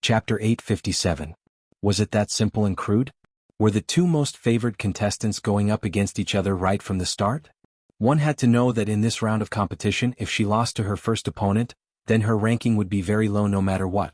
Chapter 857. Was it that simple and crude? Were the two most favored contestants going up against each other right from the start? One had to know that in this round of competition, if she lost to her first opponent, then her ranking would be very low no matter what.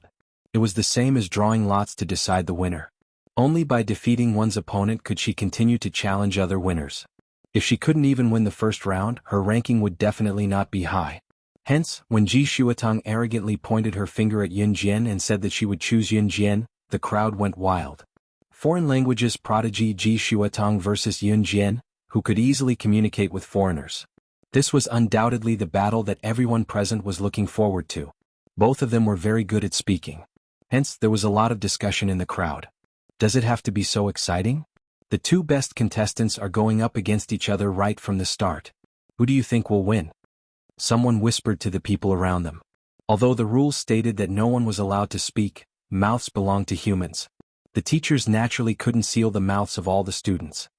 It was the same as drawing lots to decide the winner. Only by defeating one's opponent could she continue to challenge other winners. If she couldn't even win the first round, her ranking would definitely not be high. Hence, when Ji Shuatang arrogantly pointed her finger at Yun Jian and said that she would choose Yun Jian, the crowd went wild. Foreign languages prodigy Ji Shuatang versus Yun Jian, who could easily communicate with foreigners. This was undoubtedly the battle that everyone present was looking forward to. Both of them were very good at speaking. Hence, there was a lot of discussion in the crowd. Does it have to be so exciting? The two best contestants are going up against each other right from the start. Who do you think will win? Someone whispered to the people around them. Although the rules stated that no one was allowed to speak, mouths belonged to humans. The teachers naturally couldn't seal the mouths of all the students.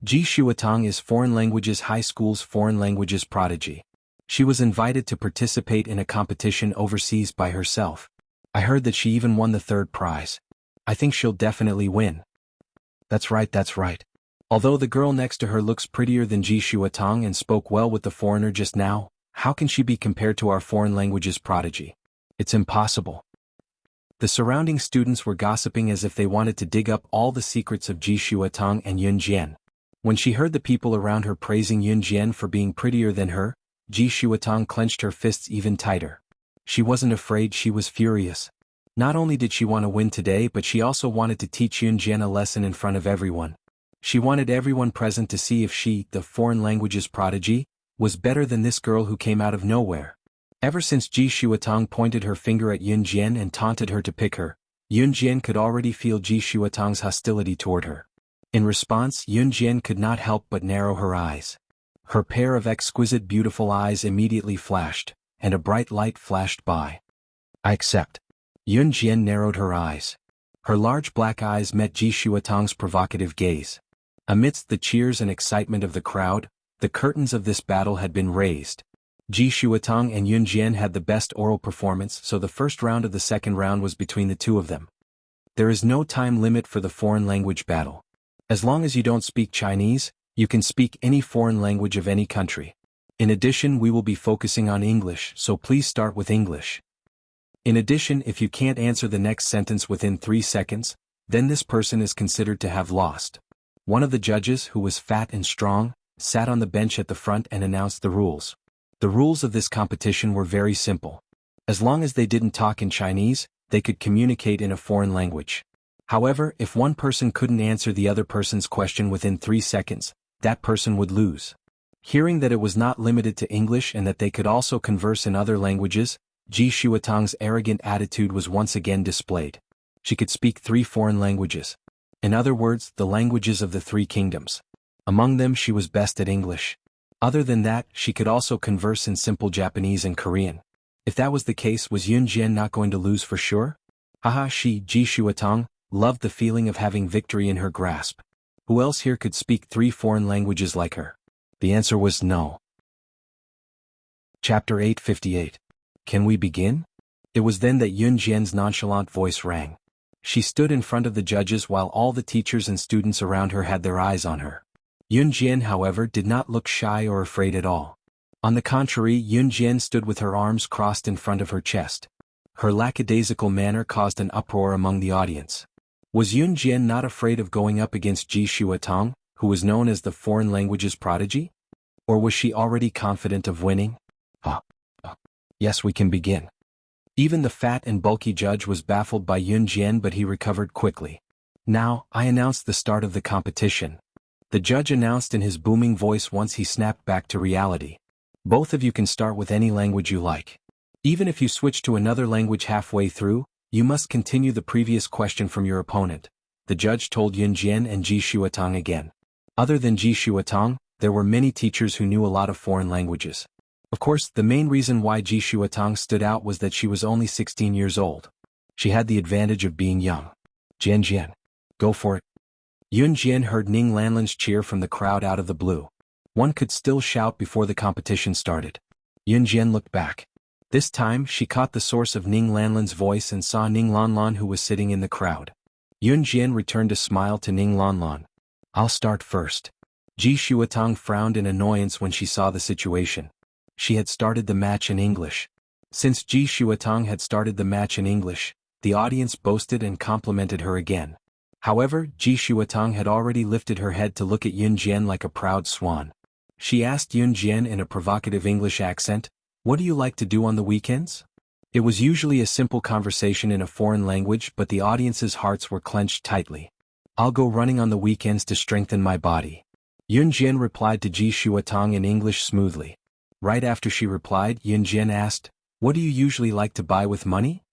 Ji Shuatang is Foreign Languages High School's foreign languages prodigy. She was invited to participate in a competition overseas by herself. I heard that she even won the third prize. I think she'll definitely win. That's right, that's right. Although the girl next to her looks prettier than Ji Shuatang and spoke well with the foreigner just now, how can she be compared to our foreign languages prodigy? It's impossible. The surrounding students were gossiping as if they wanted to dig up all the secrets of Ji Shuatang and Yun Jian. When she heard the people around her praising Yun Jian for being prettier than her, Ji Shuatang clenched her fists even tighter. She wasn't afraid, she was furious. Not only did she want to win today, but she also wanted to teach Yun Jian a lesson in front of everyone. She wanted everyone present to see if she, the foreign languages prodigy, was better than this girl who came out of nowhere. Ever since Ji Shuatang pointed her finger at Yun Jian and taunted her to pick her, Yun Jian could already feel Ji Shuatang's hostility toward her. In response, Yun Jian could not help but narrow her eyes. Her pair of exquisite beautiful eyes immediately flashed, and a bright light flashed by. I accept. Yun Jian narrowed her eyes. Her large black eyes met Ji Shuatang's provocative gaze. Amidst the cheers and excitement of the crowd, the curtains of this battle had been raised. Ji Shuatang and Yun Jian had the best oral performance, so the first round of the second round was between the two of them. There is no time limit for the foreign language battle. As long as you don't speak Chinese, you can speak any foreign language of any country. In addition, we will be focusing on English, so please start with English. In addition, if you can't answer the next sentence within 3 seconds, then this person is considered to have lost. One of the judges, who was fat and strong, sat on the bench at the front and announced the rules. The rules of this competition were very simple. As long as they didn't talk in Chinese, they could communicate in a foreign language. However, if one person couldn't answer the other person's question within 3 seconds, that person would lose. Hearing that it was not limited to English and that they could also converse in other languages, Ji Shuatang's arrogant attitude was once again displayed. She could speak 3 foreign languages. In other words, the languages of the 3 kingdoms. Among them, she was best at English. Other than that, she could also converse in simple Japanese and Korean. If that was the case, was Yun Jian not going to lose for sure? Haha, she, Ji Shuatang, loved the feeling of having victory in her grasp. Who else here could speak 3 foreign languages like her? The answer was no. Chapter 858. Can we begin? It was then that Yun Jian's nonchalant voice rang. She stood in front of the judges while all the teachers and students around her had their eyes on her. Yun Jian, however, did not look shy or afraid at all. On the contrary, Yun Jian stood with her arms crossed in front of her chest. Her lackadaisical manner caused an uproar among the audience. Was Yun Jian not afraid of going up against Ji Shuatang, who was known as the foreign languages prodigy? Or was she already confident of winning? Yes, we can begin. Even the fat and bulky judge was baffled by Yun Jian, but he recovered quickly. Now, I announce the start of the competition. The judge announced in his booming voice once he snapped back to reality. Both of you can start with any language you like. Even if you switch to another language halfway through, you must continue the previous question from your opponent, the judge told Yun Jian and Ji Shuatang again. Other than Ji Shuatang, there were many teachers who knew a lot of foreign languages. Of course, the main reason why Ji Shuatang stood out was that she was only 16 years old. She had the advantage of being young. Jian, go for it. Yun Jian heard Ning Lanlan's cheer from the crowd out of the blue. One could still shout before the competition started. Yun Jian looked back. This time she caught the source of Ning Lanlan's voice and saw Ning Lanlan, who was sitting in the crowd. Yun Jian returned a smile to Ning Lanlan. "I'll start first." Ji Shuatang frowned in annoyance when she saw the situation. She had started the match in English. Since Ji Shuatang had started the match in English, the audience boasted and complimented her again. However, Ji Shuatang had already lifted her head to look at Yun Jian like a proud swan. She asked Yun Jian in a provocative English accent, "What do you like to do on the weekends?" It was usually a simple conversation in a foreign language, but the audience's hearts were clenched tightly. "I'll go running on the weekends to strengthen my body." Yun Jian replied to Ji Shuatang in English smoothly. Right after she replied, Yun Jian asked, "What do you usually like to buy with money?"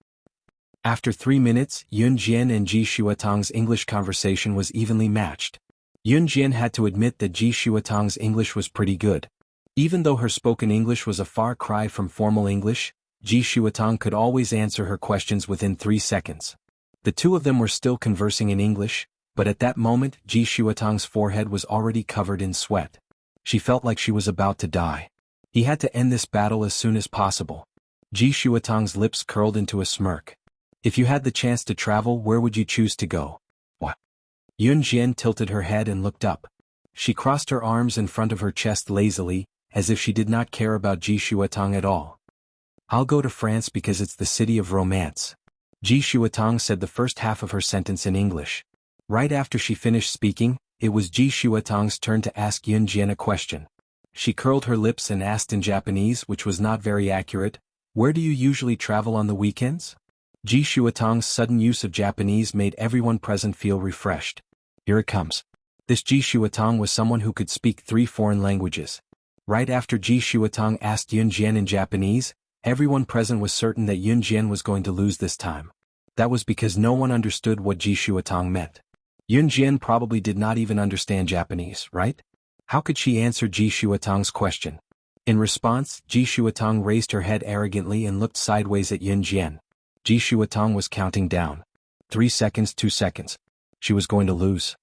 After 3 minutes, Yun Jian and Ji Shuatang's English conversation was evenly matched. Yun Jian had to admit that Ji Shuatang's English was pretty good. Even though her spoken English was a far cry from formal English, Ji Shuatang could always answer her questions within 3 seconds. The two of them were still conversing in English, but at that moment Ji Shuatang's forehead was already covered in sweat. She felt like she was about to die. He had to end this battle as soon as possible. Ji Shuatang's lips curled into a smirk. "If you had the chance to travel, where would you choose to go?" "What?" Yun Jian tilted her head and looked up. She crossed her arms in front of her chest lazily, as if she did not care about Ji Shuatang at all. "I'll go to France because it's the city of romance." Ji Shuatang said the first half of her sentence in English. Right after she finished speaking, it was Ji Shuatang's turn to ask Yun Jian a question. She curled her lips and asked in Japanese, which was not very accurate, "Where do you usually travel on the weekends?" Ji Shuatang's sudden use of Japanese made everyone present feel refreshed. Here it comes. This Ji Shuatang was someone who could speak 3 foreign languages. Right after Ji Shuatang asked Yun Jian in Japanese, everyone present was certain that Yun Jian was going to lose this time. That was because no one understood what Ji Shuatang meant. Yun Jian probably did not even understand Japanese, right? How could she answer Ji Shuatang's question? In response, Ji Shuatang raised her head arrogantly and looked sideways at Yun Jian. Ji Shuatang was counting down. 3 seconds, 2 seconds. She was going to lose.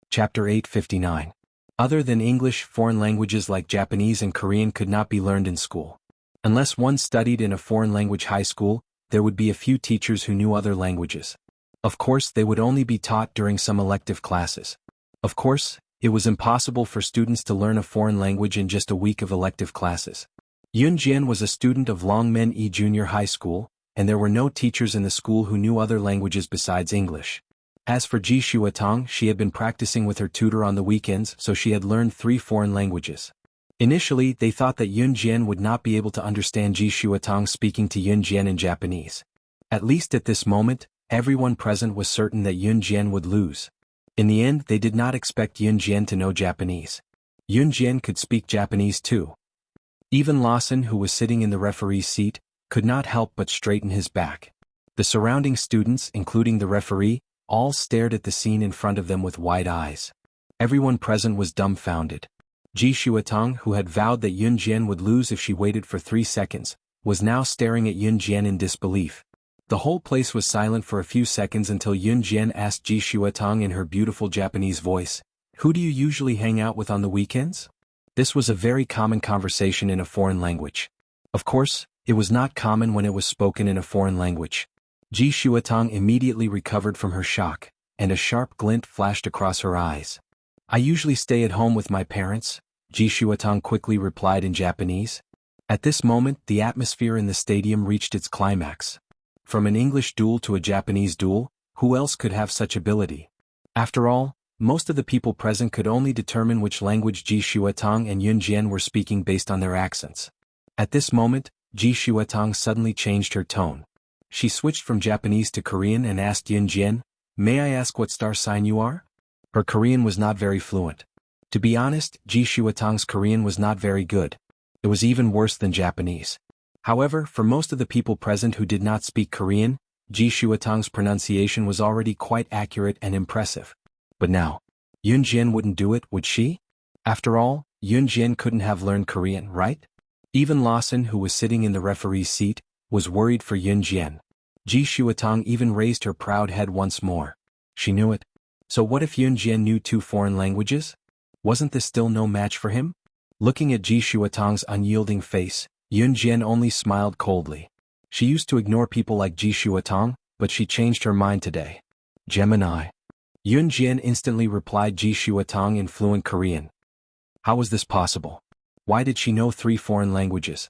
Chapter 859. Other than English, foreign languages like Japanese and Korean could not be learned in school. Unless one studied in a foreign language high school, there would be a few teachers who knew other languages. Of course, they would only be taught during some elective classes. Of course, it was impossible for students to learn a foreign language in just a week of elective classes. Yun Jian was a student of Longmen E Junior High School, and there were no teachers in the school who knew other languages besides English. As for Ji Shuatang, she had been practicing with her tutor on the weekends, so she had learned 3 foreign languages. Initially, they thought that Yun Jian would not be able to understand Ji Shuatang speaking to Yun Jian in Japanese. At least at this moment, everyone present was certain that Yun Jian would lose. In the end, they did not expect Yun Jian to know Japanese. Yun Jian could speak Japanese too. Even Lawson, who was sitting in the referee's seat, could not help but straighten his back. The surrounding students, including the referee, all stared at the scene in front of them with wide eyes. Everyone present was dumbfounded. Ji Shuatang, who had vowed that Yun Jian would lose if she waited for 3 seconds, was now staring at Yun Jian in disbelief. The whole place was silent for a few seconds until Yun Jian asked Ji Shuatang in her beautiful Japanese voice, "Who do you usually hang out with on the weekends?" This was a very common conversation in a foreign language. Of course, it was not common when it was spoken in a foreign language. Ji Shuatang immediately recovered from her shock, and a sharp glint flashed across her eyes. "I usually stay at home with my parents," Ji Shuatang quickly replied in Japanese. At this moment, the atmosphere in the stadium reached its climax. From an English duel to a Japanese duel, who else could have such ability? After all, most of the people present could only determine which language Ji Shuatang and Yun Jian were speaking based on their accents. At this moment, Ji Shuatang suddenly changed her tone. She switched from Japanese to Korean and asked Yun Jian, "May I ask what star sign you are?" Her Korean was not very fluent. To be honest, Ji Shuatang's Korean was not very good. It was even worse than Japanese. However, for most of the people present who did not speak Korean, Ji Shuatang's pronunciation was already quite accurate and impressive. But now, Yun Jian wouldn't do it, would she? After all, Yun Jian couldn't have learned Korean, right? Even Lawson, who was sitting in the referee's seat, was worried for Yun Jian. Ji Shuatang even raised her proud head once more. She knew it. So what if Yun Jian knew 2 foreign languages? Wasn't this still no match for him? Looking at Ji Shuatang's unyielding face, Yun Jian only smiled coldly. She used to ignore people like Ji Shuatong, but she changed her mind today. Gemini. Yun Jian instantly replied Ji Shuatong in fluent Korean. How was this possible? Why did she know 3 foreign languages?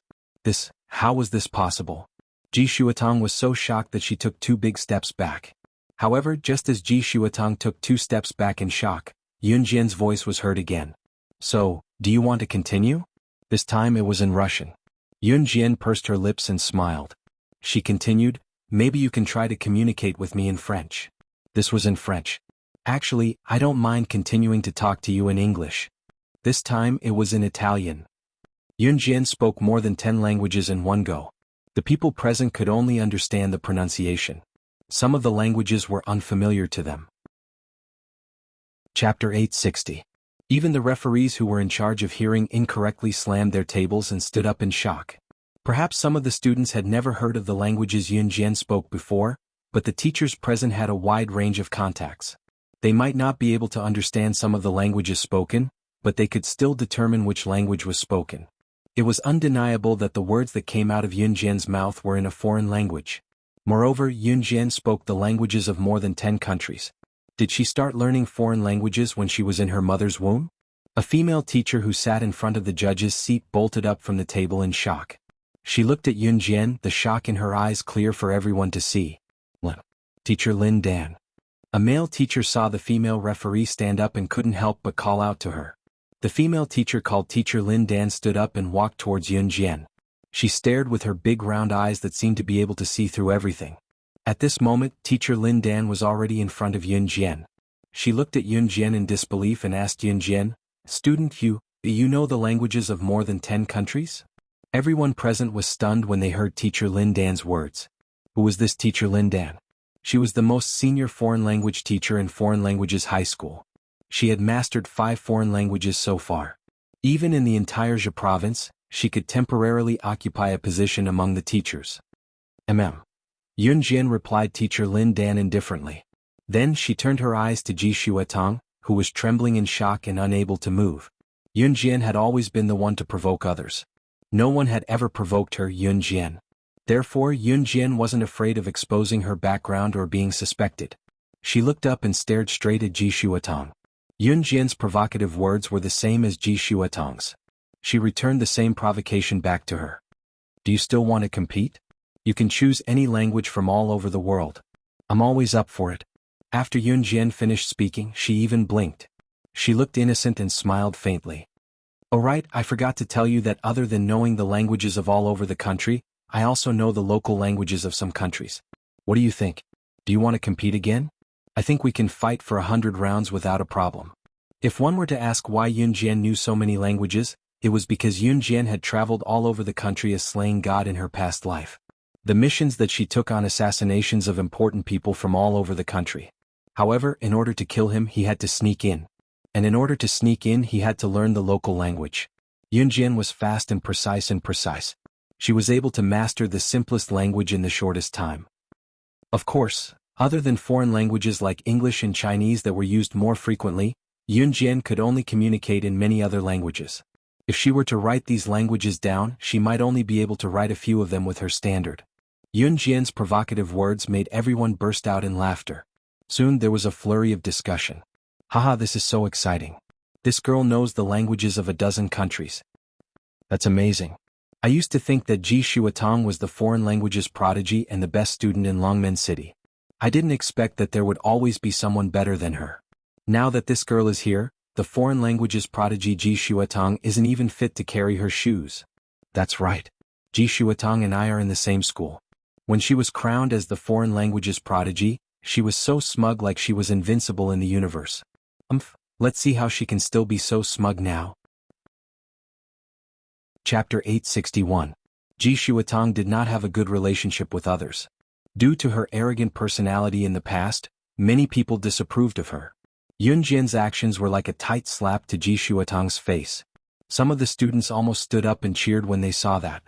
How was this possible? Ji Shuatong was so shocked that she took 2 big steps back. However, just as Ji Shuatong took 2 steps back in shock, Yun Jian's voice was heard again. So, do you want to continue? This time it was in Russian. Yun Jian pursed her lips and smiled. She continued, maybe you can try to communicate with me in French. This was in French. Actually, I don't mind continuing to talk to you in English. This time it was in Italian. Yun Jian spoke more than 10 languages in one go. The people present could only understand the pronunciation. Some of the languages were unfamiliar to them. Chapter 860. Even the referees who were in charge of hearing incorrectly slammed their tables and stood up in shock. Perhaps some of the students had never heard of the languages Yun Jian spoke before, but the teachers present had a wide range of contacts. They might not be able to understand some of the languages spoken, but they could still determine which language was spoken. It was undeniable that the words that came out of Yun Jian's mouth were in a foreign language. Moreover, Yun Jian spoke the languages of more than 10 countries. Did she start learning foreign languages when she was in her mother's womb? A female teacher who sat in front of the judge's seat bolted up from the table in shock. She looked at Yun Jian, the shock in her eyes clear for everyone to see. Teacher Lin Dan. A male teacher saw the female referee stand up and couldn't help but call out to her. The female teacher called Teacher Lin Dan stood up and walked towards Yun Jian. She stared with her big round eyes that seemed to be able to see through everything. At this moment, Teacher Lin Dan was already in front of Yun Jian. She looked at Yun Jian in disbelief and asked Yun Jian, "Student, you know the languages of more than 10 countries?" Everyone present was stunned when they heard Teacher Lin Dan's words. Who was this Teacher Lin Dan? She was the most senior foreign language teacher in Foreign Languages High School. She had mastered 5 foreign languages so far. Even in the entire Zhe province, she could temporarily occupy a position among the teachers. Yun Jian replied Teacher Lin Dan indifferently. Then she turned her eyes to Ji Shuatong, who was trembling in shock and unable to move. Yun Jian had always been the one to provoke others. No one had ever provoked her, Yun Jian. Therefore, Yun Jian wasn't afraid of exposing her background or being suspected. She looked up and stared straight at Ji Shuatong. Yun Jian's provocative words were the same as Ji Shuatong's. She returned the same provocation back to her. Do you still want to compete? You can choose any language from all over the world. I'm always up for it. After Yun Jian finished speaking, she even blinked. She looked innocent and smiled faintly. Oh right, I forgot to tell you that other than knowing the languages of all over the country, I also know the local languages of some countries. What do you think? Do you want to compete again? I think we can fight for 100 rounds without a problem. If one were to ask why Yun Jian knew so many languages, it was because Yun Jian had traveled all over the country as slaying God in her past life. The missions that she took on assassinations of important people from all over the country. However, in order to kill him he had to sneak in. And in order to sneak in he had to learn the local language. Yun Jian was fast and precise. She was able to master the simplest language in the shortest time. Of course, other than foreign languages like English and Chinese that were used more frequently, Yun Jian could only communicate in many other languages. If she were to write these languages down, she might only be able to write a few of them with her standard. Yun Jian's provocative words made everyone burst out in laughter. Soon there was a flurry of discussion. Haha, this is so exciting. This girl knows the languages of a dozen countries. That's amazing. I used to think that Ji Shuatong was the foreign languages prodigy and the best student in Longmen City. I didn't expect that there would always be someone better than her. Now that this girl is here, the foreign languages prodigy Ji Shuatong isn't even fit to carry her shoes. That's right. Ji Shuatong and I are in the same school. When she was crowned as the foreign languages prodigy, she was so smug like she was invincible in the universe. Let's see how she can still be so smug now. Chapter 861. Ji Shuatong did not have a good relationship with others. Due to her arrogant personality in the past, many people disapproved of her. Yun Jian's actions were like a tight slap to Ji Shuatong's face. Some of the students almost stood up and cheered when they saw that.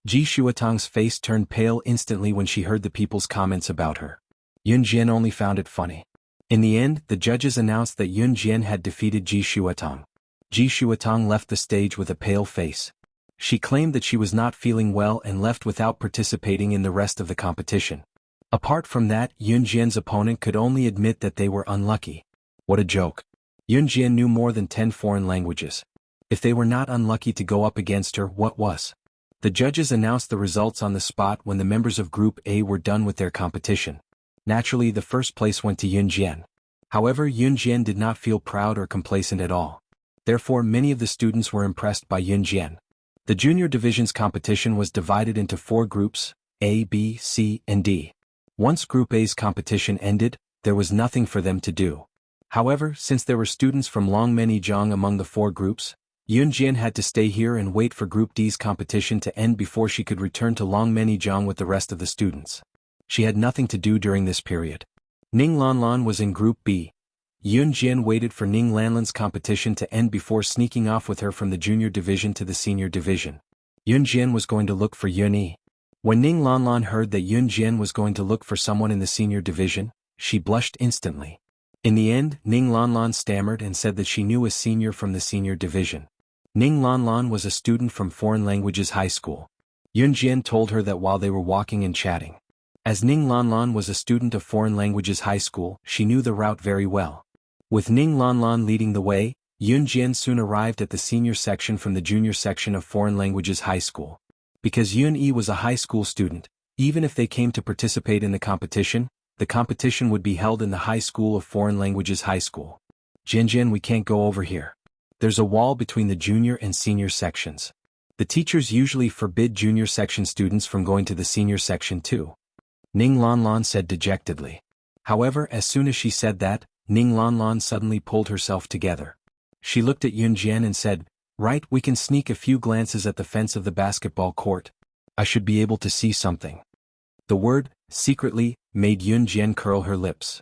Ji Shuatong's face turned pale instantly when she heard the people's comments about her. Yun Jian only found it funny. In the end, the judges announced that Yun Jian had defeated Ji Shuatong. Ji Shuatong left the stage with a pale face. She claimed that she was not feeling well and left without participating in the rest of the competition. Apart from that, Yunjian's opponent could only admit that they were unlucky. What a joke. Yunjian knew more than 10 foreign languages. If they were not unlucky to go up against her, what was? The judges announced the results on the spot when the members of Group A were done with their competition. Naturally, the first place went to Yunjian. However, Yunjian did not feel proud or complacent at all. Therefore, many of the students were impressed by Yunjian. The junior division's competition was divided into 4 groups, A, B, C, and D. Once Group A's competition ended, there was nothing for them to do. However, since there were students from Longmenjiang among the 4 groups, Yunjian had to stay here and wait for Group D's competition to end before she could return to Longmenjiang with the rest of the students. She had nothing to do during this period. Ning Lanlan was in Group B. Yunjian waited for Ning Lanlan's competition to end before sneaking off with her from the junior division to the senior division. Yunjian was going to look for Yunyi. When Ning Lanlan heard that Yunjian was going to look for someone in the senior division, she blushed instantly. In the end, Ning Lanlan stammered and said that she knew a senior from the senior division. Ning Lanlan was a student from Foreign Languages High School. Yunjian told her that while they were walking and chatting. As Ning Lanlan was a student of Foreign Languages High School, she knew the route very well. With Ning Lanlan leading the way, Yunjian soon arrived at the senior section from the junior section of Foreign Languages High School. Because Yun-yi was a high school student, even if they came to participate in the competition would be held in the High School of Foreign Languages High School. Jinjin, we can't go over here. There's a wall between the junior and senior sections. The teachers usually forbid junior section students from going to the senior section too. Ning Lanlan said dejectedly. However, as soon as she said that, Ning Lanlan suddenly pulled herself together. She looked at Yunjian and said, "Right, we can sneak a few glances at the fence of the basketball court. I should be able to see something." The word, secretly, made Yunjian curl her lips.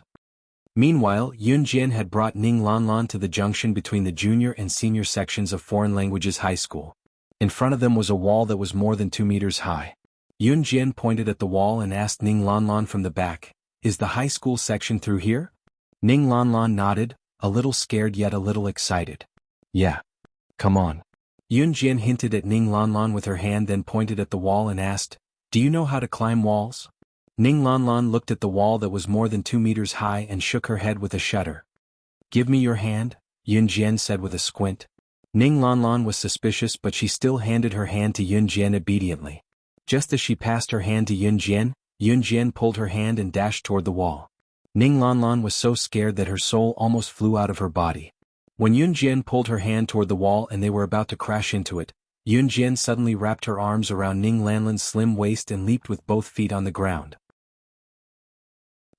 Meanwhile, Yunjian had brought Ning Lanlan to the junction between the junior and senior sections of Foreign Languages High School. In front of them was a wall that was more than 2 meters high. Yunjian pointed at the wall and asked Ning Lanlan from the back, "Is the high school section through here?" Ning Lanlan nodded, a little scared yet a little excited. "Yeah. Come on." Yunjian hinted at Ning Lanlan with her hand, then pointed at the wall and asked, "Do you know how to climb walls?" Ning Lanlan looked at the wall that was more than 2 meters high and shook her head with a shudder. "Give me your hand," Yunjian said with a squint. Ning Lanlan was suspicious, but she still handed her hand to Yunjian obediently. Just as she passed her hand to Yunjian, Yunjian pulled her hand and dashed toward the wall. Ning Lanlan was so scared that her soul almost flew out of her body. When Yunjian pulled her hand toward the wall and they were about to crash into it, Yunjian suddenly wrapped her arms around Ning Lanlan's slim waist and leaped with both feet on the ground.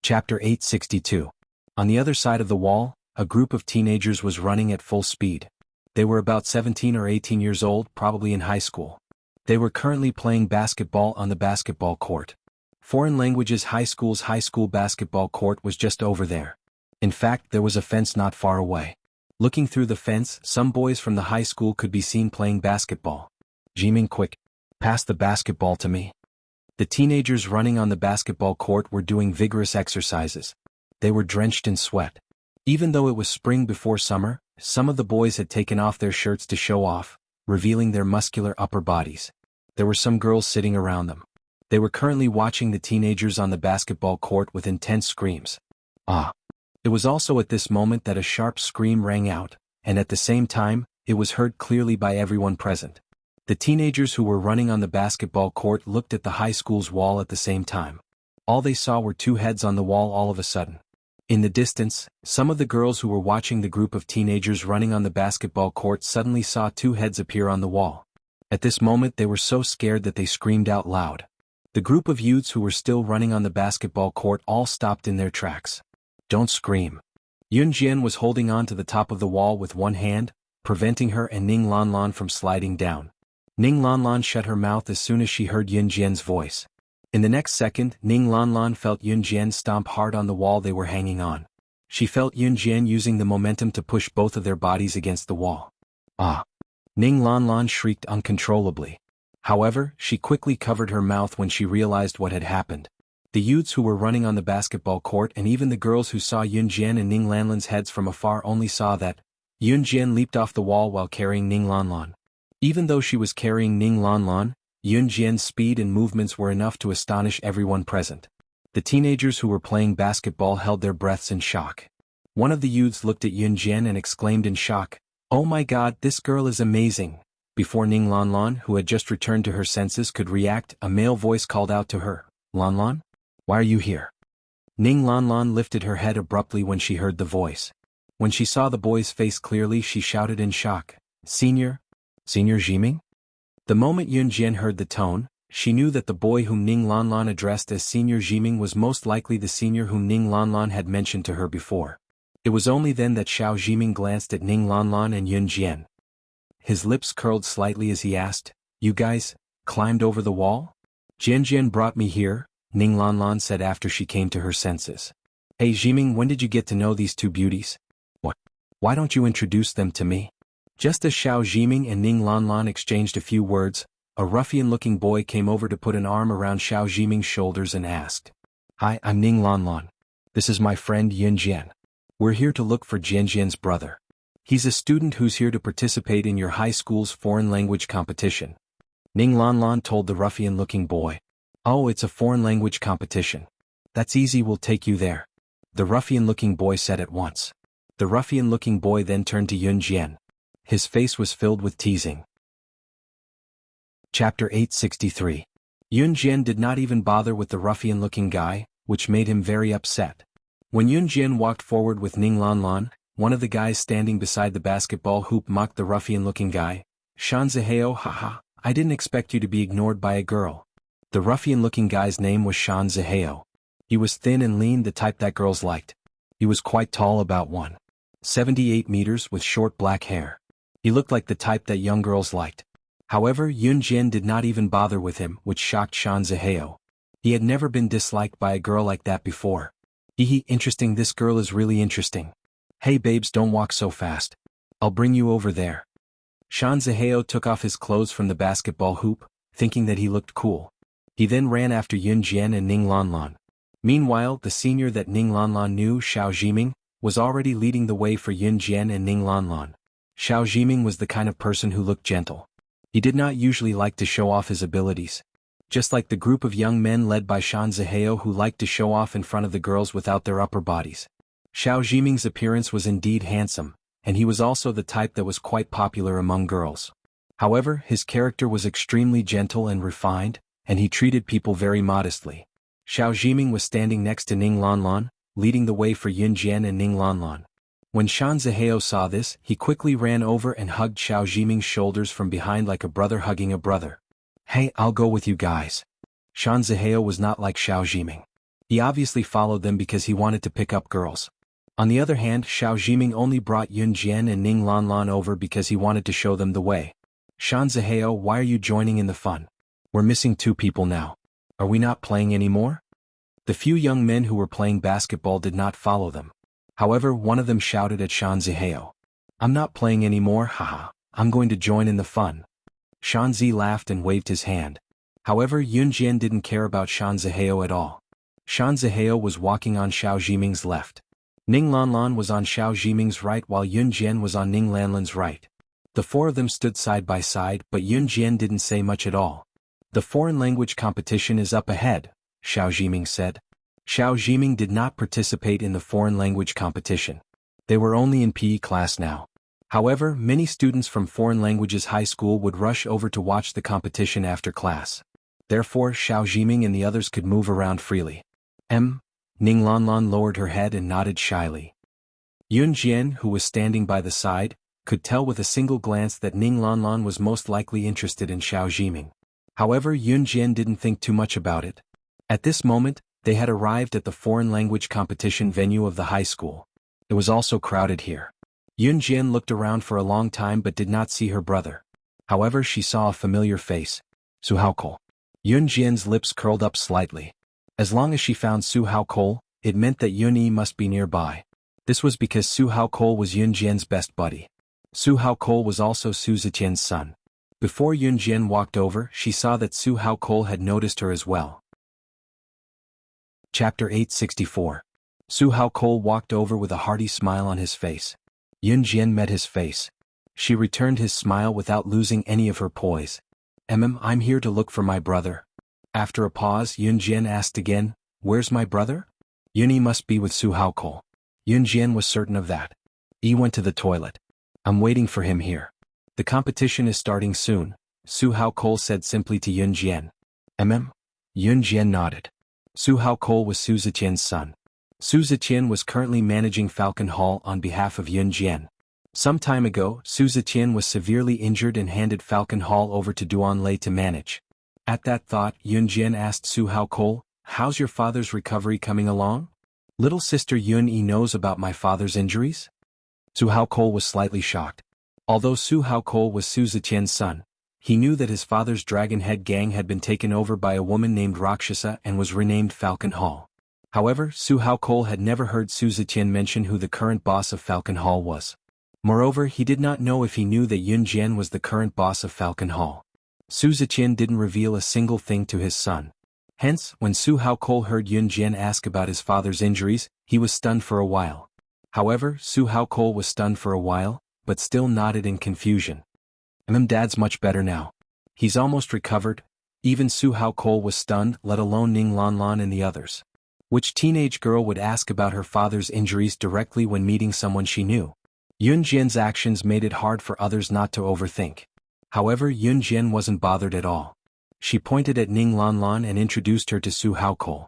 Chapter 862. On the other side of the wall, a group of teenagers was running at full speed. They were about 17 or 18 years old, probably in high school. They were currently playing basketball on the basketball court. Foreign Languages High School's high school basketball court was just over there. In fact, there was a fence not far away. Looking through the fence, some boys from the high school could be seen playing basketball. "Jiming, quick. Pass the basketball to me." The teenagers running on the basketball court were doing vigorous exercises. They were drenched in sweat. Even though it was spring before summer, some of the boys had taken off their shirts to show off, revealing their muscular upper bodies. There were some girls sitting around them. They were currently watching the teenagers on the basketball court with intense screams. "Ah!" It was also at this moment that a sharp scream rang out, and at the same time, it was heard clearly by everyone present. The teenagers who were running on the basketball court looked at the high school's wall at the same time. All they saw were 2 heads on the wall all of a sudden. In the distance, some of the girls who were watching the group of teenagers running on the basketball court suddenly saw 2 heads appear on the wall. At this moment they were so scared that they screamed out loud. The group of youths who were still running on the basketball court all stopped in their tracks. "Don't scream." Yunjian was holding on to the top of the wall with one hand, preventing her and Ning Lanlan from sliding down. Ning Lanlan shut her mouth as soon as she heard Yunjian's voice. In the next second, Ning Lanlan felt Yunjian stomp hard on the wall they were hanging on. She felt Yunjian using the momentum to push both of their bodies against the wall. "Ah!" Ning Lanlan shrieked uncontrollably. However, she quickly covered her mouth when she realized what had happened. The youths who were running on the basketball court and even the girls who saw Yunjian and Ning Lanlan's heads from afar only saw that Yunjian leaped off the wall while carrying Ning Lanlan. Even though she was carrying Ning Lanlan, Yun Jian's speed and movements were enough to astonish everyone present. The teenagers who were playing basketball held their breaths in shock. One of the youths looked at Yun Jian and exclaimed in shock, "Oh my god, this girl is amazing!" Before Ning Lanlan, who had just returned to her senses, could react, a male voice called out to her, "Lanlan? Why are you here?" Ning Lanlan lifted her head abruptly when she heard the voice. When she saw the boy's face clearly, she shouted in shock, Senior Jiming?" The moment Yun Jian heard the tone, she knew that the boy whom Ning Lanlan addressed as Senior Jiming was most likely the senior whom Ning Lanlan had mentioned to her before. It was only then that Xiao Jiming glanced at Ning Lanlan and Yun Jian. His lips curled slightly as he asked, "You guys climbed over the wall?" "Jian Jian brought me here," Ning Lanlan said after she came to her senses. "Hey Jiming, when did you get to know these two beauties? What? Why don't you introduce them to me?" Just as Xiao Jiming and Ning Lanlan exchanged a few words, a ruffian-looking boy came over to put an arm around Xiao Jiming's shoulders and asked, "Hi, I'm Ning Lanlan. This is my friend Yun Jian. We're here to look for Jian Jian's brother. He's a student who's here to participate in your high school's foreign language competition." Ning Lanlan told the ruffian-looking boy. "Oh, it's a foreign language competition. That's easy, we'll take you there," the ruffian-looking boy said at once. The ruffian-looking boy then turned to Yun Jian. His face was filled with teasing. Chapter 863. Yun Jian did not even bother with the ruffian-looking guy, which made him very upset. When Yun Jian walked forward with Ning Lanlan, one of the guys standing beside the basketball hoop mocked the ruffian-looking guy. "Shan Zihao, haha, I didn't expect you to be ignored by a girl." The ruffian-looking guy's name was Shan Zihao. He was thin and lean, the type that girls liked. He was quite tall, about 1.78 meters, with short black hair. He looked like the type that young girls liked. However, Yun Jian did not even bother with him, which shocked Shan Zihao. He had never been disliked by a girl like that before. Interesting, this girl is really interesting. Hey babes, don't walk so fast. I'll bring you over there." Shan Zihao took off his clothes from the basketball hoop, thinking that he looked cool. He then ran after Yun Jian and Ning Lanlan. Meanwhile, the senior that Ning Lanlan knew, Xiao Jiming, was already leading the way for Yun Jian and Ning Lanlan. Xiao Jiming was the kind of person who looked gentle. He did not usually like to show off his abilities. Just like the group of young men led by Shan Zihao who liked to show off in front of the girls without their upper bodies. Xiao Jiming's appearance was indeed handsome, and he was also the type that was quite popular among girls. However, his character was extremely gentle and refined, and he treated people very modestly. Xiao Jiming was standing next to Ning Lanlan, leading the way for Yun Jian and Ning Lanlan. When Shan Zihao saw this, he quickly ran over and hugged Xiao Jiming's shoulders from behind like a brother hugging a brother. "Hey, I'll go with you guys." Shan Zihao was not like Xiao Jiming. He obviously followed them because he wanted to pick up girls. On the other hand, Xiao Jiming only brought Yun Jian and Ning Lanlan over because he wanted to show them the way. "Shan Zihao, why are you joining in the fun? We're missing 2 people now. Are we not playing anymore?" The few young men who were playing basketball did not follow them. However, one of them shouted at Shan Zihao, "I'm not playing anymore, haha, I'm going to join in the fun." Shan Zi laughed and waved his hand. However, Yun Jian didn't care about Shan Zihao at all. Shan Zihao was walking on Xiao Jiming's left. Ning Lanlan was on Xiao Jiming's right while Yun Jian was on Ning Lanlan's right. The 4 of them stood side by side, but Yun Jian didn't say much at all. "The foreign language competition is up ahead," Xiao Jiming said. Xiao Jiming did not participate in the foreign language competition. They were only in PE class now. However, many students from Foreign Languages High School would rush over to watch the competition after class. Therefore, Xiao Jiming and the others could move around freely. Ning Lanlan lowered her head and nodded shyly. Yun Jian, who was standing by the side, could tell with a single glance that Ning Lanlan was most likely interested in Xiao Jiming. However, Yun Jian didn't think too much about it. At this moment, they had arrived at the foreign language competition venue of the high school. It was also crowded here. Yun Jian looked around for a long time but did not see her brother. However, she saw a familiar face. Su Haokol. Yun Jian's lips curled up slightly. As long as she found Su Haokol, it meant that Yun Yi must be nearby. This was because Su Haokol was Yun Jian's best buddy. Su Haokol was also Su Ziqian's son. Before Yun Jian walked over, she saw that Su Haokol had noticed her as well. Chapter 864. Su Haokol walked over with a hearty smile on his face. Yun Jian met his face. She returned his smile without losing any of her poise. I'm here to look for my brother. After a pause, Yunjian asked again, where's my brother? Yuni must be with Su Haokol. Yunjian was certain of that. Yi went to the toilet. I'm waiting for him here. The competition is starting soon, Su Haokol said simply to Yunjian. Yunjian nodded. Su Haokol was Su Ziqian's son. Su Ziqian was currently managing Falcon Hall on behalf of Yunjian. Some time ago, Su Ziqian was severely injured and handed Falcon Hall over to Duan Lei to manage. At that thought, Yunjian asked Su Haokol, how's your father's recovery coming along? Little sister Yun Yi knows about my father's injuries? Su Haokol was slightly shocked. Although Su Haokol was Su Ziqian's son, he knew that his father's Dragon Head gang had been taken over by a woman named Rakshasa and was renamed Falcon Hall. However, Su Haokol had never heard Su Ziqian mention who the current boss of Falcon Hall was. Moreover, he did not know if he knew that Yunjian was the current boss of Falcon Hall. Su Ziqian didn't reveal a single thing to his son. Hence, when Su Haokol heard Yunjian ask about his father's injuries, he was stunned for a while. However, Su Haokol was stunned for a while, but still nodded in confusion. Dad's much better now. He's almost recovered. Even Su Haokol was stunned, let alone Ning Lanlan and the others. Which teenage girl would ask about her father's injuries directly when meeting someone she knew? Yunjian's actions made it hard for others not to overthink. However, Yunjian wasn't bothered at all. She pointed at Ning Lanlan and introduced her to Su Haokol.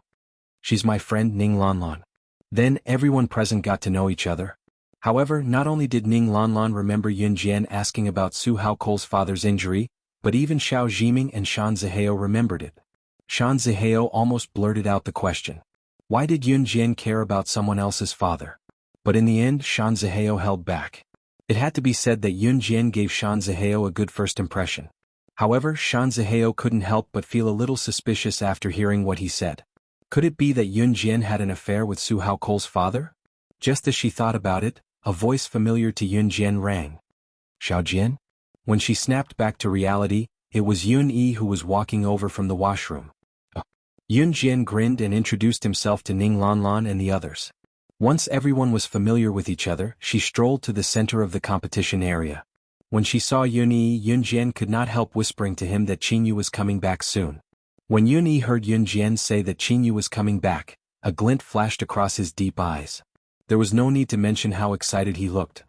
She's my friend Ning Lanlan. Then everyone present got to know each other. However, not only did Ning Lanlan remember Yunjian asking about Su Haokol's father's injury, but even Xiao Jiming and Shan Zihao remembered it. Shan Zihao almost blurted out the question. Why did Yunjian care about someone else's father? But in the end, Shan Zihao held back. It had to be said that Yunjian gave Shan Zihao a good first impression. However, Shan Zihao couldn't help but feel a little suspicious after hearing what he said. Could it be that Yunjian had an affair with Su Haokol's father? Just as she thought about it, a voice familiar to Yunjian rang. Xiaojian? When she snapped back to reality, it was Yun Yi who was walking over from the washroom. Yunjian grinned and introduced himself to Ning Lanlan and the others. Once everyone was familiar with each other, she strolled to the center of the competition area. When she saw Yun Yi, Yunjian could not help whispering to him that Qingyu was coming back soon. When Yun Yi heard Yunjian say that Qingyu was coming back, a glint flashed across his deep eyes. There was no need to mention how excited he looked.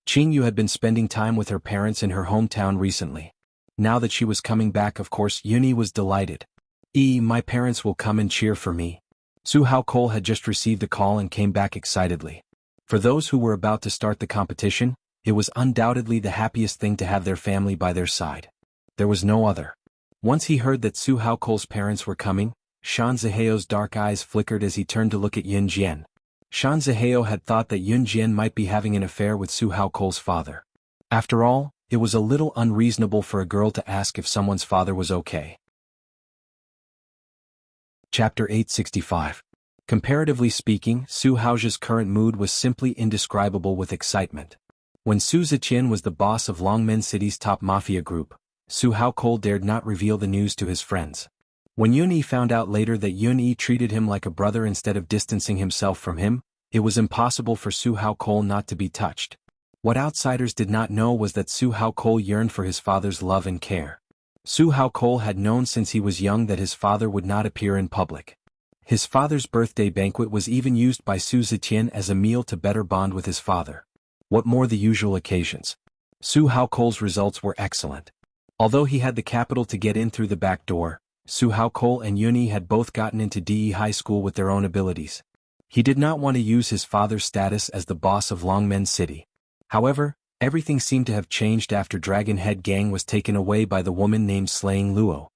Qingyu had been spending time with her parents in her hometown recently. Now that she was coming back, of course, Yun Yi was delighted. My parents will come and cheer for me. Su Haokol had just received a call and came back excitedly. For those who were about to start the competition, it was undoubtedly the happiest thing to have their family by their side. There was no other. Once he heard that Su Haokol's parents were coming, Shan Zihao's dark eyes flickered as he turned to look at Yunjian. Shan Zihao had thought that Yunjian might be having an affair with Su Haokol's father. After all, it was a little unreasonable for a girl to ask if someone's father was okay. Chapter 865. Comparatively speaking, Su Haojia's current mood was simply indescribable with excitement. When Su Ziqian was the boss of Longmen City's top mafia group, Su Haokol dared not reveal the news to his friends. When Yun Yi found out later that Yun Yi treated him like a brother instead of distancing himself from him, it was impossible for Su Haokol not to be touched. What outsiders did not know was that Su Haokol yearned for his father's love and care. Su Haokol had known since he was young that his father would not appear in public. His father's birthday banquet was even used by Su Ziqian as a meal to better bond with his father. What more the usual occasions? Su Haokol's results were excellent. Although he had the capital to get in through the back door, Su Haokol and Yun Yi had both gotten into DE High School with their own abilities. He did not want to use his father's status as the boss of Longmen City. However, everything seemed to have changed after Dragon Head Gang was taken away by the woman named Slaying Luo.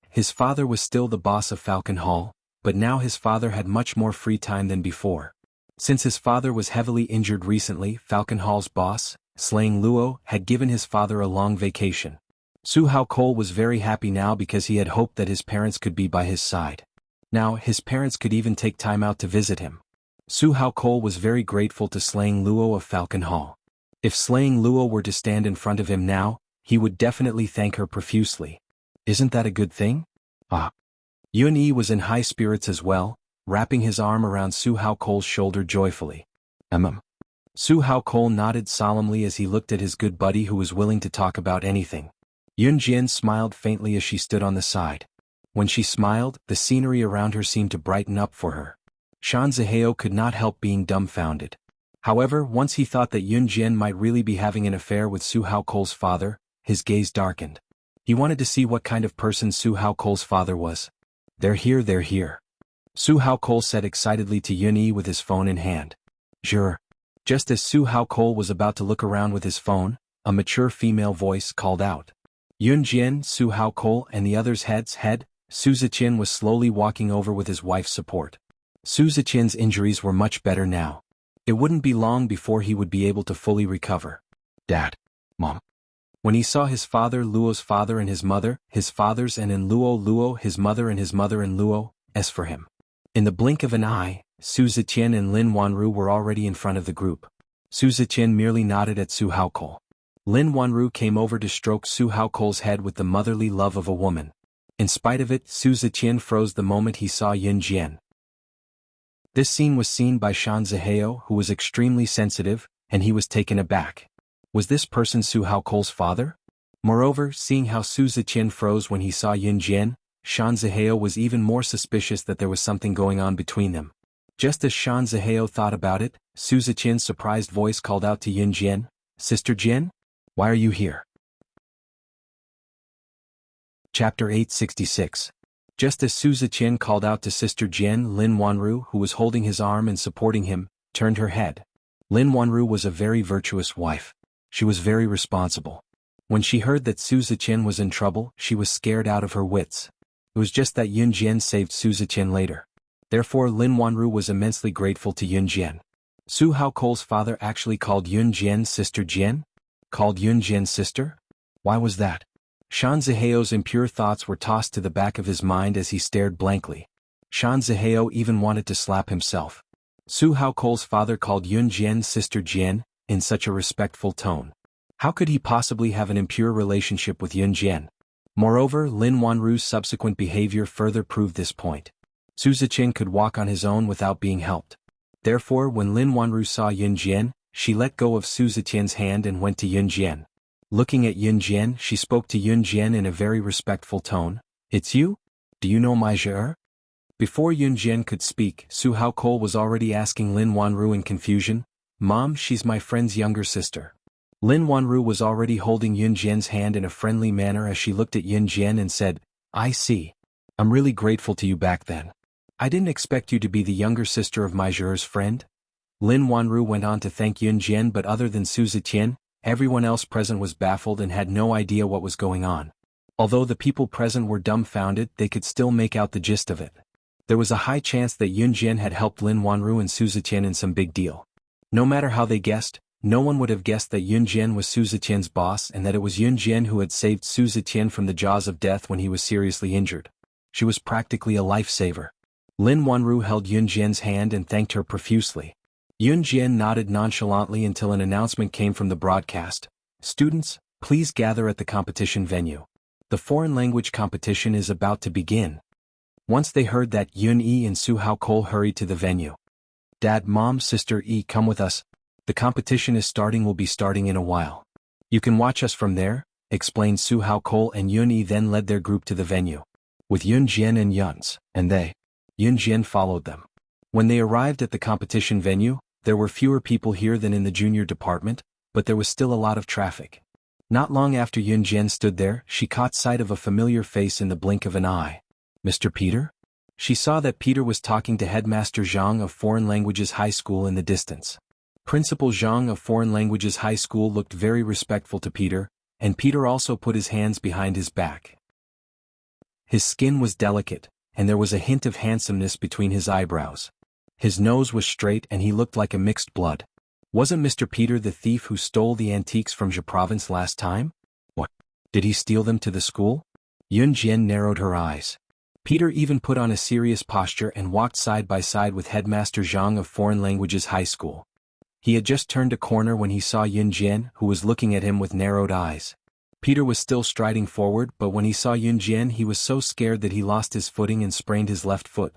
His father was still the boss of Falcon Hall, but now his father had much more free time than before. Since his father was heavily injured recently, Falcon Hall's boss, Slaying Luo, had given his father a long vacation. Su Haokol was very happy now because he had hoped that his parents could be by his side. Now, his parents could even take time out to visit him. Su Haokol was very grateful to Slaying Luo of Falcon Hall. If Slaying Luo were to stand in front of him now, he would definitely thank her profusely. Isn't that a good thing? Yun Yi was in high spirits as well, wrapping his arm around Su Haokol's shoulder joyfully. Su Hao Cole nodded solemnly as he looked at his good buddy who was willing to talk about anything. Yun Jian smiled faintly as she stood on the side. When she smiled, the scenery around her seemed to brighten up for her. Shan Zihao could not help being dumbfounded. However, once he thought that Yun Jian might really be having an affair with Su Hao Cole's father, his gaze darkened. He wanted to see what kind of person Su Hao Cole's father was. They're here, they're here. Su Hao Cole said excitedly to Yun Yi with his phone in hand. Sure. Just as Su Hao Cole was about to look around with his phone, a mature female voice called out. Yun Jian, Su Hao Cole and the others' head, Su Ziqian was slowly walking over with his wife's support. Su Ziqian's injuries were much better now. It wouldn't be long before he would be able to fully recover. Dad. Mom. When he saw his father Luo's father and his mother, his fathers and in Luo his mother and his mother in Luo, as for him. In the blink of an eye, Su Ziqian and Lin Wanru were already in front of the group. Su Ziqian merely nodded at Su Hao Cole. Lin Wanru came over to stroke Su Hao Cole's head with the motherly love of a woman. In spite of it, Su Ziqian froze the moment he saw Yun Jian. This scene was seen by Shan Zihao, who was extremely sensitive, and he was taken aback. Was this person Su Hao Cole's father? Moreover, seeing how Su Ziqian froze when he saw Yun Jian, Shan Zihao was even more suspicious that there was something going on between them. Just as Shan Zihao thought about it, Su Ziqian's surprised voice called out to Yun Jian, Sister Jian? Why are you here? Chapter 866. Just as Su Ziqian called out to Sister Jian, Lin Wanru, who was holding his arm and supporting him, turned her head. Lin Wanru was a very virtuous wife. She was very responsible. When she heard that Su Ziqian was in trouble, she was scared out of her wits. It was just that Yun Jian saved Su Ziqian later. Therefore Lin Wanru was immensely grateful to Yun Jian. Su Hao Cole's father actually called Yun Jian Sister Jian? Called Yun Jian sister? Why was that? Shan Zihao's impure thoughts were tossed to the back of his mind as he stared blankly. Shan Zihao even wanted to slap himself. Su Hao Cole's father called Yun Jian Sister Jian, in such a respectful tone. How could he possibly have an impure relationship with Yun Jian? Moreover, Lin Wanru's subsequent behavior further proved this point. Su Ziqian could walk on his own without being helped. Therefore, when Lin Wanru saw Yun Jian, she let go of Su Ziqian's hand and went to Yun Jian. Looking at Yun Jian, she spoke to Yun Jian in a very respectful tone. It's you? Do you know my Zhe? Before Yun Jian could speak, Su Hao Cole was already asking Lin Wanru in confusion. Mom, she's my friend's younger sister. Lin Wanru was already holding Yun Jian's hand in a friendly manner as she looked at Yun Jian and said, I see. I'm really grateful to you back then. I didn't expect you to be the younger sister of my Zhe's friend. Lin Wanru went on to thank Yun Jian, but other than Su Ziqian, everyone else present was baffled and had no idea what was going on. Although the people present were dumbfounded, they could still make out the gist of it. There was a high chance that Yun Jian had helped Lin Wanru and Su Ziqian in some big deal. No matter how they guessed, no one would have guessed that Yun Jian was Su Ziqian's boss and that it was Yun Jian who had saved Su Ziqian from the jaws of death when he was seriously injured. She was practically a lifesaver. Lin Wanru held Yun Jian's hand and thanked her profusely. Yun Jian nodded nonchalantly until an announcement came from the broadcast. Students, please gather at the competition venue. The foreign language competition is about to begin. Once they heard that, Yun Yi and Su Hao Cole hurried to the venue. Dad, Mom, Sister Yi, come with us. The competition is starting, will be starting in a while. You can watch us from there, explained Su Hao Cole, and Yun Yi then led their group to the venue. With Yun Jian and Yun Jian followed them. When they arrived at the competition venue, there were fewer people here than in the junior department, but there was still a lot of traffic. Not long after Yun Jian stood there, she caught sight of a familiar face in the blink of an eye. Mr. Peter? She saw that Peter was talking to Headmaster Zhang of Foreign Languages High School in the distance. Principal Zhang of Foreign Languages High School looked very respectful to Peter, and Peter also put his hands behind his back. His skin was delicate, and there was a hint of handsomeness between his eyebrows. His nose was straight and he looked like a mixed blood. Wasn't Mr. Peter the thief who stole the antiques from Zhe province last time? What? Did he steal them to the school? Yun Jian narrowed her eyes. Peter even put on a serious posture and walked side by side with Headmaster Zhang of Foreign Languages High School. He had just turned a corner when he saw Yun Jian, who was looking at him with narrowed eyes. Peter was still striding forward, but when he saw Yun Jian he was so scared that he lost his footing and sprained his left foot.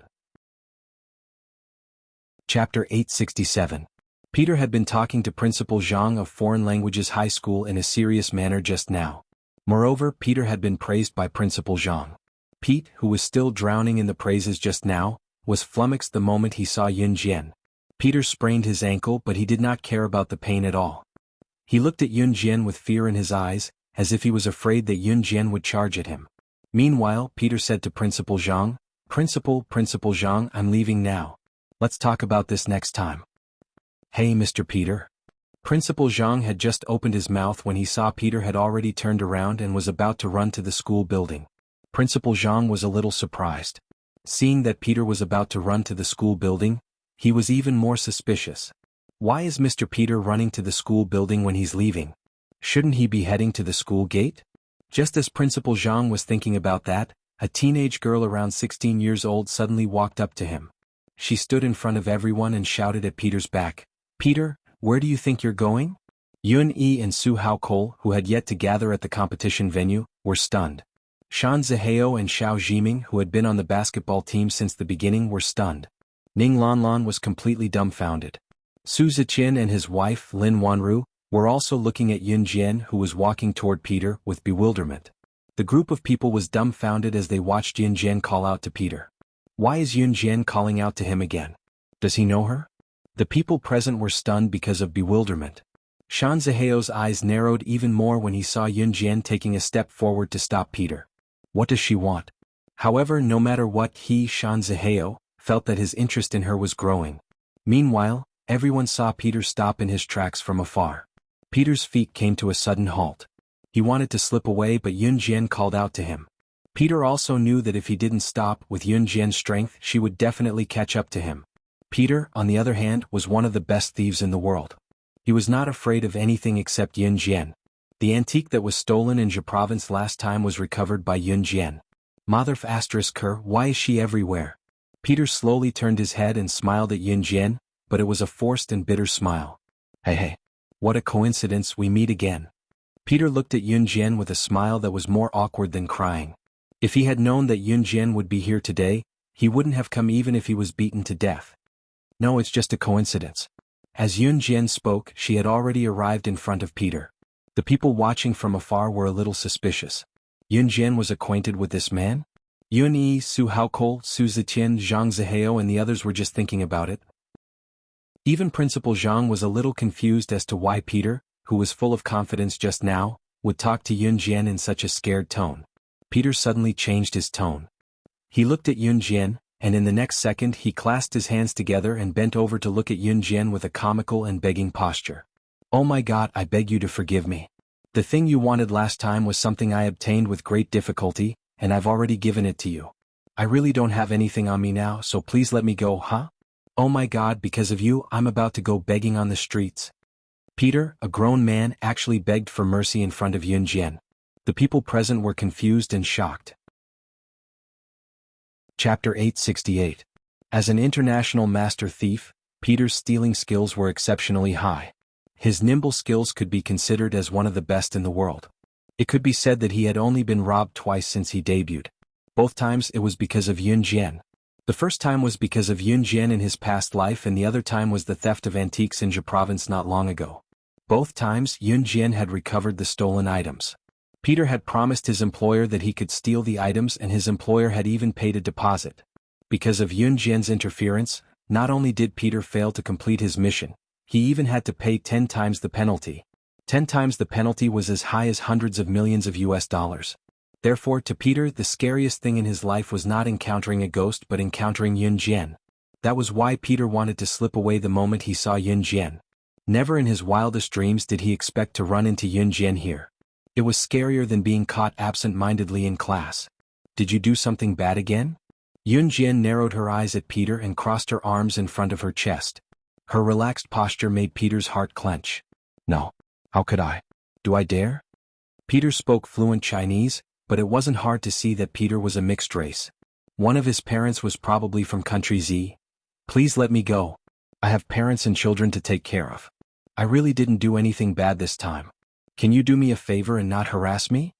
Chapter 867. Peter had been talking to Principal Zhang of Foreign Languages High School in a serious manner just now. Moreover, Peter had been praised by Principal Zhang. Pete, who was still drowning in the praises just now, was flummoxed the moment he saw Yun Jian. Peter sprained his ankle, but he did not care about the pain at all. He looked at Yun Jian with fear in his eyes, as if he was afraid that Yun Jian would charge at him. Meanwhile, Peter said to Principal Zhang, Principal Zhang, I'm leaving now. Let's talk about this next time. Hey, Mr. Peter. Principal Zhang had just opened his mouth when he saw Peter had already turned around and was about to run to the school building. Principal Zhang was a little surprised. Seeing that Peter was about to run to the school building, he was even more suspicious. Why is Mr. Peter running to the school building when he's leaving? Shouldn't he be heading to the school gate? Just as Principal Zhang was thinking about that, a teenage girl around 16 years old suddenly walked up to him. She stood in front of everyone and shouted at Peter's back, Peter, where do you think you're going? Yun Yi and Su Haokol, who had yet to gather at the competition venue, were stunned. Shan Zihao and Xiao Jiming, who had been on the basketball team since the beginning, were stunned. Ning Lanlan was completely dumbfounded. Su Ziqian and his wife, Lin Wanru, were also looking at Yun Jian, who was walking toward Peter, with bewilderment. The group of people was dumbfounded as they watched Yun Jian call out to Peter. Why is Yun Jian calling out to him again? Does he know her? The people present were stunned because of bewilderment. Shan Zihao's eyes narrowed even more when he saw Yun Jian taking a step forward to stop Peter. What does she want? However, no matter what, Shan Zihao, felt that his interest in her was growing. Meanwhile, everyone saw Peter stop in his tracks from afar. Peter's feet came to a sudden halt. He wanted to slip away, but Yun Jian called out to him. Peter also knew that if he didn't stop with Yun Jian's strength, she would definitely catch up to him. Peter, on the other hand, was one of the best thieves in the world. He was not afraid of anything except Yun Jian. The antique that was stolen in Zhe province last time was recovered by Yun Jian. Motherf asterisk her, why is she everywhere? Peter slowly turned his head and smiled at Yun Jian, but it was a forced and bitter smile. Hey. What a coincidence, we meet again. Peter looked at Yun Jian with a smile that was more awkward than crying. If he had known that Yun Jian would be here today, he wouldn't have come even if he was beaten to death. No, it's just a coincidence. As Yun Jian spoke, she had already arrived in front of Peter. The people watching from afar were a little suspicious. Yun Jian was acquainted with this man? Yun Yi, Su Haokol, Su Ziqian, Zhang Zihao and the others were just thinking about it. Even Principal Zhang was a little confused as to why Peter, who was full of confidence just now, would talk to Yun Jian in such a scared tone. Peter suddenly changed his tone. He looked at Yun Jian, and in the next second he clasped his hands together and bent over to look at Yun Jian with a comical and begging posture. Oh my God, I beg you to forgive me. The thing you wanted last time was something I obtained with great difficulty, and I've already given it to you. I really don't have anything on me now, so please let me go, huh? Oh my God, because of you, I'm about to go begging on the streets. Peter, a grown man, actually begged for mercy in front of Yun Jian. The people present were confused and shocked. Chapter 868. As an international master thief, Peter's stealing skills were exceptionally high. His nimble skills could be considered as one of the best in the world. It could be said that he had only been robbed twice since he debuted. Both times it was because of Yun Jian. The first time was because of Yun Jian in his past life, and the other time was the theft of antiques in Zhe province not long ago. Both times Yun Jian had recovered the stolen items. Peter had promised his employer that he could steal the items, and his employer had even paid a deposit. Because of Yun Jian's interference, not only did Peter fail to complete his mission, he even had to pay 10 times the penalty. 10 times the penalty was as high as hundreds of millions of US dollars. Therefore, to Peter, the scariest thing in his life was not encountering a ghost but encountering Yun Jian. That was why Peter wanted to slip away the moment he saw Yun Jian. Never in his wildest dreams did he expect to run into Yun Jian here. It was scarier than being caught absent-mindedly in class. Did you do something bad again? Yun Jian narrowed her eyes at Peter and crossed her arms in front of her chest. Her relaxed posture made Peter's heart clench. No. How could I? Do I dare? Peter spoke fluent Chinese, but it wasn't hard to see that Peter was a mixed race. One of his parents was probably from country Z. Please let me go. I have parents and children to take care of. I really didn't do anything bad this time. Can you do me a favor and not harass me?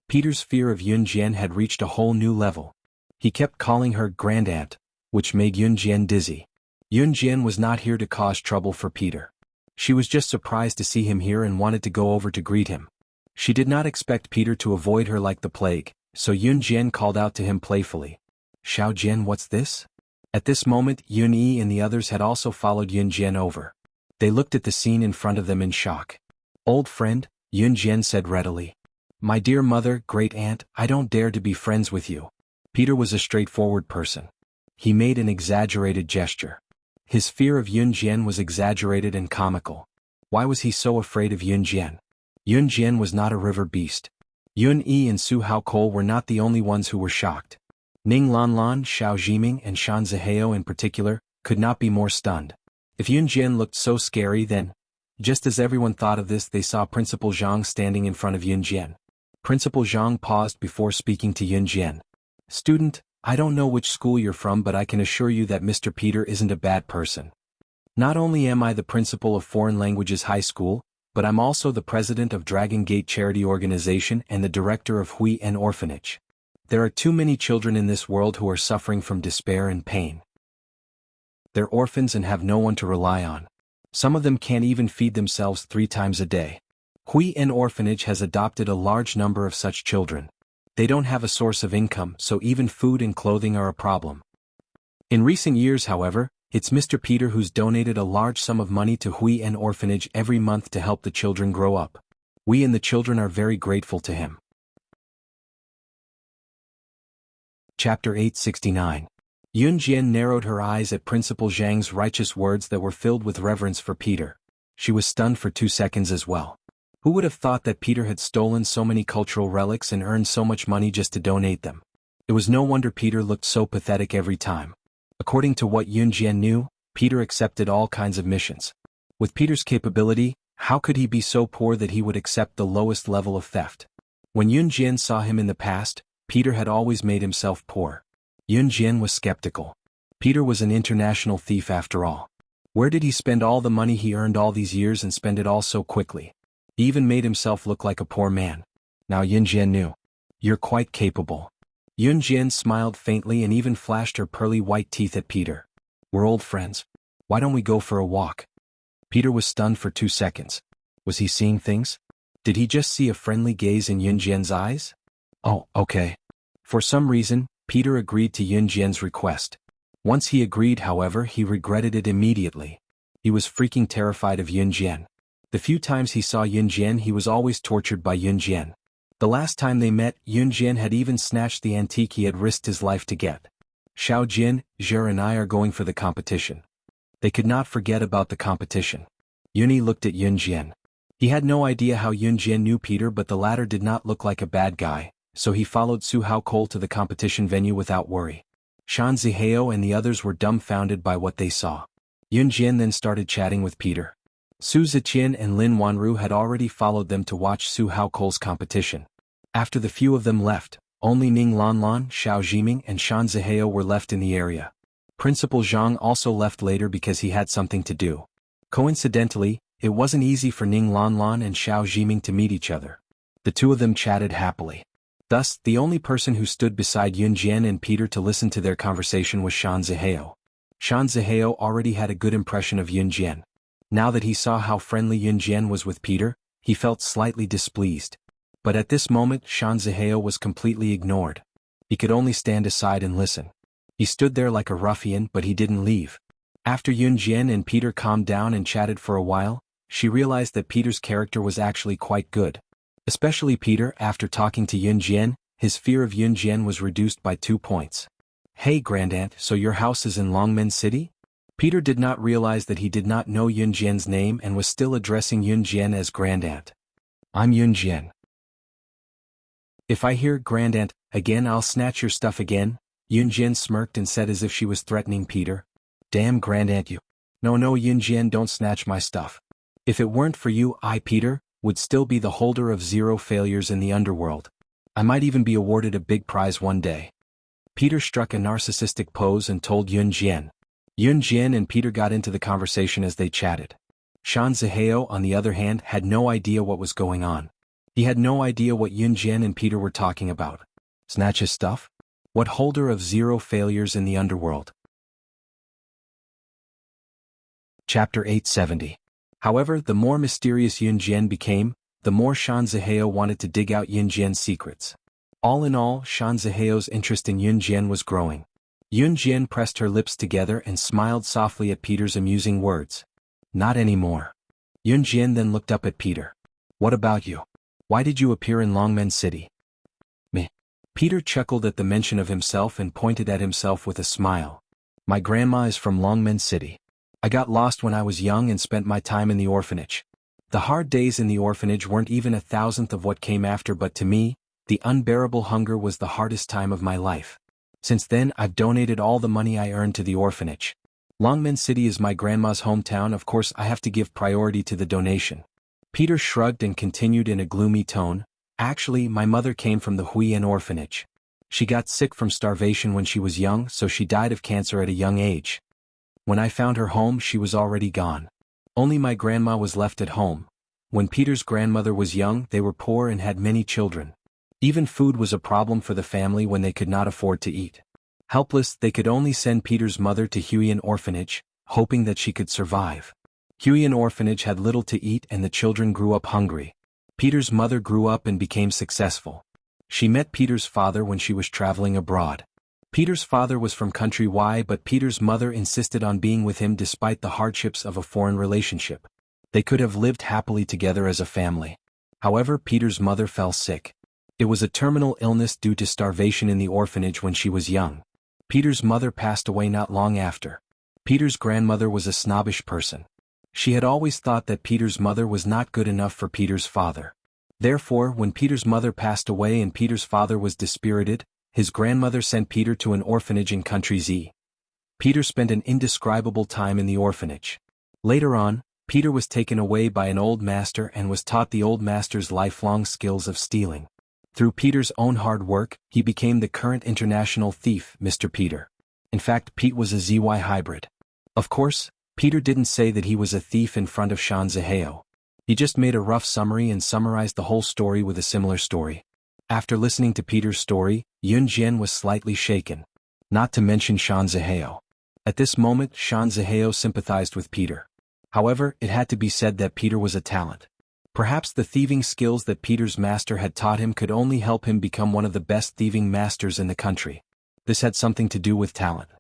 Peter's fear of Yun Jian had reached a whole new level. He kept calling her grand aunt, which made Yun Jian dizzy. Yun Jian was not here to cause trouble for Peter. She was just surprised to see him here and wanted to go over to greet him. She did not expect Peter to avoid her like the plague, so Yun Jian called out to him playfully. "Xiao Jian, what's this?" At this moment, Yun Yi and the others had also followed Yun Jian over. They looked at the scene in front of them in shock. "Old friend," Yun Jian said readily. "My dear mother, great aunt, I don't dare to be friends with you." Peter was a straightforward person. He made an exaggerated gesture. His fear of Yun Jian was exaggerated and comical. Why was he so afraid of Yun Jian? Yun Jian was not a river beast. Yun Yi and Su Haokol were not the only ones who were shocked. Ning Lanlan, Xiao Jiming and Shan Zihao in particular, could not be more stunned. If Yun Jian looked so scary then, just as everyone thought of this, they saw Principal Zhang standing in front of Yun Jian. Principal Zhang paused before speaking to Yun Jian. "Student, I don't know which school you're from, but I can assure you that Mr. Peter isn't a bad person. Not only am I the principal of Foreign Languages High School, but I'm also the president of Dragon Gate Charity Organization and the director of Hui En Orphanage. There are too many children in this world who are suffering from despair and pain. They're orphans and have no one to rely on. Some of them can't even feed themselves 3 times a day. Hui En Orphanage has adopted a large number of such children. They don't have a source of income, so even food and clothing are a problem. In recent years, however, it's Mr. Peter who's donated a large sum of money to Hui En Orphanage every month to help the children grow up. We and the children are very grateful to him." Chapter 869. Yun Jian narrowed her eyes at Principal Zhang's righteous words that were filled with reverence for Peter. She was stunned for 2 seconds as well. Who would have thought that Peter had stolen so many cultural relics and earned so much money just to donate them? It was no wonder Peter looked so pathetic every time. According to what Yun Jian knew, Peter accepted all kinds of missions. With Peter's capability, how could he be so poor that he would accept the lowest level of theft? When Yun Jian saw him in the past, Peter had always made himself poor. Yun Jian was skeptical. Peter was an international thief after all. Where did he spend all the money he earned all these years and spend it all so quickly? He even made himself look like a poor man. Now Yun Jian knew. "You're quite capable." Yun Jian smiled faintly and even flashed her pearly white teeth at Peter. "We're old friends. Why don't we go for a walk?" Peter was stunned for 2 seconds. Was he seeing things? Did he just see a friendly gaze in Yun Jian's eyes? Oh, okay. For some reason, Peter agreed to Yun Jian's request. Once he agreed, however, he regretted it immediately. He was freaking terrified of Yun Jian. The few times he saw Yun Jian, he was always tortured by Yun Jian. The last time they met, Yun Jian had even snatched the antique he had risked his life to get. "Xiao Jin, Zhe and I are going for the competition." They could not forget about the competition. Yuni looked at Yun Jian. He had no idea how Yun Jian knew Peter, but the latter did not look like a bad guy, so he followed Su Haokol to the competition venue without worry. Shan Zihao and the others were dumbfounded by what they saw. Yun Jian then started chatting with Peter. Su Ziqian and Lin Wanru had already followed them to watch Su Haokol's competition. After the few of them left, only Ning Lanlan, Xiao Jiming and Shan Zihao were left in the area. Principal Zhang also left later because he had something to do. Coincidentally, it wasn't easy for Ning Lanlan and Xiao Jiming to meet each other. The two of them chatted happily. Thus, the only person who stood beside Yun Jian and Peter to listen to their conversation was Shan Zihao. Shan Zihao already had a good impression of Yun Jian. Now that he saw how friendly Yun Jian was with Peter, he felt slightly displeased. But at this moment, Shan Zihao was completely ignored. He could only stand aside and listen. He stood there like a ruffian, but he didn't leave. After Yun Jian and Peter calmed down and chatted for a while, she realized that Peter's character was actually quite good. Especially Peter, after talking to Yun Jian, his fear of Yun Jian was reduced by 2 points. "Hey Grandaunt, so your house is in Longmen City?" Peter did not realize that he did not know Yun Jian's name and was still addressing Yun Jian as Grandaunt. "I'm Yun Jian. If I hear Grandaunt again, I'll snatch your stuff again," Yun Jian smirked and said as if she was threatening Peter. "Damn Grandaunt you." No Yun Jian, don't snatch my stuff. If it weren't for you, I, Peter, would still be the holder of 0 failures in the underworld. I might even be awarded a big prize one day." Peter struck a narcissistic pose and told Yun Jian. Yun Jian and Peter got into the conversation as they chatted. Shan Zihao, on the other hand, had no idea what was going on. He had no idea what Yun Jian and Peter were talking about. Snatch his stuff? What holder of 0 failures in the underworld? Chapter 870. However, the more mysterious Yun Jian became, the more Shan Zihao wanted to dig out Yun Jian's secrets. All in all, Shan Zihao's interest in Yun Jian was growing. Yun Jian pressed her lips together and smiled softly at Peter's amusing words. Not anymore. Yun Jian then looked up at Peter. What about you? Why did you appear in Longmen City? Me. Peter chuckled at the mention of himself and pointed at himself with a smile. My grandma is from Longmen City. I got lost when I was young and spent my time in the orphanage. The hard days in the orphanage weren't even 1,000th of what came after, but to me, the unbearable hunger was the hardest time of my life. Since then, I've donated all the money I earned to the orphanage. Longmen City is my grandma's hometown, of course I have to give priority to the donation. Peter shrugged and continued in a gloomy tone. Actually, my mother came from the Huiyan orphanage. She got sick from starvation when she was young, so she died of cancer at a young age. When I found her home, she was already gone. Only my grandma was left at home. When Peter's grandmother was young, they were poor and had many children. Even food was a problem for the family when they could not afford to eat. Helpless, they could only send Peter's mother to Huiyan orphanage, hoping that she could survive. Huiyan orphanage had little to eat and the children grew up hungry. Peter's mother grew up and became successful. She met Peter's father when she was traveling abroad. Peter's father was from country Y, but Peter's mother insisted on being with him despite the hardships of a foreign relationship. They could have lived happily together as a family. However, Peter's mother fell sick. It was a terminal illness due to starvation in the orphanage when she was young. Peter's mother passed away not long after. Peter's grandmother was a snobbish person. She had always thought that Peter's mother was not good enough for Peter's father. Therefore, when Peter's mother passed away and Peter's father was dispirited, his grandmother sent Peter to an orphanage in country Z. Peter spent an indescribable time in the orphanage. Later on, Peter was taken away by an old master and was taught the old master's lifelong skills of stealing. Through Peter's own hard work, he became the current international thief, Mr. Peter. In fact, Pete was a ZY hybrid. Of course, Peter didn't say that he was a thief in front of Shan Zihao. He just made a rough summary and summarized the whole story with a similar story. After listening to Peter's story, Yun Jian was slightly shaken. Not to mention Shan Zihao. At this moment, Shan Zihao sympathized with Peter. However, it had to be said that Peter was a talent. Perhaps the thieving skills that Peter's master had taught him could only help him become one of the best thieving masters in the country. This had something to do with talent.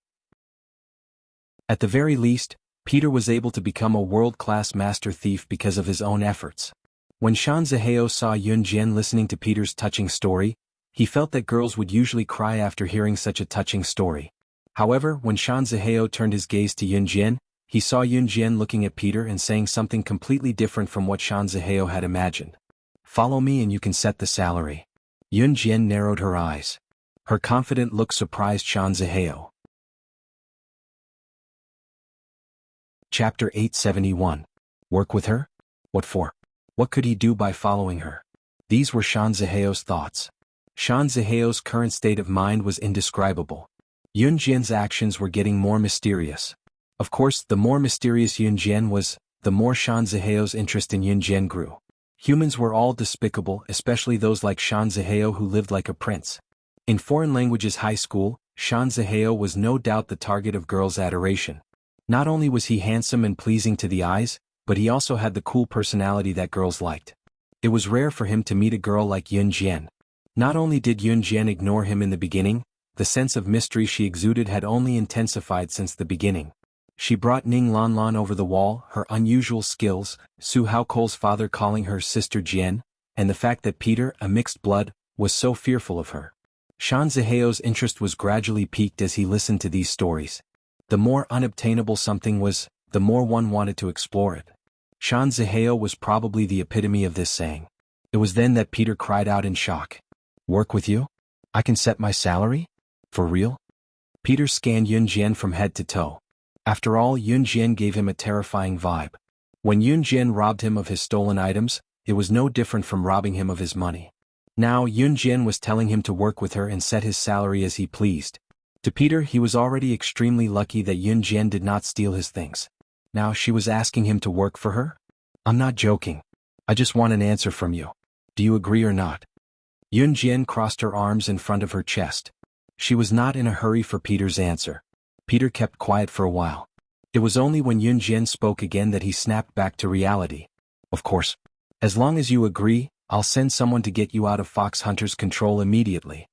At the very least, Peter was able to become a world-class master thief because of his own efforts. When Shan Zihao saw Yun Jian listening to Peter's touching story, he felt that girls would usually cry after hearing such a touching story. However, when Shan Zihao turned his gaze to Yun Jian, he saw Yun Jian looking at Peter and saying something completely different from what Shan Zihao had imagined. Follow me and you can set the salary. Yun Jian narrowed her eyes. Her confident look surprised Shan Zihao. Chapter 871. Work with her? What for? What could he do by following her? These were Shan Zihao's thoughts. Shan Zihao's current state of mind was indescribable. Yun Jian's actions were getting more mysterious. Of course, the more mysterious Yun Jian was, the more Shan Zihao's interest in Yun Jian grew. Humans were all despicable, especially those like Shan Zihao who lived like a prince. In foreign languages high school, Shan Zihao was no doubt the target of girls' adoration. Not only was he handsome and pleasing to the eyes, but he also had the cool personality that girls liked. It was rare for him to meet a girl like Yun Jian. Not only did Yun Jian ignore him in the beginning, the sense of mystery she exuded had only intensified since the beginning. She brought Ning Lanlan over the wall, her unusual skills, Su Haokole's father calling her Sister Jian, and the fact that Peter, a mixed blood, was so fearful of her. Shan Zihao's interest was gradually piqued as he listened to these stories. The more unobtainable something was, the more one wanted to explore it. Shan Zihao was probably the epitome of this saying. It was then that Peter cried out in shock. Work with you? I can set my salary? For real? Peter scanned Yun Jian from head to toe. After all, Yun Jian gave him a terrifying vibe. When Yun Jian robbed him of his stolen items, it was no different from robbing him of his money. Now Yun Jian was telling him to work with her and set his salary as he pleased. To Peter, he was already extremely lucky that Yun Jian did not steal his things. Now she was asking him to work for her? I'm not joking. I just want an answer from you. Do you agree or not? Yun Jian crossed her arms in front of her chest. She was not in a hurry for Peter's answer. Peter kept quiet for a while. It was only when Yun Jian spoke again that he snapped back to reality. Of course. As long as you agree, I'll send someone to get you out of Fox Hunters' control immediately.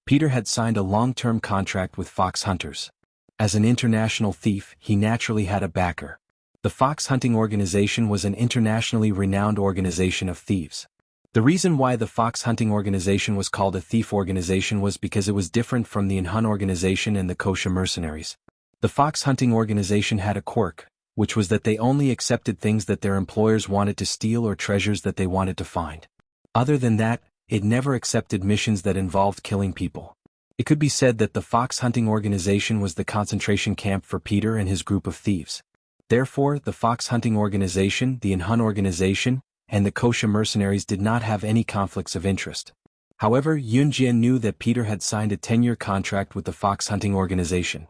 Peter had signed a long-term contract with Fox Hunters. As an international thief, he naturally had a backer. The Fox Hunting Organization was an internationally renowned organization of thieves. The reason why the Fox Hunting Organization was called a thief organization was because it was different from the Hun Organization and the Kosher mercenaries. The Fox Hunting Organization had a quirk, which was that they only accepted things that their employers wanted to steal or treasures that they wanted to find. Other than that, it never accepted missions that involved killing people. It could be said that the Fox Hunting Organization was the concentration camp for Peter and his group of thieves. Therefore, the Fox Hunting Organization, the Hun Organization, and the Kosher mercenaries did not have any conflicts of interest. However, Yun Jian knew that Peter had signed a 10-year contract with the Fox Hunting Organization.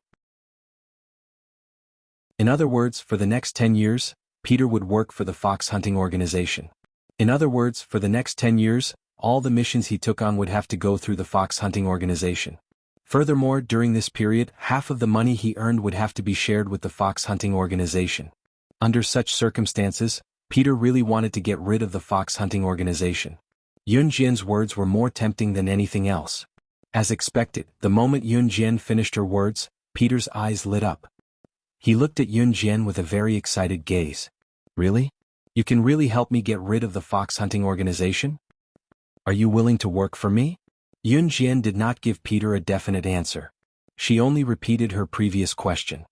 In other words, for the next 10 years, Peter would work for the Fox Hunting Organization. In other words, for the next 10 years, all the missions he took on would have to go through the Fox Hunting Organization. Furthermore, during this period, half of the money he earned would have to be shared with the Fox Hunting Organization. Under such circumstances, Peter really wanted to get rid of the Fox Hunting Organization. Yun Jian's words were more tempting than anything else. As expected, the moment Yun Jian finished her words, Peter's eyes lit up. He looked at Yun Jian with a very excited gaze. Really? You can really help me get rid of the Fox Hunting Organization? Are you willing to work for me? Yun Jian did not give Peter a definite answer. She only repeated her previous question.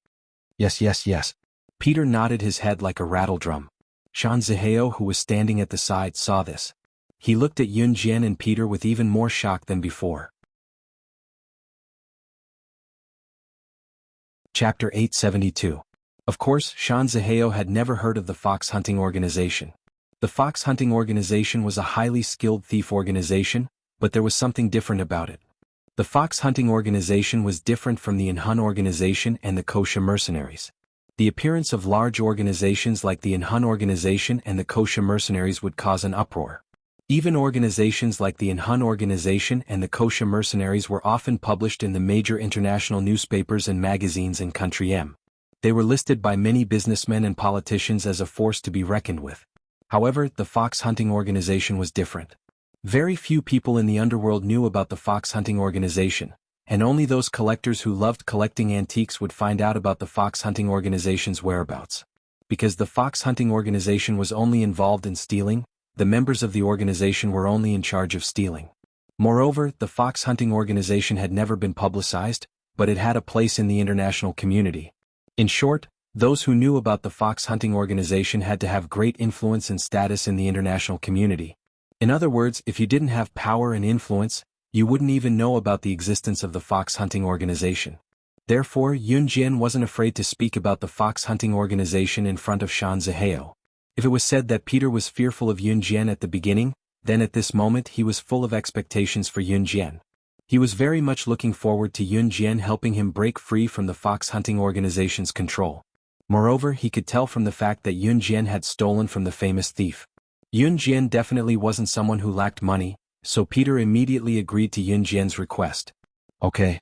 Yes, yes, yes. Peter nodded his head like a rattledrum. Shan Zihao, who was standing at the side, saw this. He looked at Yun Jian and Peter with even more shock than before. Chapter 872. Of course, Shan Zihao had never heard of the Fox Hunting Organization. The Fox Hunting Organization was a highly skilled thief organization, but there was something different about it. The Fox Hunting Organization was different from the Hun Organization and the Kosher mercenaries. The appearance of large organizations like the Hun Organization and the Kosher mercenaries would cause an uproar. Even organizations like the Hun Organization and the Kosher mercenaries were often published in the major international newspapers and magazines in Country M. They were listed by many businessmen and politicians as a force to be reckoned with. However, the Fox Hunting Organization was different. Very few people in the underworld knew about the Fox Hunting Organization, and only those collectors who loved collecting antiques would find out about the Fox Hunting Organization's whereabouts. Because the Fox Hunting Organization was only involved in stealing, the members of the organization were only in charge of stealing. Moreover, the Fox Hunting Organization had never been publicized, but it had a place in the international community. In short, those who knew about the Fox Hunting Organization had to have great influence and status in the international community. In other words, if you didn't have power and influence, you wouldn't even know about the existence of the Fox Hunting Organization. Therefore, Yun Jian wasn't afraid to speak about the Fox Hunting Organization in front of Shan Zihao. If it was said that Peter was fearful of Yun Jian at the beginning, then at this moment he was full of expectations for Yun Jian. He was very much looking forward to Yun Jian helping him break free from the Fox Hunting Organization's control. Moreover, he could tell from the fact that Yun Jian had stolen from the famous thief. Yun Jian definitely wasn't someone who lacked money, so Peter immediately agreed to Yun Jian's request. Okay.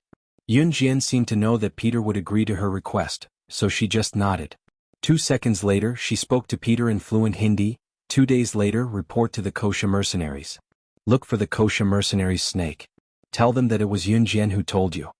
Yun Jian seemed to know that Peter would agree to her request, so she just nodded. 2 seconds later, she spoke to Peter in fluent Hindi. 2 days later, report to the Kosher mercenaries. Look for the Kosher mercenaries' snake. Tell them that it was Yun Jian who told you.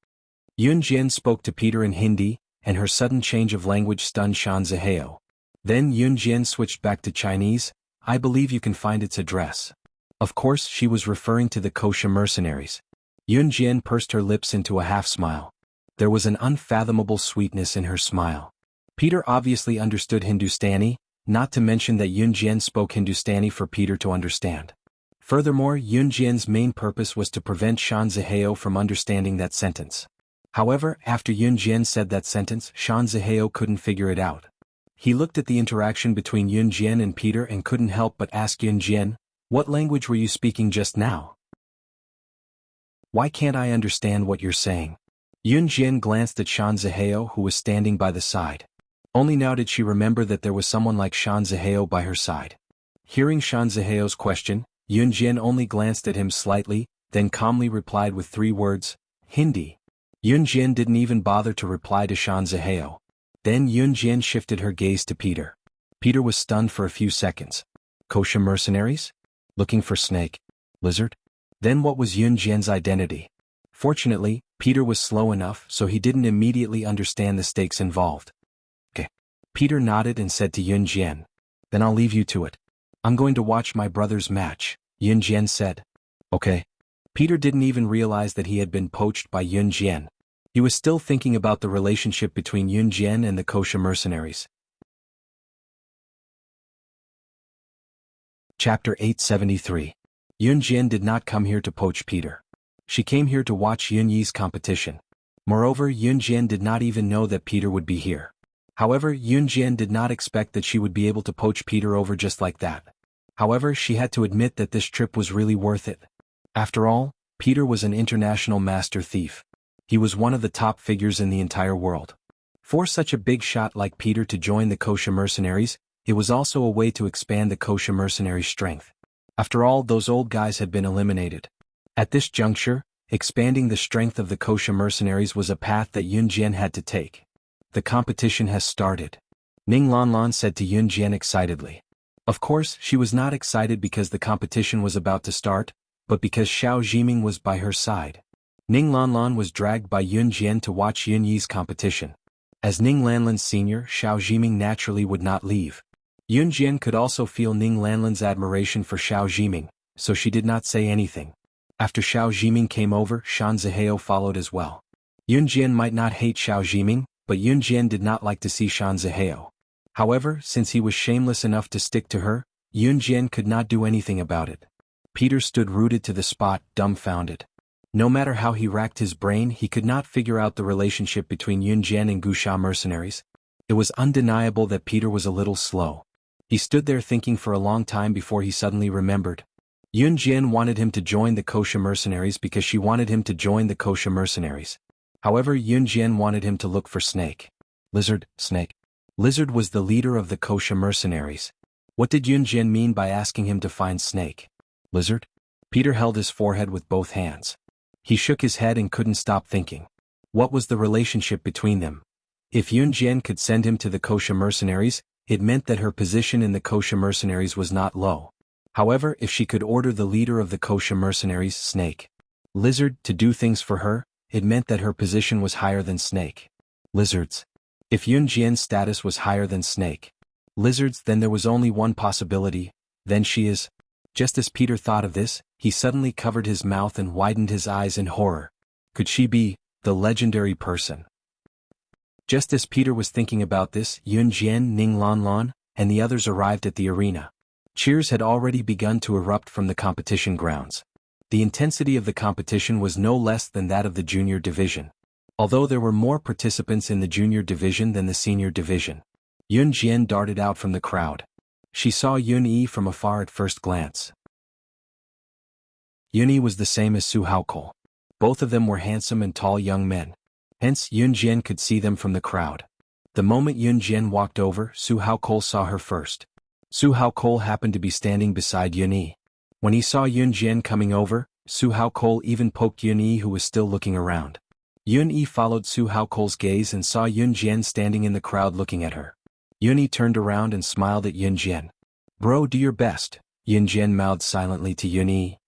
Yun Jian spoke to Peter in Hindi, and her sudden change of language stunned Shan Zihao. Then Yun Jian switched back to Chinese. I believe you can find its address. Of course, she was referring to the Kosher mercenaries. Yun Jian pursed her lips into a half-smile. There was an unfathomable sweetness in her smile. Peter obviously understood Hindustani, not to mention that Yun Jian spoke Hindustani for Peter to understand. Furthermore, Yun Jian's main purpose was to prevent Shan Zihao from understanding that sentence. However, after Yun Jian said that sentence, Shan Zihao couldn't figure it out. He looked at the interaction between Yun Jian and Peter and couldn't help but ask Yun Jian, "What language were you speaking just now? Why can't I understand what you're saying?" Yun Jian glanced at Shan Zihao, who was standing by the side. Only now did she remember that there was someone like Shan Zihao by her side. Hearing Shan Zihao's question, Yun Jian only glanced at him slightly, then calmly replied with 3 words, Hindi. Yun Jian didn't even bother to reply to Shan Zihao. Then Yun Jian shifted her gaze to Peter. Peter was stunned for a few seconds. Kosha mercenaries? Looking for snake? Lizard? Then what was Yun Jian's identity? Fortunately, Peter was slow enough so he didn't immediately understand the stakes involved. Okay. Peter nodded and said to Yun Jian. Then I'll leave you to it. I'm going to watch my brother's match, Yun Jian said. Okay. Peter didn't even realize that he had been poached by Yun Jian. He was still thinking about the relationship between Yun Jian and the Kosha mercenaries. Chapter 873. Yun Jian did not come here to poach Peter. She came here to watch Yun Yi's competition. Moreover, Yun Jian did not even know that Peter would be here. However, Yun Jian did not expect that she would be able to poach Peter over just like that. However, she had to admit that this trip was really worth it. After all, Peter was an international master thief. He was one of the top figures in the entire world. For such a big shot like Peter to join the Kosha mercenaries, it was also a way to expand the Kosha mercenaries' strength. After all, those old guys had been eliminated. At this juncture, expanding the strength of the Kosha mercenaries was a path that Yun Jian had to take. The competition has started. Ning Lanlan said to Yun Jian excitedly. Of course, she was not excited because the competition was about to start, but because Xiao Jiming was by her side. Ning Lanlan was dragged by Yun Jian to watch Yun Yi's competition. As Ning Lanlan's senior, Xiao Jiming naturally would not leave. Yun Jian could also feel Ning Lanlan's admiration for Xiao Jiming, so she did not say anything. After Xiao Jiming came over, Shan Zihao followed as well. Yun Jian might not hate Xiao Jiming, but Yun Jian did not like to see Shan Zihao. However, since he was shameless enough to stick to her, Yun Jian could not do anything about it. Peter stood rooted to the spot, dumbfounded. No matter how he racked his brain, he could not figure out the relationship between Yun Jian and Guxia mercenaries. It was undeniable that Peter was a little slow. He stood there thinking for a long time before he suddenly remembered. Yun Jian wanted him to join the Kosha mercenaries because she wanted him to join the Kosha mercenaries. However, Yun Jian wanted him to look for Snake. Lizard, Snake. Lizard was the leader of the Kosha mercenaries. What did Yun Jian mean by asking him to find Snake? Lizard? Peter held his forehead with both hands. He shook his head and couldn't stop thinking. What was the relationship between them? If Yun Jian could send him to the Kosha mercenaries, it meant that her position in the Kosha mercenaries was not low. However, if she could order the leader of the Kosha mercenaries, Snake, Lizard, to do things for her, it meant that her position was higher than Snake, Lizard's. If Yun Jian's status was higher than Snake, Lizard's, then there was only one possibility, then she is. Just as Peter thought of this, he suddenly covered his mouth and widened his eyes in horror. Could she be the legendary person? Just as Peter was thinking about this, Yun Jian, Ning Lanlan, and the others arrived at the arena. Cheers had already begun to erupt from the competition grounds. The intensity of the competition was no less than that of the junior division. Although there were more participants in the junior division than the senior division. Yun Jian darted out from the crowd. She saw Yun Yi from afar at first glance. Yun Yi was the same as Su Haokol. Both of them were handsome and tall young men. Hence, Yun Jian could see them from the crowd. The moment Yun Jian walked over, Su Haokol saw her first. Su Haokol happened to be standing beside Yun Yi. When he saw Yun Jian coming over, Su Haokol even poked Yun Yi, who was still looking around. Yun Yi followed Su Haokol's gaze and saw Yun Jian standing in the crowd looking at her. Yun Yi turned around and smiled at Yun Jian. Bro, do your best, Yun Jian mouthed silently to Yun Yi.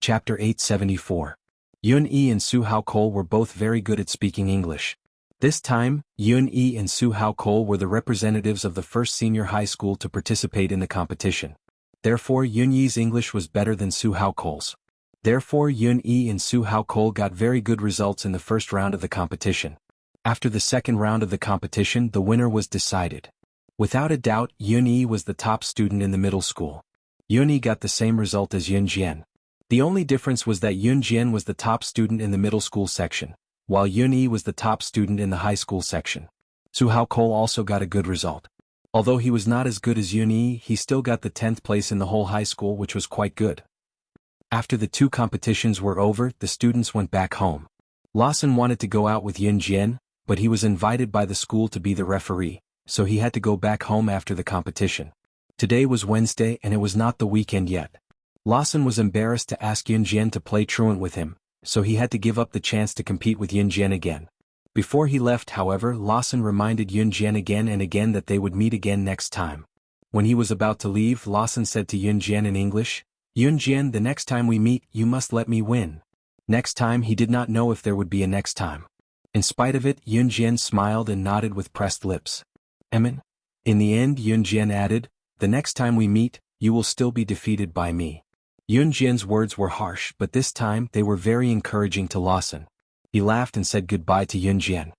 Chapter 874. Yun Yi and Su Haokol were both very good at speaking English. This time, Yun Yi and Su Haokol were the representatives of the first senior high school to participate in the competition. Therefore, Yun Yi's English was better than Su Haokol's. Therefore, Yun Yi and Su Haokol got very good results in the first round of the competition. After the second round of the competition, the winner was decided. Without a doubt, Yun Yi was the top student in the middle school. Yun Yi got the same result as Yun Jian. The only difference was that Yun Jian was the top student in the middle school section, while Yun Yi was the top student in the high school section. Su Haokol also got a good result. Although he was not as good as Yun Yi, he still got the 10th place in the whole high school, which was quite good. After the two competitions were over, the students went back home. Lawson wanted to go out with Yun Jian, but he was invited by the school to be the referee, so he had to go back home after the competition. Today was Wednesday and it was not the weekend yet. Lawson was embarrassed to ask Yun Jian to play truant with him, so he had to give up the chance to compete with Yun Jian again. Before he left, however, Lawson reminded Yun Jian again and again that they would meet again next time. When he was about to leave, Lawson said to Yun Jian in English, "Yun Jian, the next time we meet, you must let me win." Next time, he did not know if there would be a next time. In spite of it, Yun Jian smiled and nodded with pressed lips. "Emin?" In the end, Yun Jian added, "The next time we meet, you will still be defeated by me." Yun Jian's words were harsh, but this time they were very encouraging to Lawson. He laughed and said goodbye to Yun Jian.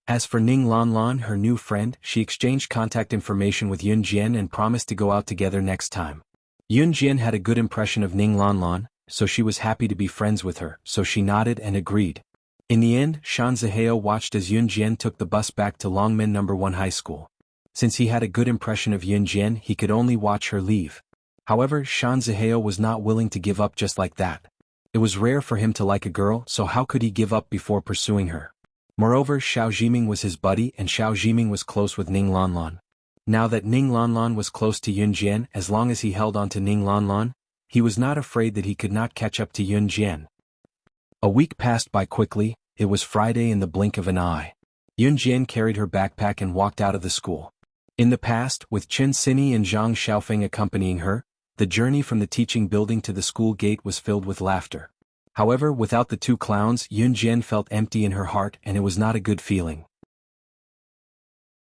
As for Ning Lanlan, her new friend, she exchanged contact information with Yun Jian and promised to go out together next time. Yun Jian had a good impression of Ning Lanlan, so she was happy to be friends with her, so she nodded and agreed. In the end, Shan Zihao watched as Yun Jian took the bus back to Longmen No. 1 High School. Since he had a good impression of Yun Jian, he could only watch her leave. However, Shan Zihao was not willing to give up just like that. It was rare for him to like a girl, so how could he give up before pursuing her? Moreover, Xiao Jiming was his buddy and Xiao Jiming was close with Ning Lanlan. Now that Ning Lanlan was close to Yun Jian, as long as he held on to Ning Lanlan, he was not afraid that he could not catch up to Yun Jian. A week passed by quickly. It was Friday in the blink of an eye. Yun Jian carried her backpack and walked out of the school. In the past, with Chen Xini and Zhang Xiaofeng accompanying her, the journey from the teaching building to the school gate was filled with laughter. However, without the two clowns, Yun Jian felt empty in her heart and it was not a good feeling.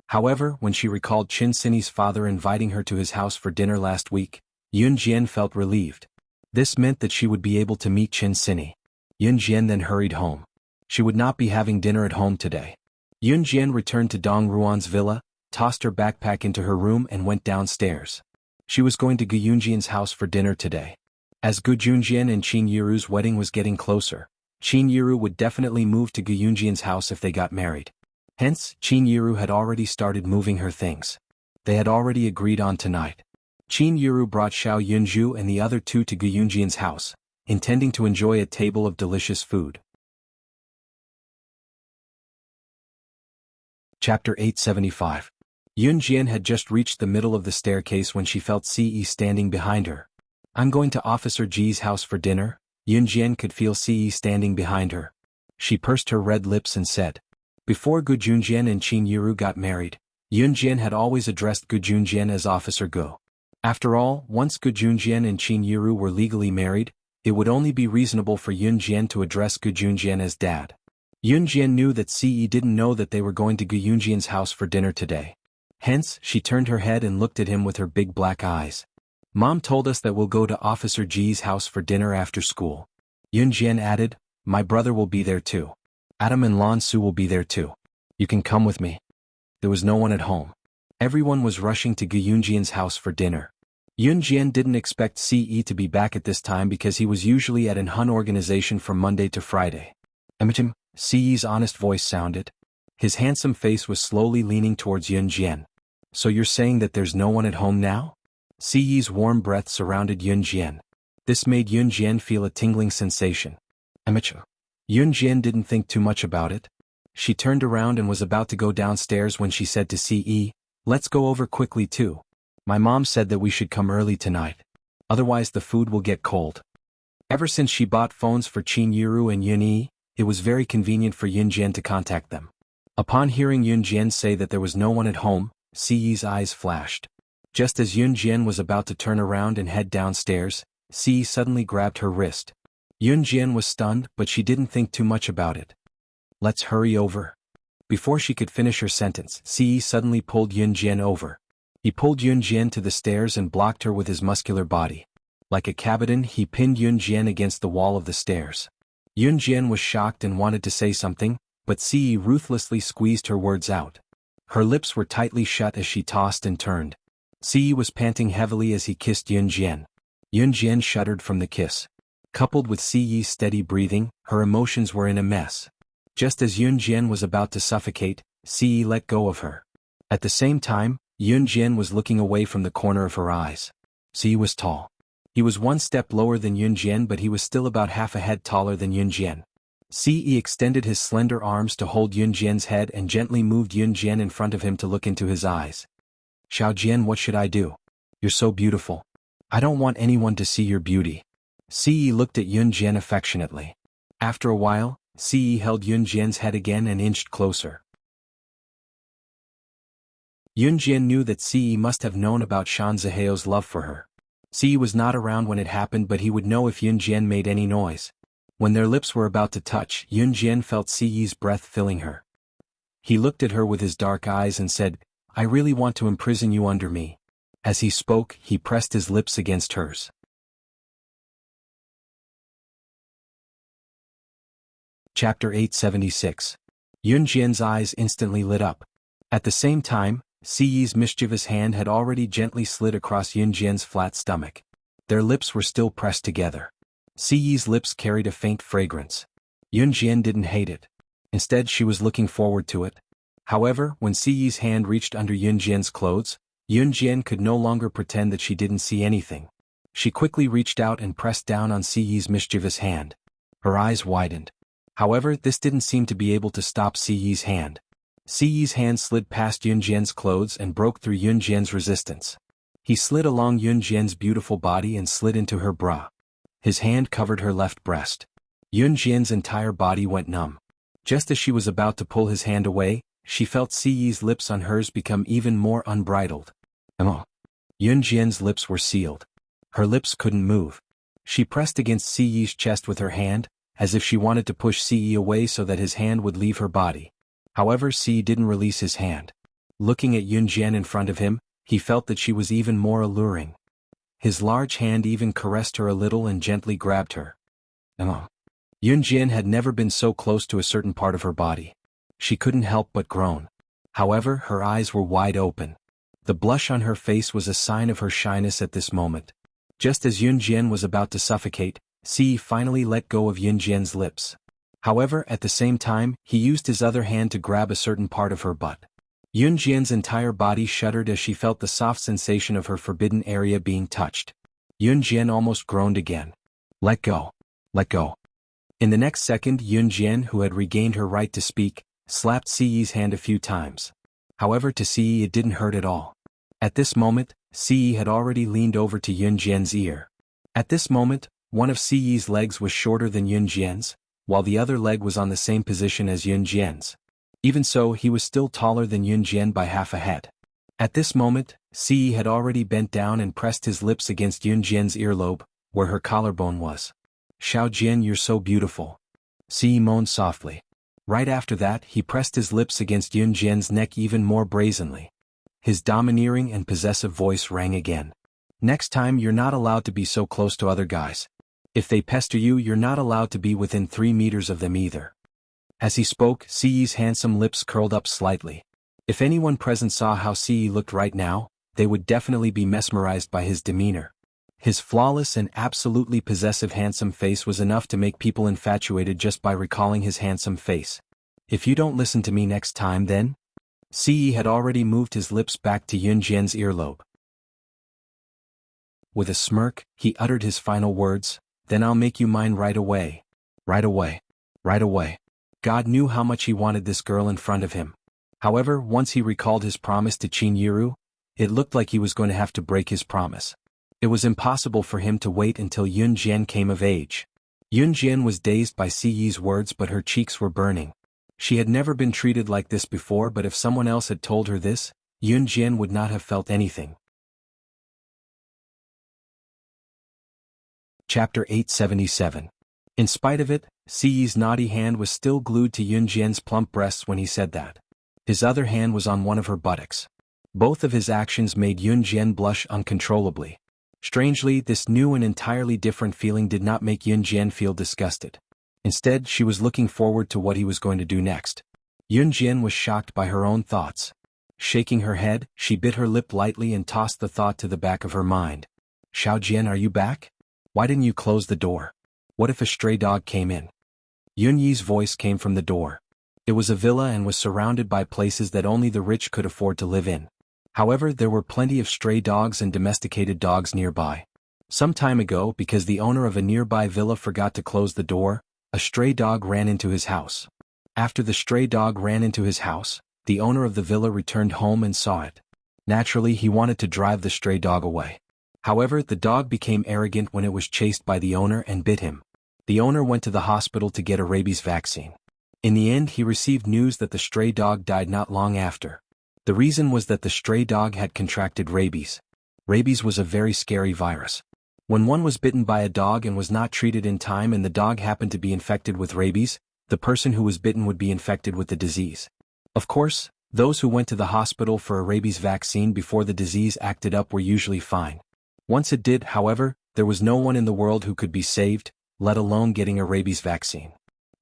However, when she recalled Chen Xini's father inviting her to his house for dinner last week, Yun Jian felt relieved. This meant that she would be able to meet Chen Xini. Yun Jian then hurried home. She would not be having dinner at home today. Yun Jian returned to Dong Ruan's villa, tossed her backpack into her room and went downstairs. She was going to Gu Yunjian's house for dinner today. As Gu Junjian and Qin Yiru's wedding was getting closer, Qin Yiru would definitely move to Gu Yunjian's house if they got married. Hence, Qin Yiru had already started moving her things. They had already agreed on tonight. Qin Yiru brought Xiao Yunju and the other two to Gu Yunjian's house, intending to enjoy a table of delicious food. Chapter 875. Yun Jian had just reached the middle of the staircase when she felt Ce standing behind her. "I'm going to Officer G's house for dinner." Yun Jian could feel Ce standing behind her. She pursed her red lips and said. Before Gu Junjian and Qin Yiru got married, Yun Jian had always addressed Gu Junjian as Officer Gu. After all, once Gu Junjian and Qin Yiru were legally married, it would only be reasonable for Yun Jian to address Gu Junjian as Dad. Yun Jian knew that Ce didn't know that they were going to Gu Yunjian's house for dinner today. Hence, she turned her head and looked at him with her big black eyes. "Mom told us that we'll go to Officer G's house for dinner after school." Yun Jian added, "My brother will be there too. Adam and Lan Su will be there too. You can come with me." There was no one at home. Everyone was rushing to Gu Yunjian's house for dinner. Yun Jian didn't expect Ce to be back at this time because he was usually at an Hun organization from Monday to Friday. "Emitim," Ce's honest voice sounded. His handsome face was slowly leaning towards Yun Jian. "So you're saying that there's no one at home now?" Ce's warm breath surrounded Yun Jian. This made Yun Jian feel a tingling sensation. "Amateur." Yun Jian didn't think too much about it. She turned around and was about to go downstairs when she said to Ce, "Let's go over quickly too. My mom said that we should come early tonight. Otherwise the food will get cold." Ever since she bought phones for Qin Yiru and Yun Yi, it was very convenient for Yun Jian to contact them. Upon hearing Yun Jian say that there was no one at home, Ce's eyes flashed. Just as Yun Jian was about to turn around and head downstairs, Ce suddenly grabbed her wrist. Yun Jian was stunned, but she didn't think too much about it. "Let's hurry over." Before she could finish her sentence, Ce suddenly pulled Yun Jian over. He pulled Yun Jian to the stairs and blocked her with his muscular body. Like a cabotin, he pinned Yun Jian against the wall of the stairs. Yun Jian was shocked and wanted to say something, but Ce ruthlessly squeezed her words out. Her lips were tightly shut as she tossed and turned. Ce was panting heavily as he kissed Yun Jian. Yun Jian shuddered from the kiss. Coupled with Ce's steady breathing, her emotions were in a mess. Just as Yun Jian was about to suffocate, Ce let go of her. At the same time, Yun Jian was looking away from the corner of her eyes. Ce was tall. He was one step lower than Yun Jian, but he was still about half a head taller than Yun Jian. Ce extended his slender arms to hold Yun Jian's head and gently moved Yun Jian in front of him to look into his eyes. "Xiao Jian, what should I do? You're so beautiful. I don't want anyone to see your beauty." Ce looked at Yun Jian affectionately. After a while, Ce held Yunjian's head again and inched closer. Yunjian knew that Ce must have known about Shan Ziheo's love for her. Ce was not around when it happened, but he would know if Yunjian made any noise. When their lips were about to touch, Yunjian felt Ce's breath filling her. He looked at her with his dark eyes and said, "I really want to imprison you under me." As he spoke, he pressed his lips against hers. Chapter 876. Yunjian's eyes instantly lit up. At the same time, Ce's mischievous hand had already gently slid across Yunjian's flat stomach. Their lips were still pressed together. Ce's lips carried a faint fragrance. Yunjian didn't hate it. Instead, she was looking forward to it. However, when Ce's hand reached under Yunjian's clothes, Yunjian could no longer pretend that she didn't see anything. She quickly reached out and pressed down on Ce's mischievous hand. Her eyes widened. However, this didn't seem to be able to stop Ce's hand. Ce's hand slid past Yunjian's clothes and broke through Yunjian's resistance. He slid along Yunjian's beautiful body and slid into her bra. His hand covered her left breast. Yunjian's entire body went numb. Just as she was about to pull his hand away, she felt Ce's lips on hers become even more unbridled. Yunjian's lips were sealed. Her lips couldn't move. She pressed against Ce's chest with her hand, as if she wanted to push Ce away so that his hand would leave her body. However, Ce didn't release his hand. Looking at Yunjian in front of him, he felt that she was even more alluring. His large hand even caressed her a little and gently grabbed her. Yunjian had never been so close to a certain part of her body. She couldn't help but groan. However, her eyes were wide open. The blush on her face was a sign of her shyness at this moment. Just as Yunjian was about to suffocate, Ce finally let go of Yunjian's lips. However, at the same time, he used his other hand to grab a certain part of her butt. Yunjian's entire body shuddered as she felt the soft sensation of her forbidden area being touched. Yunjian almost groaned again. "Let go. Let go." In the next second, Yunjian, who had regained her right to speak, slapped Ce's hand a few times. However, to Ce it didn't hurt at all. At this moment, Ce had already leaned over to Yunjian's ear. At this moment, one of Ce's legs was shorter than Yunjian's, while the other leg was on the same position as Yunjian's. Even so, he was still taller than Yunjian by half a head. At this moment, Ce had already bent down and pressed his lips against Yunjian's earlobe, where her collarbone was. "Xiaojian, you're so beautiful." Ce moaned softly. Right after that, he pressed his lips against Yunjian's neck even more brazenly. His domineering and possessive voice rang again. "Next time you're not allowed to be so close to other guys. If they pester you, you're not allowed to be within 3 meters of them either." As he spoke, Ce's handsome lips curled up slightly. If anyone present saw how Ce looked right now, they would definitely be mesmerized by his demeanor. His flawless and absolutely possessive handsome face was enough to make people infatuated just by recalling his handsome face. "If you don't listen to me next time then?" Ce had already moved his lips back to Yunjian's earlobe. With a smirk, he uttered his final words, "Then I'll make you mine right away. Right away. Right away." God knew how much he wanted this girl in front of him. However, once he recalled his promise to Qin Yiru, it looked like he was going to have to break his promise. It was impossible for him to wait until Yunjian came of age. Yunjian was dazed by Ce's words, but her cheeks were burning. She had never been treated like this before, but if someone else had told her this, Yunjian would not have felt anything. Chapter 877. In spite of it, Ce's naughty hand was still glued to Yunjian's plump breasts when he said that. His other hand was on one of her buttocks. Both of his actions made Yunjian blush uncontrollably. Strangely, this new and entirely different feeling did not make Yunjian feel disgusted. Instead, she was looking forward to what he was going to do next. Yunjian was shocked by her own thoughts. Shaking her head, she bit her lip lightly and tossed the thought to the back of her mind. "Xiaojian, are you back? Why didn't you close the door? What if a stray dog came in?" Yunyi's voice came from the door. It was a villa and was surrounded by places that only the rich could afford to live in. However, there were plenty of stray dogs and domesticated dogs nearby. Some time ago, because the owner of a nearby villa forgot to close the door, a stray dog ran into his house. After the stray dog ran into his house, the owner of the villa returned home and saw it. Naturally, he wanted to drive the stray dog away. However, the dog became arrogant when it was chased by the owner and bit him. The owner went to the hospital to get a rabies vaccine. In the end, he received news that the stray dog died not long after. The reason was that the stray dog had contracted rabies. Rabies was a very scary virus. When one was bitten by a dog and was not treated in time and the dog happened to be infected with rabies, the person who was bitten would be infected with the disease. Of course, those who went to the hospital for a rabies vaccine before the disease acted up were usually fine. Once it did, however, there was no one in the world who could be saved, let alone getting a rabies vaccine.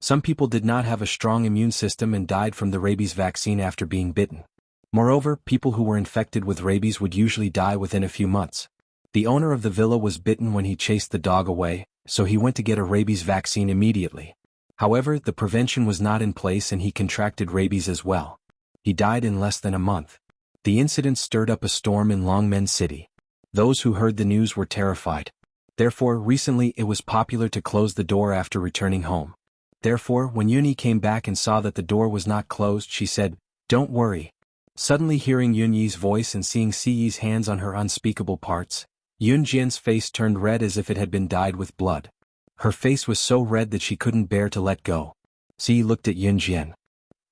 Some people did not have a strong immune system and died from the rabies vaccine after being bitten. Moreover, people who were infected with rabies would usually die within a few months. The owner of the villa was bitten when he chased the dog away, so he went to get a rabies vaccine immediately. However, the prevention was not in place and he contracted rabies as well. He died in less than a month. The incident stirred up a storm in Longmen City. Those who heard the news were terrified. Therefore, recently it was popular to close the door after returning home. Therefore, when Yuni came back and saw that the door was not closed, she said, "Don't worry." Suddenly hearing Yunyi's voice and seeing Siyi's hands on her unspeakable parts, Yunjian's face turned red as if it had been dyed with blood. Her face was so red that she couldn't bear to let go. Siyi looked at Yunjian.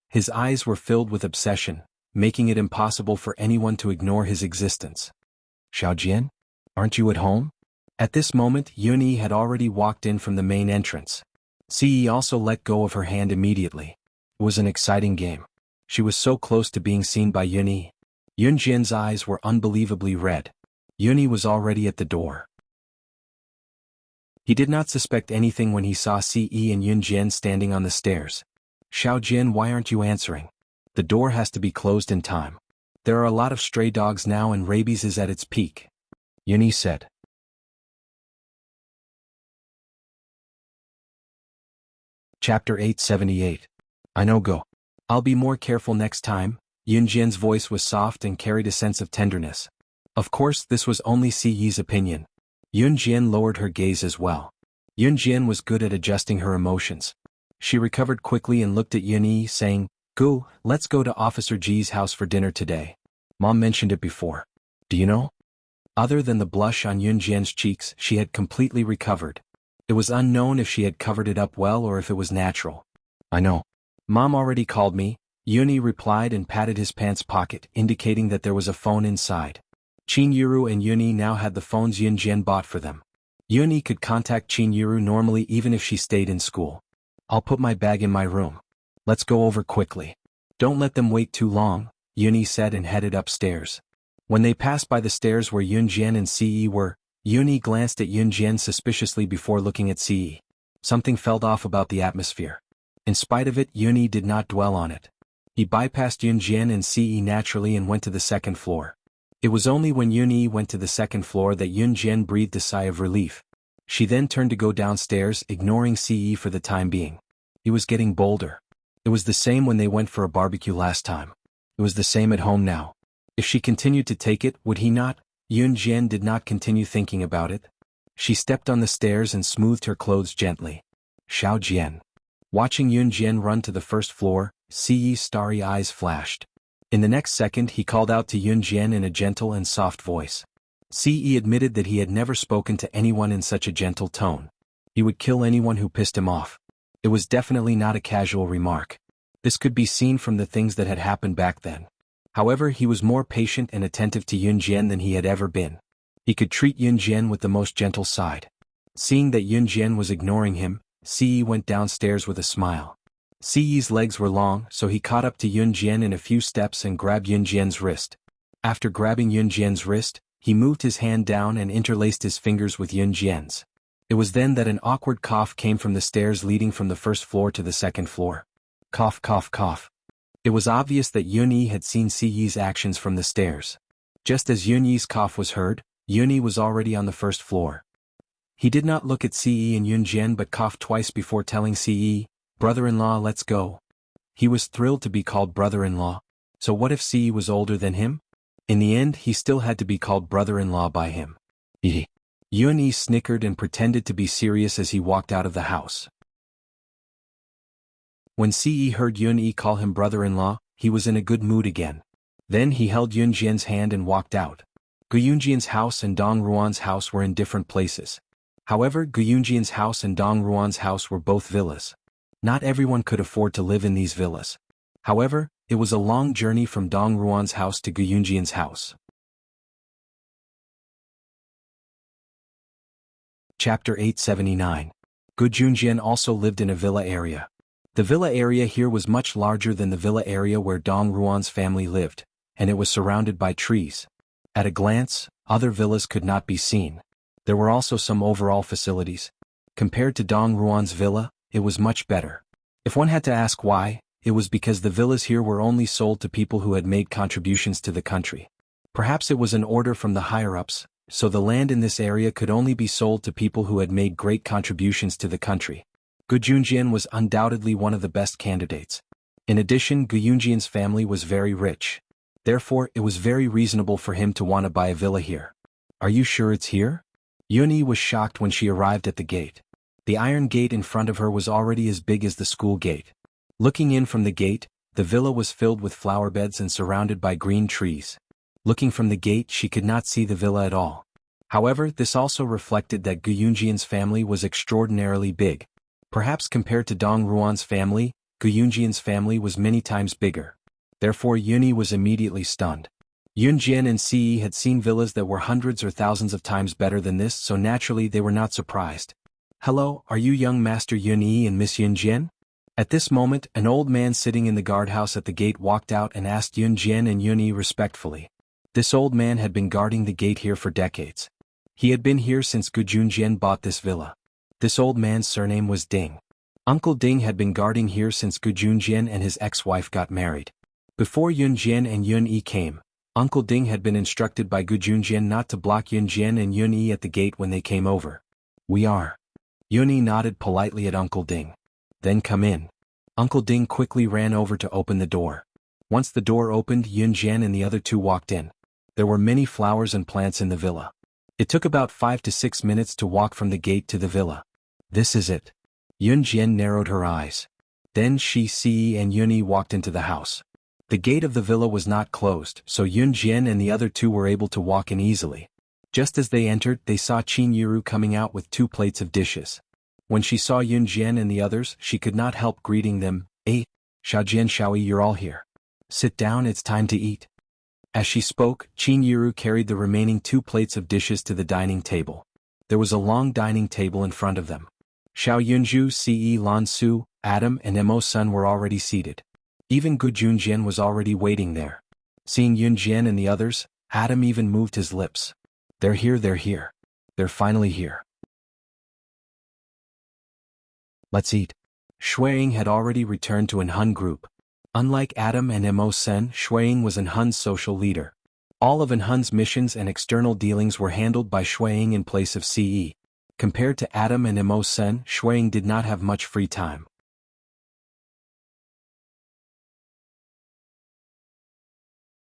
His eyes were filled with obsession, making it impossible for anyone to ignore his existence. "Xiaojian? Aren't you at home?" At this moment, Yunyi had already walked in from the main entrance. Siyi also let go of her hand immediately. It was an exciting game. She was so close to being seen by Yunyi. Yunjian's eyes were unbelievably red. Yunyi was already at the door. He did not suspect anything when he saw Siyi and Yunjian standing on the stairs. "Xiaojian, why aren't you answering? The door has to be closed in time. There are a lot of stray dogs now and rabies is at its peak," Yunyi said. Chapter 878. "I know, go. I'll be more careful next time." Yunjian's voice was soft and carried a sense of tenderness. Of course, this was only Siyi's opinion. Yunjian lowered her gaze as well. Yunjian was good at adjusting her emotions. She recovered quickly and looked at Yunyi, saying, "Gu, let's go to Officer G's house for dinner today. Mom mentioned it before. Do you know?" Other than the blush on Yunjian's cheeks, she had completely recovered. It was unknown if she had covered it up well or if it was natural. "I know. Mom already called me," Yunyi replied and patted his pants pocket, indicating that there was a phone inside. Qin and Yunyi now had the phones Yunjian bought for them. Yunyi could contact Qin normally even if she stayed in school. "I'll put my bag in my room. Let's go over quickly. Don't let them wait too long," Yunyi said and headed upstairs. When they passed by the stairs where Yunjian and Siyi were, Yunyi glanced at Yunjian suspiciously before looking at Siyi. Something felt off about the atmosphere. In spite of it, Yunyi did not dwell on it. He bypassed Yunjian and Siyi naturally and went to the second floor. It was only when Yunyi went to the second floor that Yunjian breathed a sigh of relief. She then turned to go downstairs, ignoring Siyi for the time being. He was getting bolder. It was the same when they went for a barbecue last time. It was the same at home now. If she continued to take it, would he not? Yunjian did not continue thinking about it. She stepped on the stairs and smoothed her clothes gently. "Xiaojian." Watching Yunjian run to the first floor, Siyi's starry eyes flashed. In the next second he called out to Yunjian in a gentle and soft voice. Siyi admitted that he had never spoken to anyone in such a gentle tone. He would kill anyone who pissed him off. It was definitely not a casual remark. This could be seen from the things that had happened back then. However, he was more patient and attentive to Yunjian than he had ever been. He could treat Yunjian with the most gentle side. Seeing that Yunjian was ignoring him, Siyi went downstairs with a smile. Siyi's legs were long, so he caught up to Yunjian in a few steps and grabbed Yunjian's wrist. After grabbing Yunjian's wrist, he moved his hand down and interlaced his fingers with Yunjian's. It was then that an awkward cough came from the stairs leading from the first floor to the second floor. Cough, cough, cough. It was obvious that Yunyi had seen Siyi's actions from the stairs. Just as Yunyi's cough was heard, Yunyi was already on the first floor. He did not look at Siyi and Yunjian but coughed twice before telling Siyi, "Brother-in-law, let's go." He was thrilled to be called brother-in-law. So what if Siyi was older than him? In the end, he still had to be called brother-in-law by him. Yunyi snickered and pretended to be serious as he walked out of the house. When Siyi heard Yunyi call him brother-in-law, he was in a good mood again. Then he held Yunjian's hand and walked out. Gu Yunjian's house and Dong Ruan's house were in different places. However, Guyunjian's house and Dong Ruan's house were both villas. Not everyone could afford to live in these villas. However, it was a long journey from Dong Ruan's house to Guyunjian's house. Chapter 879. Gujunjian also lived in a villa area. The villa area here was much larger than the villa area where Dong Ruan's family lived, and it was surrounded by trees. At a glance, other villas could not be seen. There were also some overall facilities. Compared to Dong Ruan's villa, it was much better. If one had to ask why, it was because the villas here were only sold to people who had made contributions to the country. Perhaps it was an order from the higher-ups, so the land in this area could only be sold to people who had made great contributions to the country. Gujunjian was undoubtedly one of the best candidates. In addition, Guyunjian's family was very rich. Therefore, it was very reasonable for him to want to buy a villa here. Are you sure it's here? Yunyi was shocked when she arrived at the gate. The iron gate in front of her was already as big as the school gate. Looking in from the gate, the villa was filled with flower beds and surrounded by green trees. Looking from the gate, she could not see the villa at all. However, this also reflected that Guyunjian's family was extraordinarily big. Perhaps compared to Dong Ruan's family, Guyunjian's family was many times bigger. Therefore, Yunyi was immediately stunned. Yunjian and Ce had seen villas that were hundreds or thousands of times better than this, so naturally they were not surprised. "Hello, are you young Master Yunyi and Miss Yunjian?" At this moment, an old man sitting in the guardhouse at the gate walked out and asked Yunjian and Yunyi respectfully. This old man had been guarding the gate here for decades. He had been here since Gujunjian bought this villa. This old man's surname was Ding. Uncle Ding had been guarding here since Gujunjian and his ex-wife got married. Before Yunjian and Yunyi came, Uncle Ding had been instructed by Gujunjian not to block Yunjian and Yunyi at the gate when they came over. "We are." Yunyi nodded politely at Uncle Ding. "Then come in." Uncle Ding quickly ran over to open the door. Once the door opened, Yunjian and the other two walked in. There were many flowers and plants in the villa. It took about 5 to 6 minutes to walk from the gate to the villa. "This is it." Yunjian narrowed her eyes. Then she, Ce, and Yunyi walked into the house. The gate of the villa was not closed, so Yunjian and the other two were able to walk in easily. Just as they entered, they saw Qin Yiru coming out with 2 plates of dishes. When she saw Yunjian and the others, she could not help greeting them. Xiaojian, Xiaoyi, you're all here. Sit down, it's time to eat." As she spoke, Qin Yiru carried the remaining 2 plates of dishes to the dining table. There was a long dining table in front of them. Xiao Yunju, Ce, Lan Su, Adam and Mo Sun were already seated. Even Gujunjian was already waiting there. Seeing Yunjian and the others, Adam even moved his lips. They're here. They're finally here. Let's eat." Shuiying had already returned to an Hun group. Unlike Adam and Mo Sun, Shuiying was an Hun's social leader. All of an Hun's missions and external dealings were handled by Shuiying in place of Ce. Compared to Adam and Mo Sun, Shuiying did not have much free time.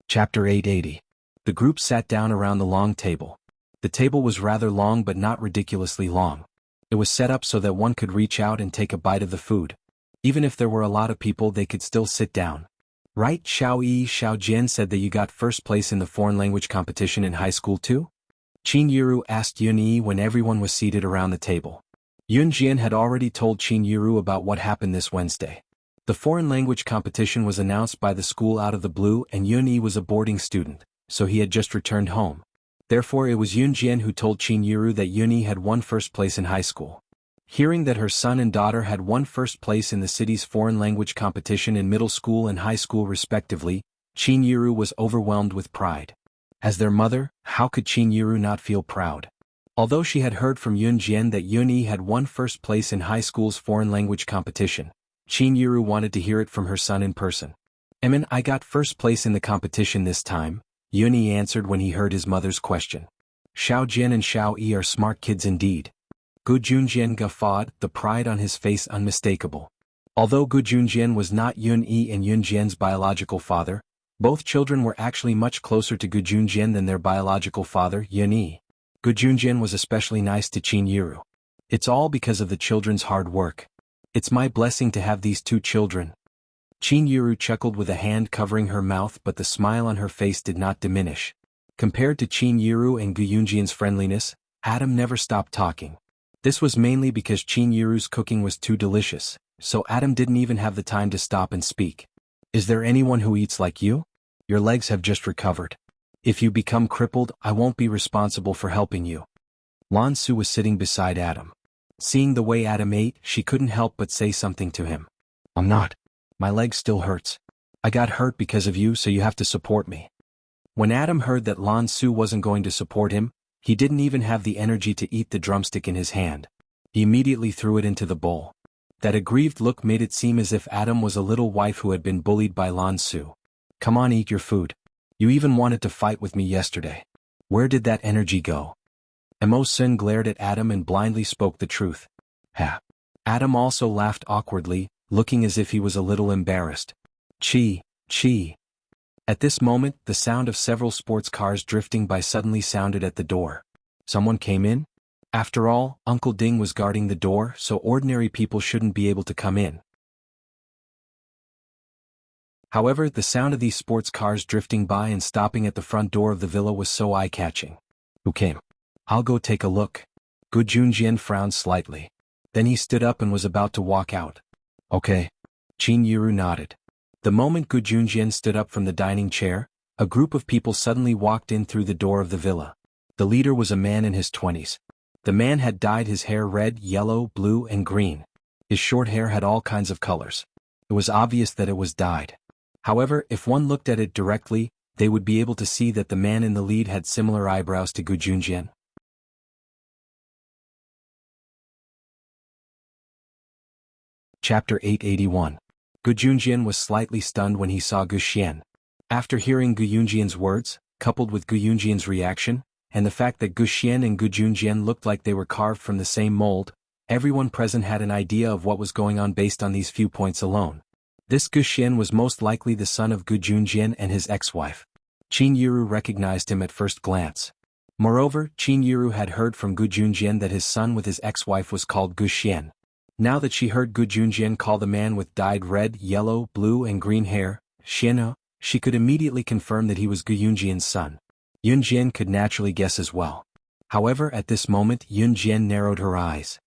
Chapter 880. The group sat down around the long table. The table was rather long but not ridiculously long. It was set up so that one could reach out and take a bite of the food. Even if there were a lot of people, they could still sit down. "Right, Xiao Jian said that you got first place in the foreign language competition in high school too?" Qin Yiru asked Yunyi when everyone was seated around the table. Yunjian had already told Qin Yiru about what happened this Wednesday. The foreign language competition was announced by the school out of the blue, and Yunyi was a boarding student, so he had just returned home. Therefore it was Yunjian who told Qin Yiru that Yunyi had won first place in high school. Hearing that her son and daughter had won first place in the city's foreign language competition in middle school and high school respectively, Qin Yiru was overwhelmed with pride. As their mother, how could Qin Yiru not feel proud? Although she had heard from Yunjian that Yunyi had won first place in high school's foreign language competition, Qin Yiru wanted to hear it from her son in person. I got first place in the competition this time," Yunyi answered when he heard his mother's question. "Xiao Jin and Xiao Yi are smart kids indeed." Gujunjian guffawed, the pride on his face unmistakable. Although Gujunjian was not Yunyi and Yunjian's biological father, both children were actually much closer to Gujunjian than their biological father, Yunyi. Gujunjian was especially nice to Qin Yiru. "It's all because of the children's hard work. It's my blessing to have these 2 children." Qin Yiru chuckled with a hand covering her mouth, but the smile on her face did not diminish. Compared to Qin Yiru and Guyunjian's friendliness, Adam never stopped talking. This was mainly because Qin Yiru's cooking was too delicious, so Adam didn't even have the time to stop and speak. Is there anyone who eats like you? Your legs have just recovered. If you become crippled, I won't be responsible for helping you. Lan Su was sitting beside Adam. Seeing the way Adam ate, she couldn't help but say something to him. I'm not. My leg still hurts. I got hurt because of you, so you have to support me. When Adam heard that Lan Su wasn't going to support him, he didn't even have the energy to eat the drumstick in his hand. He immediately threw it into the bowl. That aggrieved look made it seem as if Adam was a little wife who had been bullied by Lan Su. Come on, eat your food. You even wanted to fight with me yesterday. Where did that energy go? Mo Sun glared at Adam and blindly spoke the truth. Ha. Adam also laughed awkwardly, looking as if he was a little embarrassed. Chi. At this moment, the sound of several sports cars drifting by suddenly sounded at the door. Someone came in? After all, Uncle Ding was guarding the door, so ordinary people shouldn't be able to come in. However, the sound of these sports cars drifting by and stopping at the front door of the villa was so eye-catching. Who came? I'll go take a look. Gu Junjian frowned slightly. Then he stood up and was about to walk out. Okay. Qin Yiru nodded. The moment Gu Junjian stood up from the dining chair, a group of people suddenly walked in through the door of the villa. The leader was a man in his 20s. The man had dyed his hair red, yellow, blue, and green. His short hair had all kinds of colors. It was obvious that it was dyed. However, if one looked at it directly, they would be able to see that the man in the lead had similar eyebrows to Gu Junjian. Chapter 881. Gu Junjian was slightly stunned when he saw Gu Xian. After hearing Gu Junjian's words, coupled with Gu Junjian's reaction, and the fact that Gu Xian and Gu Junjian looked like they were carved from the same mold, everyone present had an idea of what was going on based on these few points alone. This Gu Xian was most likely the son of Gu Junjian and his ex-wife. Qin Yiru recognized him at first glance. Moreover, Qin Yiru had heard from Gu Junjian that his son with his ex-wife was called Gu Xian. Now that she heard Gu Junjian call the man with dyed red, yellow, blue and green hair, Xiano, she could immediately confirm that he was Gu Junjian's son. Yun Jian could naturally guess as well. However, at this moment Yun Jian narrowed her eyes.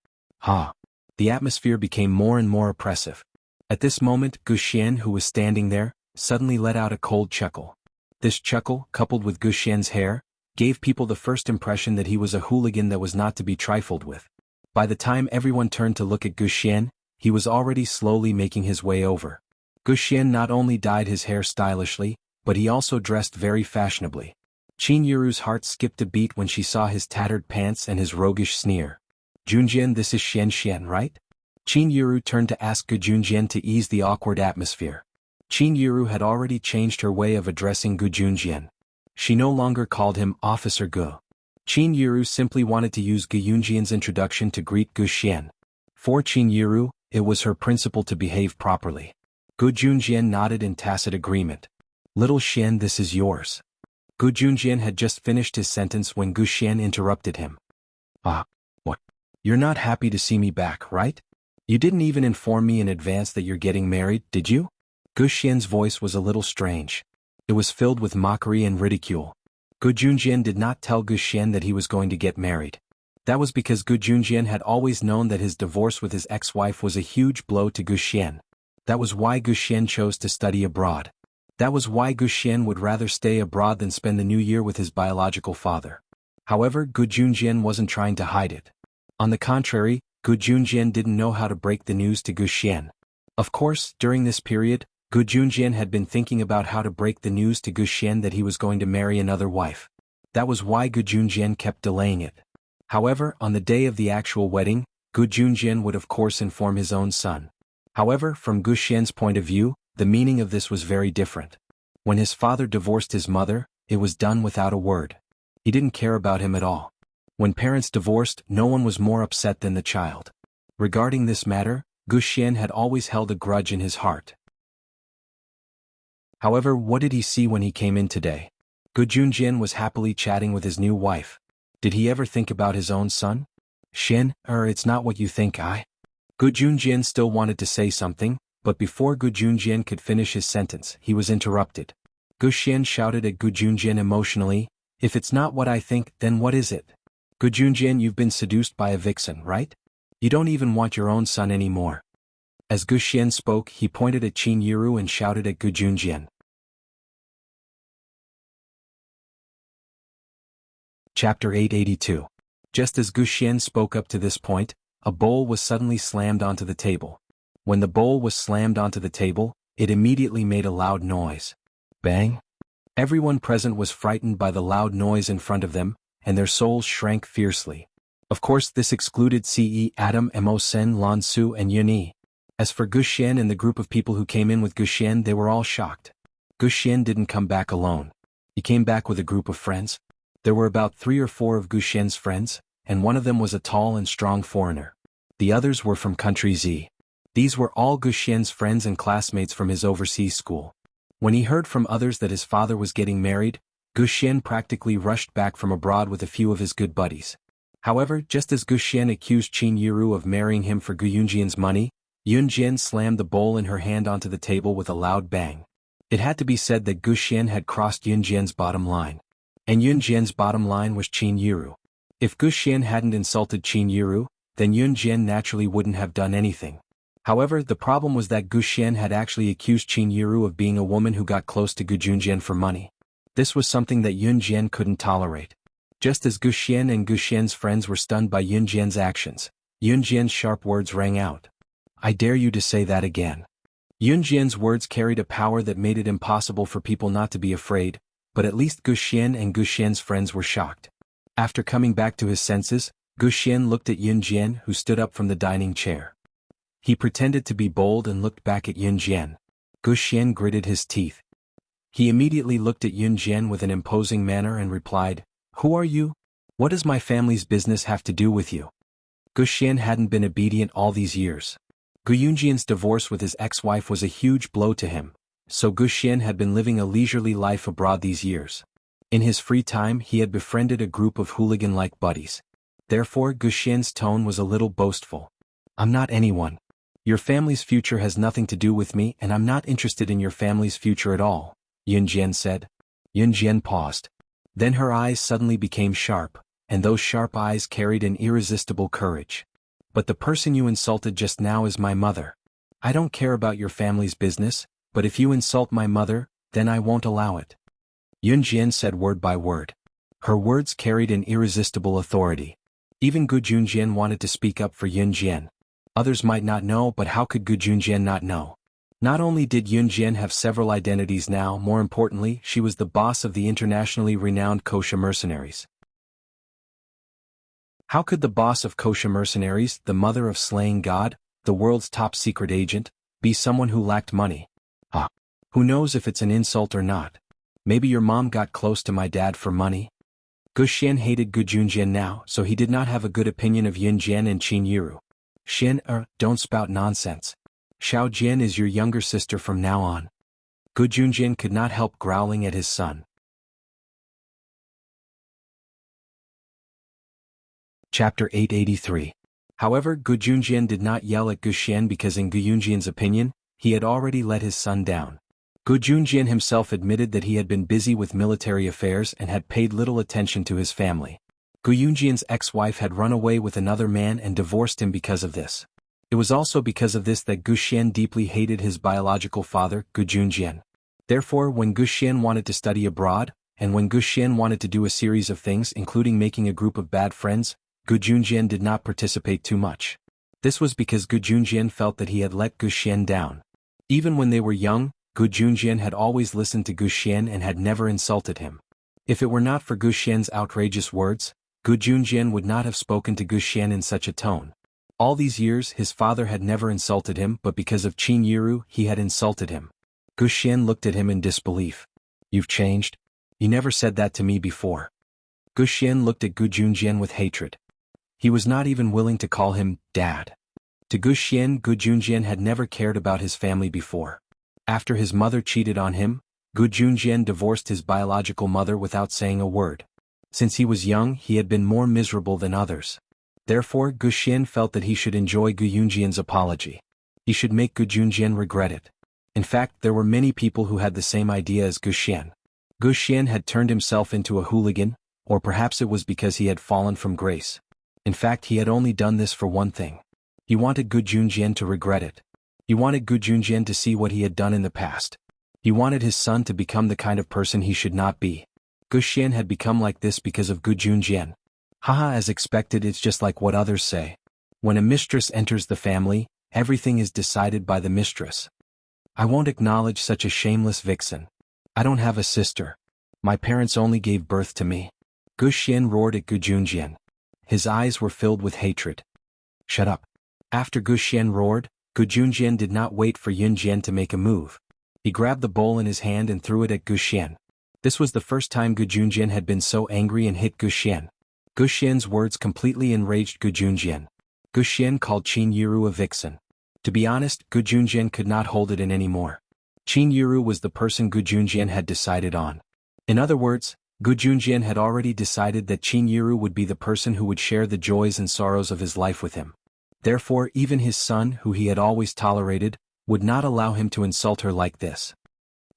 The atmosphere became more and more oppressive. At this moment Gu Xian, who was standing there, suddenly let out a cold chuckle. This chuckle, coupled with Gu Xian's hair, gave people the first impression that he was a hooligan that was not to be trifled with. By the time everyone turned to look at Gu Xian, he was already slowly making his way over. Gu Xian not only dyed his hair stylishly, but he also dressed very fashionably. Qin Yiru's heart skipped a beat when she saw his tattered pants and his roguish sneer. Junjian, this is Xian, right? Qin Yiru turned to ask Gu Junjian to ease the awkward atmosphere. Qin Yiru had already changed her way of addressing Gu Junjian. She no longer called him Officer Gu. Qin Yiru simply wanted to use Gu Junjian's introduction to greet Gu Xian. For Qin Yiru, it was her principle to behave properly. Gu Junjian nodded in tacit agreement. Little Xian, this is yours. Gu Junjian had just finished his sentence when Gu Xian interrupted him. What? You're not happy to see me back, right? You didn't even inform me in advance that you're getting married, did you? Gu Xian's voice was a little strange. It was filled with mockery and ridicule. Gu Junjian did not tell Gu Xian that he was going to get married. That was because Gu Junjian had always known that his divorce with his ex-wife was a huge blow to Gu Xian. That was why Gu Xian chose to study abroad. That was why Gu Xian would rather stay abroad than spend the new year with his biological father. However, Gu Junjian wasn't trying to hide it. On the contrary, Gu Junjian didn't know how to break the news to Gu Xian. Of course, during this period, Gu Junjian had been thinking about how to break the news to Gu Xian that he was going to marry another wife. That was why Gu Junjian kept delaying it. However, on the day of the actual wedding, Gu Junjian would of course inform his own son. However, from Gu Xian's point of view, the meaning of this was very different. When his father divorced his mother, it was done without a word. He didn't care about him at all. When parents divorced, no one was more upset than the child. Regarding this matter, Gu Xian had always held a grudge in his heart. However, what did he see when he came in today? Gu Junjian was happily chatting with his new wife. Did he ever think about his own son? Xian, it's not what you think, Gu Junjian still wanted to say something, but before Gu Junjian could finish his sentence, he was interrupted. Gu Xian shouted at Gu Junjian emotionally, if it's not what I think, then what is it? Gu Junjian, you've been seduced by a vixen, right? You don't even want your own son anymore. As Gu Xian spoke, he pointed at Qin Yiru and shouted at Gu Junjian. Chapter 882. Just as Gu Xian spoke up to this point, a bowl was suddenly slammed onto the table. When the bowl was slammed onto the table, it immediately made a loud noise. Bang! Everyone present was frightened by the loud noise in front of them, and their souls shrank fiercely. Of course, this excluded Ce, Adam, Mo Sen, Lan Su, and Yun Yi. As for Gu Xian and the group of people who came in with Gu Xian, they were all shocked. Gu Xian didn't come back alone. He came back with a group of friends. There were about 3 or 4 of Gu Xian's friends, and one of them was a tall and strong foreigner. The others were from country Z. These were all Gu Xian's friends and classmates from his overseas school. When he heard from others that his father was getting married, Gu Xian practically rushed back from abroad with a few of his good buddies. However, just as Gu Xian accused Qin Yiru of marrying him for Gu Yunjian's money, Yun Jian slammed the bowl in her hand onto the table with a loud bang. It had to be said that Gu Xian had crossed Yun Jian's bottom line. And Yun Jian's bottom line was Qin Yiru. If Gu Xian hadn't insulted Qin Yiru, then Yun Jian naturally wouldn't have done anything. However, the problem was that Gu Xian had actually accused Qin Yiru of being a woman who got close to Gu Junjian for money. This was something that Yun Jian couldn't tolerate. Just as Gu Xian and Gu Xian's friends were stunned by Yun Jian's actions, Yun Jian's sharp words rang out. I dare you to say that again. Yun Jian's words carried a power that made it impossible for people not to be afraid, but at least Gu Xian and Gu Xian's friends were shocked. After coming back to his senses, Gu Xian looked at Yun Jian, who stood up from the dining chair. He pretended to be bold and looked back at Yun Jian. Gu Xian gritted his teeth. He immediately looked at Yun Jian with an imposing manner and replied, Who are you? What does my family's business have to do with you? Gu Xian hadn't been obedient all these years. Gu Yunjian's divorce with his ex-wife was a huge blow to him, so Gu Xian had been living a leisurely life abroad these years. In his free time he had befriended a group of hooligan-like buddies. Therefore Gu Xian's tone was a little boastful. I'm not anyone. Your family's future has nothing to do with me and I'm not interested in your family's future at all, Yun Jian said. Yun Jian paused. Then her eyes suddenly became sharp, and those sharp eyes carried an irresistible courage. But the person you insulted just now is my mother. I don't care about your family's business, but if you insult my mother, then I won't allow it. Yun Jian said word by word. Her words carried an irresistible authority. Even Gu Junjian wanted to speak up for Yun Jian. Others might not know, but how could Gu Junjian not know? Not only did Yun Jian have several identities now, more importantly, she was the boss of the internationally renowned Kosha mercenaries. How could the boss of Kosha mercenaries, the mother of slaying God, the world's top secret agent, be someone who lacked money? Who knows if it's an insult or not? Maybe your mom got close to my dad for money? Gu Xian hated Gu Junjian now, so he did not have a good opinion of Yun Jian and Qin Yiru. Xian, don't spout nonsense. Xiao Jian is your younger sister from now on. Gu Junjian could not help growling at his son. Chapter 883. However, Gu Junjian did not yell at Gu Xian because in Gu Yunjian's opinion, he had already let his son down. Gu Junjian himself admitted that he had been busy with military affairs and had paid little attention to his family. Gu Yunjian's ex-wife had run away with another man and divorced him because of this. It was also because of this that Gu Xian deeply hated his biological father, Gu Junjian. Therefore, when Gu Xian wanted to study abroad, and when Gu Xian wanted to do a series of things including making a group of bad friends, Gu Junjian did not participate too much. This was because Gu Junjian felt that he had let Gu Xian down. Even when they were young, Gu Junjian had always listened to Gu Xian and had never insulted him. If it were not for Gu Xian's outrageous words, Gu Junjian would not have spoken to Gu Xian in such a tone. All these years his father had never insulted him, but because of Qin Yiru he had insulted him. Gu Xian looked at him in disbelief. You've changed? You never said that to me before. Gu Xian looked at Gu Junjian with hatred. He was not even willing to call him Dad. To Gu Xian, Gu Junjian had never cared about his family before. After his mother cheated on him, Gu Junjian divorced his biological mother without saying a word. Since he was young, he had been more miserable than others. Therefore, Gu Xian felt that he should enjoy Gu Yunjian's apology. He should make Gu Junjian regret it. In fact, there were many people who had the same idea as Gu Xian. Gu Xian had turned himself into a hooligan, Or perhaps it was because he had fallen from grace. In fact, he had only done this for one thing. He wanted Gu Junjian to regret it. He wanted Gu Junjian to see what he had done in the past. He wanted his son to become the kind of person he should not be. Gu Xian had become like this because of Gu Junjian. Haha, as expected, it's just like what others say. When a mistress enters the family, everything is decided by the mistress. I won't acknowledge such a shameless vixen. I don't have a sister. My parents only gave birth to me. Gu Xian roared at Gu Junjian. His eyes were filled with hatred. Shut up. After Gu Xian roared, Gu Junjian did not wait for Yun Jian to make a move. He grabbed the bowl in his hand and threw it at Gu Xian. This was the first time Gu Junjian had been so angry and hit Gu Xian. Gu Xian's words completely enraged Gu Junjian. Gu Xian called Qin Yiru a vixen. To be honest, Gu Junjian could not hold it in anymore. Qin Yiru was the person Gu Junjian had decided on. In other words, Gu Junjian had already decided that Qin Yiru would be the person who would share the joys and sorrows of his life with him. Therefore, even his son, who he had always tolerated, would not allow him to insult her like this.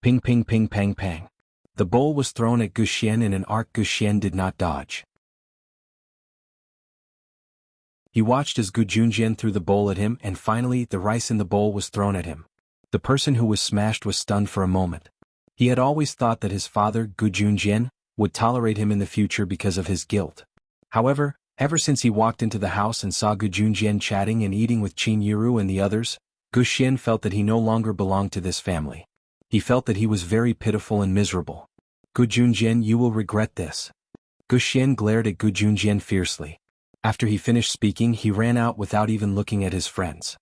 Ping ping ping pang pang. The bowl was thrown at Gu Xian in an arc Gu Xian did not dodge. He watched as Gu Junjian threw the bowl at him, and finally the rice in the bowl was thrown at him. The person who was smashed was stunned for a moment. He had always thought that his father, Gu Junjian, would tolerate him in the future because of his guilt. However, ever since he walked into the house and saw Gu Junjian chatting and eating with Qin Yiru and the others, Gu Xian felt that he no longer belonged to this family. He felt that he was very pitiful and miserable. Gu Junjian, you will regret this. Gu Xian glared at Gu Junjian fiercely. After he finished speaking, he ran out without even looking at his friends.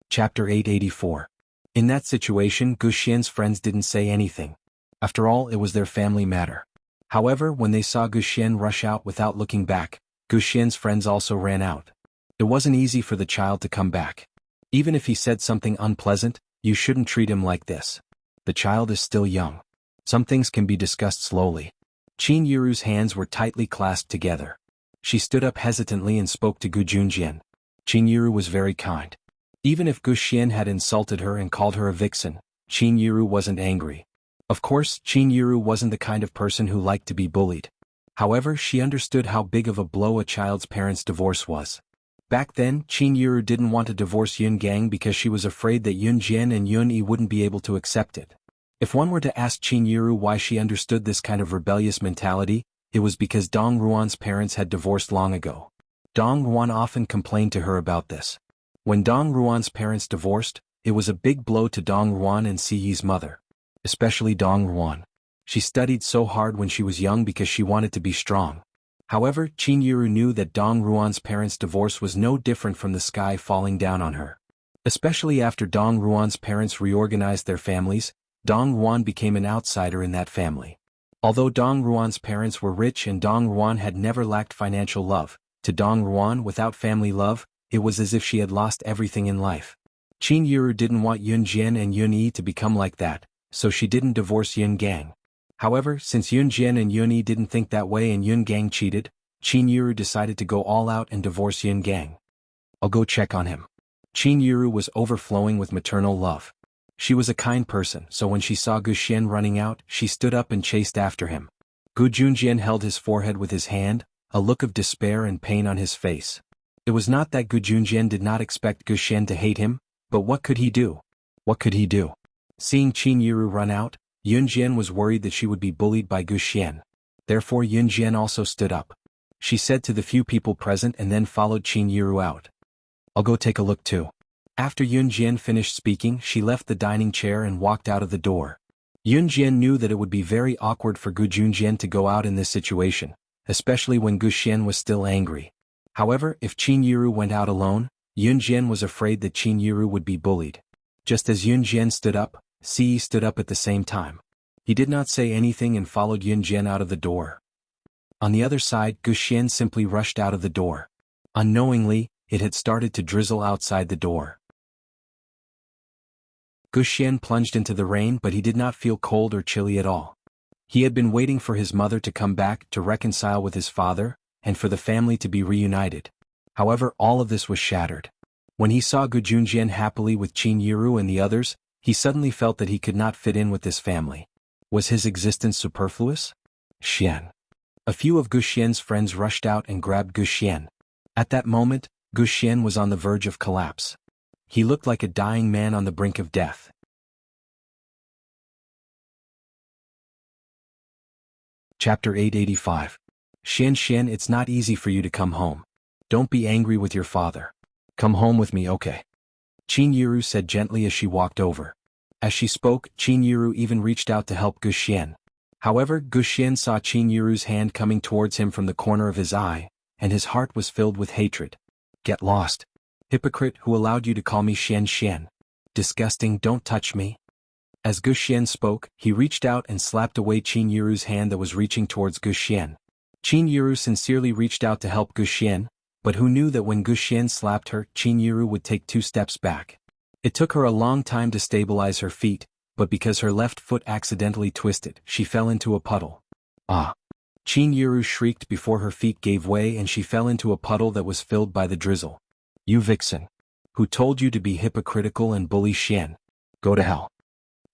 Chapter 884. In that situation, Gu Xian's friends didn't say anything. After all, it was their family matter. However, when they saw Gu Xian rush out without looking back, Gu Xian's friends also ran out. It wasn't easy for the child to come back. Even if he said something unpleasant, you shouldn't treat him like this. The child is still young. Some things can be discussed slowly. Qin Yiru's hands were tightly clasped together. She stood up hesitantly and spoke to Gu Junjian. Qin Yiru was very kind. Even if Gu Xian had insulted her and called her a vixen, Qin Yiru wasn't angry. Of course, Qin Yiru wasn't the kind of person who liked to be bullied. However, she understood how big of a blow a child's parents' divorce was. Back then, Qin Yiru didn't want to divorce Yun Gang because she was afraid that Yun Jian and Yun Yi wouldn't be able to accept it. If one were to ask Qin Yiru why she understood this kind of rebellious mentality, it was because Dong Ruan's parents had divorced long ago. Dong Ruan often complained to her about this. When Dong Ruan's parents divorced, it was a big blow to Dong Ruan and Si Yi's mother. Especially Dong Ruan. She studied so hard when she was young because she wanted to be strong. However, Qin Yiru knew that Dong Ruan's parents' divorce was no different from the sky falling down on her. Especially after Dong Ruan's parents reorganized their families, Dong Ruan became an outsider in that family. Although Dong Ruan's parents were rich and Dong Ruan had never lacked financial love, to Dong Ruan without family love, it was as if she had lost everything in life. Qin Yiru didn't want Yun Jian and Yun Yi to become like that, so she didn't divorce Yun Gang. However, since Yun Jian and Yun Yi didn't think that way and Yun Gang cheated, Qin Yiru decided to go all out and divorce Yun Gang. I'll go check on him. Qin Yiru was overflowing with maternal love. She was a kind person, so when she saw Gu Xian running out, she stood up and chased after him. Gu Junjian held his forehead with his hand, a look of despair and pain on his face. It was not that Gu Junjian did not expect Gu Xian to hate him, but what could he do? What could he do? Seeing Qin Yiru run out, Yun Jian was worried that she would be bullied by Gu Xian. Therefore Yun Jian also stood up. She said to the few people present and then followed Qin Yiru out. I'll go take a look too. After Yun Jian finished speaking, she left the dining chair and walked out of the door. Yun Jian knew that it would be very awkward for Gu Junjian to go out in this situation, especially when Gu Xian was still angry. However, if Qin Yiru went out alone, Yun Jian was afraid that Qin Yiru would be bullied. Just as Yun Jian stood up, Si Yi stood up at the same time. He did not say anything and followed Yun Jian out of the door. On the other side, Gu Xian simply rushed out of the door. Unknowingly, it had started to drizzle outside the door. Gu Xian plunged into the rain, but he did not feel cold or chilly at all. He had been waiting for his mother to come back to reconcile with his father, and for the family to be reunited. However, all of this was shattered. When he saw Gu Junjian happily with Qin Yiru and the others, He suddenly felt that he could not fit in with this family. Was his existence superfluous? Xian. A few of Gu Xian's friends rushed out and grabbed Gu Xian. At that moment, Gu Xian was on the verge of collapse. He looked like a dying man on the brink of death. Chapter 885. Xian, it's not easy for you to come home. Don't be angry with your father. Come home with me, okay? Qin Yiru said gently as she walked over. As she spoke, Qin Yiru even reached out to help Gu Xian. However, Gu Xian saw Qin Yiru's hand coming towards him from the corner of his eye, and his heart was filled with hatred. Get lost. Hypocrite, who allowed you to call me Xian? Disgusting, don't touch me. As Gu Xian spoke, he reached out and slapped away Qin Yiru's hand that was reaching towards Gu Xian. Qin Yiru sincerely reached out to help Gu Xian, but who knew that when Gu Xian slapped her, Qin Yiru would take 2 steps back. It took her a long time to stabilize her feet, but because her left foot accidentally twisted, she fell into a puddle. Ah! Qin Yiru shrieked before her feet gave way and she fell into a puddle that was filled by the drizzle. You vixen! Who told you to be hypocritical and bully Xian? Go to hell.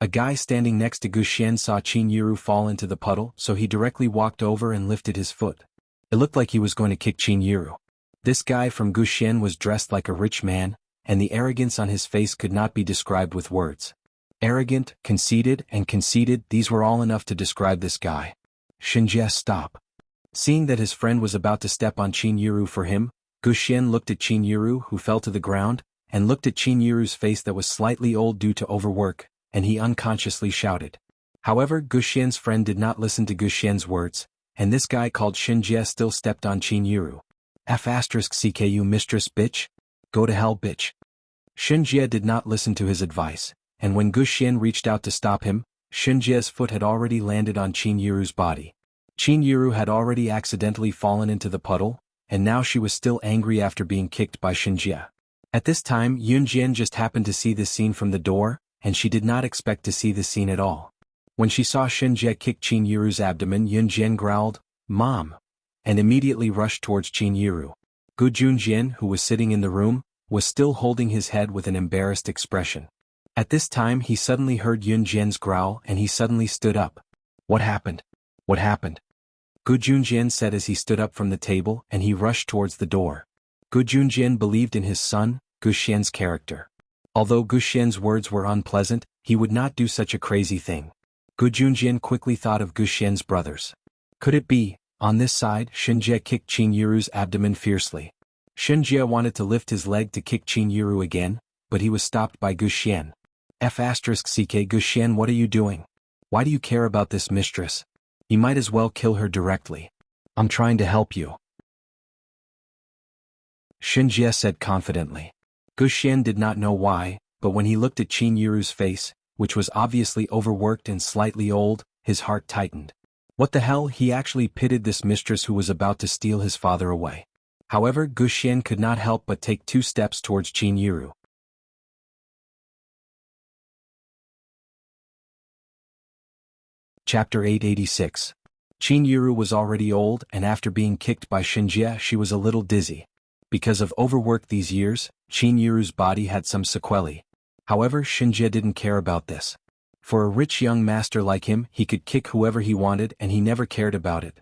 A guy standing next to Gu Xian saw Qin Yiru fall into the puddle, so he directly walked over and lifted his foot. It looked like he was going to kick Qin Yiru. This guy from Gu Xian was dressed like a rich man, and the arrogance on his face could not be described with words. Arrogant, conceited, these were all enough to describe this guy. Xinjie, stop. Seeing that his friend was about to step on Qin Yiru for him, Gu Xian looked at Qin Yiru, who fell to the ground, and looked at Qin Yiru's face that was slightly old due to overwork, and he unconsciously shouted. However, Gu Xian's friend did not listen to Gu Xian's words, and this guy called Xinjie still stepped on Qin Yiru. F***CKU mistress bitch? Go to hell bitch. Xinjie did not listen to his advice, and when Gu Xian reached out to stop him, Xinjie's foot had already landed on Qin Yiru's body. Qin Yiru had already accidentally fallen into the puddle, and now she was still angry after being kicked by Xinjie. At this time, Yunjian just happened to see this scene from the door, and she did not expect to see this scene at all. When she saw Xinjie kick Qin Yiru's abdomen, Yunjian growled, "Mom!" and immediately rushed towards Qin Yiru. Gu Junjian, who was sitting in the room, was still holding his head with an embarrassed expression. At this time he suddenly heard Yunjian's growl and he suddenly stood up. What happened? What happened? Gu Junjian said as he stood up from the table and he rushed towards the door. Gu Junjian believed in his son, Gu Xian's character. Although Gu Xian's words were unpleasant, he would not do such a crazy thing. Gu Junjian quickly thought of Gu Xian's brothers. Could it be? On this side, Xinjie kicked Qin Yiru's abdomen fiercely. Xinjie wanted to lift his leg to kick Qin Yiru again, but he was stopped by Gu Xian. F***CK Gu Xian, what are you doing? Why do you care about this mistress? You might as well kill her directly. I'm trying to help you. Xinjie said confidently. Gu Xian did not know why, but when he looked at Qin Yiru's face, which was obviously overworked and slightly old, his heart tightened. What the hell, he actually pitied this mistress who was about to steal his father away. However, Gu Xian could not help but take 2 steps towards Qin Yiru. Chapter 886. Qin Yiru was already old and after being kicked by Xinjie she was a little dizzy. Because of overwork these years, Qin Yiru's body had some sequelae. However, Xinjie didn't care about this. For a rich young master like him, he could kick whoever he wanted and he never cared about it.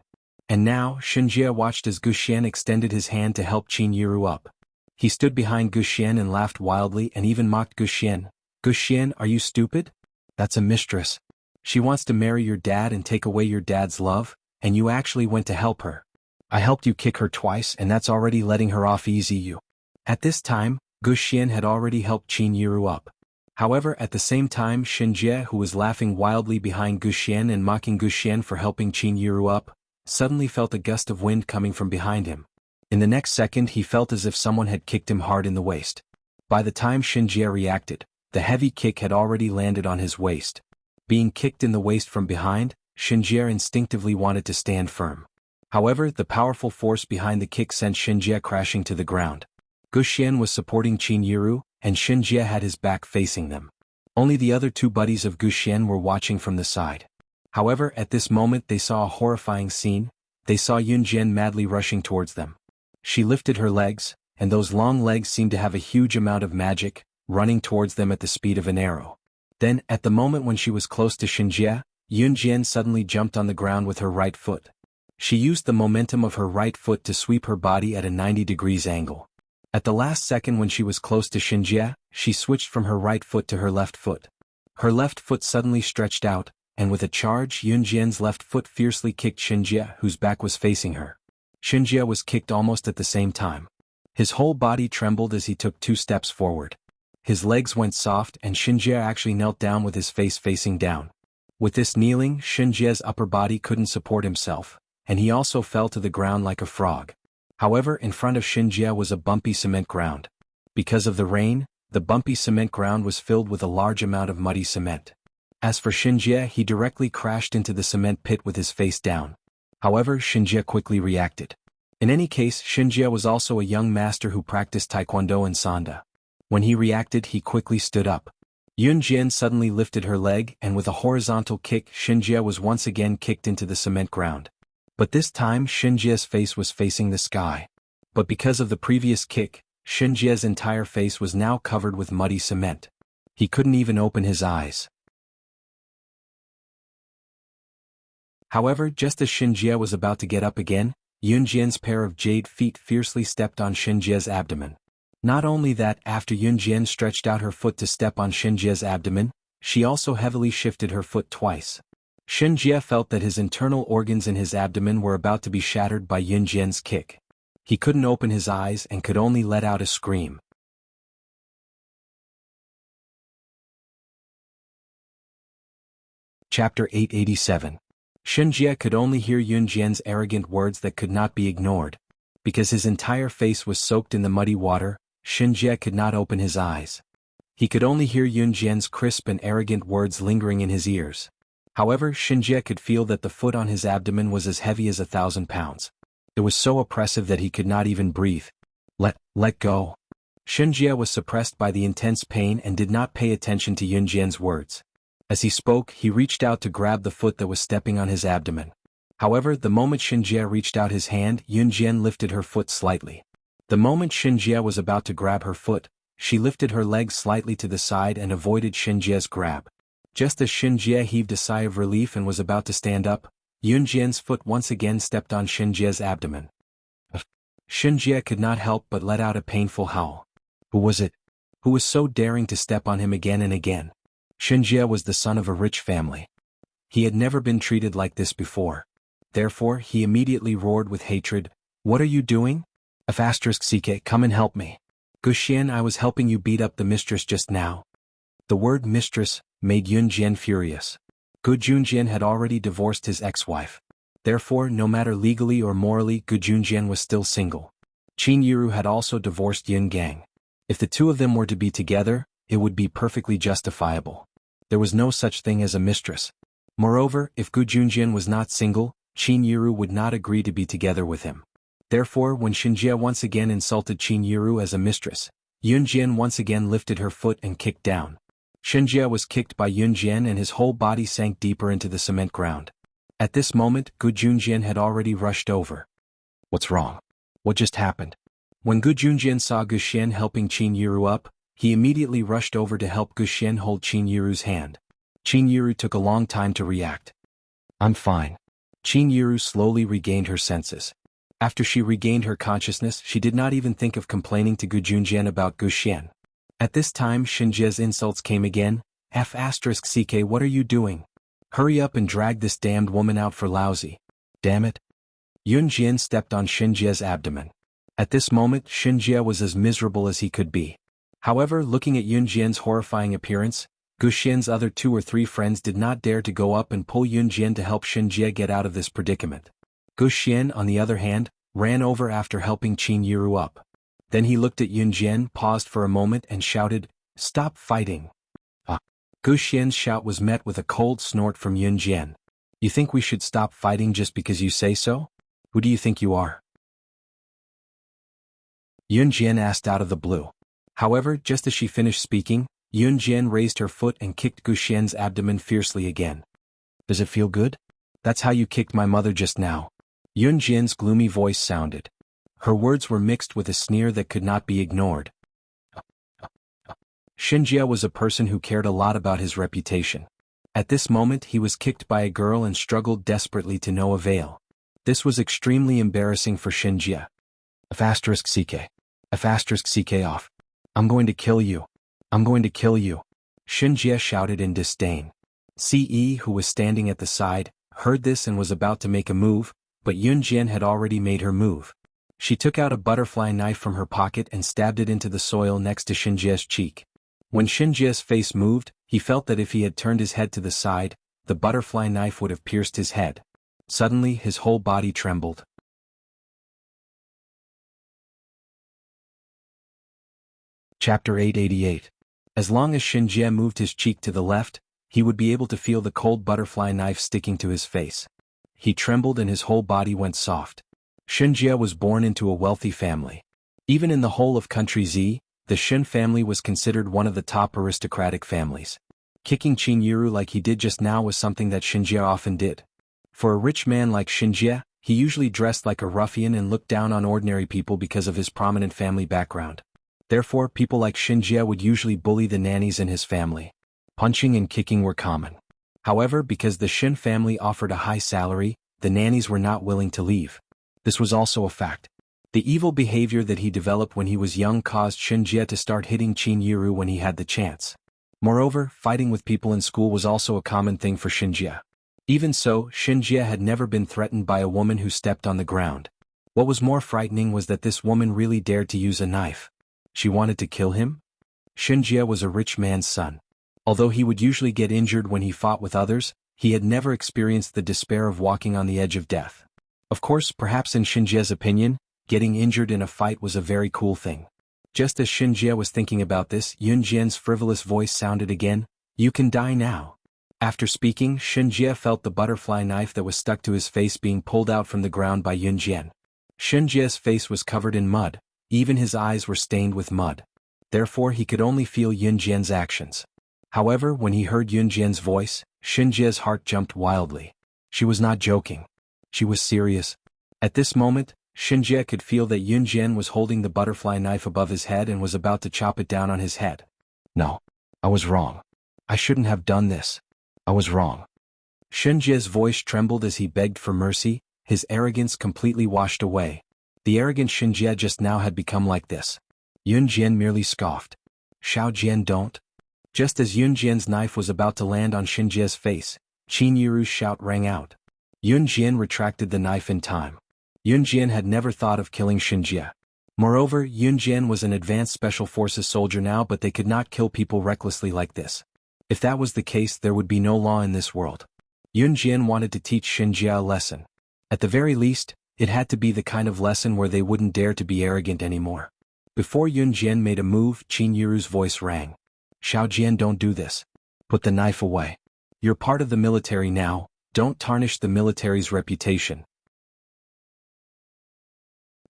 And now, Xinjie watched as Gu Xian extended his hand to help Qin Yiru up. He stood behind Gu Xian and laughed wildly and even mocked Gu Xian. Gu Xian, are you stupid? That's a mistress. She wants to marry your dad and take away your dad's love, and you actually went to help her. I helped you kick her twice and that's already letting her off easy you. At this time, Gu Xian had already helped Qin Yiru up. However, at the same time Xinjie, who was laughing wildly behind Gu Xian and mocking Gu Xian for helping Qin Yiru up, suddenly felt a gust of wind coming from behind him. In the next second he felt as if someone had kicked him hard in the waist. By the time Xinjie reacted, the heavy kick had already landed on his waist. Being kicked in the waist from behind, Xinjie instinctively wanted to stand firm. However, the powerful force behind the kick sent Xinjie crashing to the ground. Gu Xian was supporting Qin Yiru, and Xinjie had his back facing them. Only the other 2 buddies of Gu Xian were watching from the side. However, at this moment they saw a horrifying scene. They saw Yunjian madly rushing towards them. She lifted her legs, and those long legs seemed to have a huge amount of magic, running towards them at the speed of an arrow. Then, at the moment when she was close to Xinjie, Yunjian suddenly jumped on the ground with her right foot. She used the momentum of her right foot to sweep her body at a 90 degrees angle. At the last second when she was close to Xinjie, she switched from her right foot to her left foot. Her left foot suddenly stretched out, and with a charge Yunjian's left foot fiercely kicked Xinjie, whose back was facing her. Xinjie was kicked almost at the same time. His whole body trembled as he took 2 steps forward. His legs went soft and Xinjie actually knelt down with his face facing down. With this kneeling, Xinjie's upper body couldn't support himself, and he also fell to the ground like a frog. However, in front of Xinjie was a bumpy cement ground. Because of the rain, the bumpy cement ground was filled with a large amount of muddy cement. As for Xinjie, he directly crashed into the cement pit with his face down. However, Xinjie quickly reacted. In any case, Xinjie was also a young master who practiced taekwondo and sanda. When he reacted, he quickly stood up. Yunjian suddenly lifted her leg and with a horizontal kick Xinjie was once again kicked into the cement ground. But this time Xinjie's face was facing the sky. But because of the previous kick, Xinjie's entire face was now covered with muddy cement. He couldn't even open his eyes. However, just as Xinjie was about to get up again, Yunjian's pair of jade feet fiercely stepped on Xinjie's abdomen. Not only that, after Yunjian stretched out her foot to step on Xinjie's abdomen, she also heavily shifted her foot twice. Xinjie felt that his internal organs in his abdomen were about to be shattered by Yunjian's kick. He couldn't open his eyes and could only let out a scream. Chapter 887. Xinjie could only hear Yunjian's arrogant words that could not be ignored. Because his entire face was soaked in the muddy water, Xinjie could not open his eyes. He could only hear Yunjian's crisp and arrogant words lingering in his ears. However, Xinjie could feel that the foot on his abdomen was as heavy as 1,000 pounds. It was so oppressive that he could not even breathe. Let go. Xinjie was suppressed by the intense pain and did not pay attention to Yunjian's words. As he spoke, he reached out to grab the foot that was stepping on his abdomen. However, the moment Xinjie reached out his hand, Yunjian lifted her foot slightly. The moment Xinjie was about to grab her foot, she lifted her leg slightly to the side and avoided Xinjie's grab. Just as Xinjie heaved a sigh of relief and was about to stand up, Yunjian's foot once again stepped on Xinjie's abdomen. Xinjie could not help but let out a painful howl. Who was it? Who was so daring to step on him again and again? Xinjie was the son of a rich family. He had never been treated like this before. Therefore, he immediately roared with hatred, "What are you doing? F***ck, come and help me. Guxian, I was helping you beat up the mistress just now." The word mistress made Yunjian furious. Gu Junjian had already divorced his ex-wife. Therefore, no matter legally or morally, Gu Junjian was still single. Qin Yiru had also divorced Yun Gang. If the two of them were to be together, it would be perfectly justifiable. There was no such thing as a mistress. Moreover, if Gu Junjian was not single, Qin Yiru would not agree to be together with him. Therefore, when Xinjie once again insulted Qin Yiru as a mistress, Yunjian once again lifted her foot and kicked down. Xinjie was kicked by Yunjian and his whole body sank deeper into the cement ground. At this moment, Gu Junjian had already rushed over. What's wrong? What just happened? When Gu Junjian saw Guxian helping Qin Yiru up, he immediately rushed over to help Guxian hold Qin Yiru's hand. Qin Yiru took a long time to react. "I'm fine." Qin Yiru slowly regained her senses. After she regained her consciousness, she did not even think of complaining to Gu Junjian about Guxian. At this time, Xinjie's insults came again. "F***ck, what are you doing? Hurry up and drag this damned woman out for lousy. Damn it." Yunjian stepped on Xinjie's abdomen. At this moment, Xinjie was as miserable as he could be. However, looking at Yunjian's horrifying appearance, Guxian's other 2 or 3 friends did not dare to go up and pull Yunjian to help Xinjie get out of this predicament. Guxian, on the other hand, ran over after helping Qin Yiru up. Then he looked at Yunjian, paused for a moment and shouted, "Stop fighting." Guxian's shout was met with a cold snort from Yunjian. "You think we should stop fighting just because you say so? Who do you think you are?" Yunjian asked out of the blue. However, just as she finished speaking, Yunjian raised her foot and kicked Guxian's abdomen fiercely again. "Does it feel good? That's how you kicked my mother just now." Yunjian's gloomy voice sounded. Her words were mixed with a sneer that could not be ignored. Xinjie was a person who cared a lot about his reputation. At this moment he was kicked by a girl and struggled desperately to no avail. This was extremely embarrassing for Xinjie. *CK. *CK off. I'm going to kill you. I'm going to kill you. Xinjie shouted in disdain. Ce, who was standing at the side, heard this and was about to make a move, but Yunjian had already made her move. She took out a butterfly knife from her pocket and stabbed it into the soil next to Xinjie's cheek. When Xinjie's face moved, he felt that if he had turned his head to the side, the butterfly knife would have pierced his head. Suddenly his whole body trembled. Chapter 888. As long as Xinjie moved his cheek to the left, he would be able to feel the cold butterfly knife sticking to his face. He trembled and his whole body went soft. Xinjie was born into a wealthy family. Even in the whole of country Z, the Xin family was considered one of the top aristocratic families. Kicking Qin Yiru like he did just now was something that Xinjie often did. For a rich man like Xinjie, he usually dressed like a ruffian and looked down on ordinary people because of his prominent family background. Therefore, people like Xinjie would usually bully the nannies in his family. Punching and kicking were common. However, because the Xin family offered a high salary, the nannies were not willing to leave. This was also a fact. The evil behavior that he developed when he was young caused Xinjie to start hitting Qin Yiru when he had the chance. Moreover, fighting with people in school was also a common thing for Xinjie. Even so, Xinjie had never been threatened by a woman who stepped on the ground. What was more frightening was that this woman really dared to use a knife. She wanted to kill him? Xinjie was a rich man's son. Although he would usually get injured when he fought with others, he had never experienced the despair of walking on the edge of death. Of course, perhaps in Xinjie's opinion, getting injured in a fight was a very cool thing. Just as Xinjie was thinking about this, Yunjian's frivolous voice sounded again, "You can die now." After speaking, Xinjie felt the butterfly knife that was stuck to his face being pulled out from the ground by Yunjian. Xinjie's face was covered in mud, even his eyes were stained with mud. Therefore he could only feel Yunjian's actions. However, when he heard Yunjian's voice, Xinjie's heart jumped wildly. She was not joking. She was serious. At this moment, Xinjie could feel that Yunjian was holding the butterfly knife above his head and was about to chop it down on his head. No. I was wrong. I shouldn't have done this. I was wrong. Xinjie's voice trembled as he begged for mercy, his arrogance completely washed away. The arrogant Xinjie just now had become like this. Yunjian merely scoffed. "Xiaojian, don't." Just as Yunjian's knife was about to land on Xinjie's face, Qin Yiru's shout rang out. Yunjian retracted the knife in time. Yunjian had never thought of killing Xinjie. Moreover, Yunjian was an advanced special forces soldier now, but they could not kill people recklessly like this. If that was the case, there would be no law in this world. Yunjian wanted to teach Xinjie a lesson. At the very least, it had to be the kind of lesson where they wouldn't dare to be arrogant anymore. Before Yunjian made a move, Qin Yiru's voice rang. "Xiaojian, don't do this. Put the knife away. You're part of the military now, don't tarnish the military's reputation."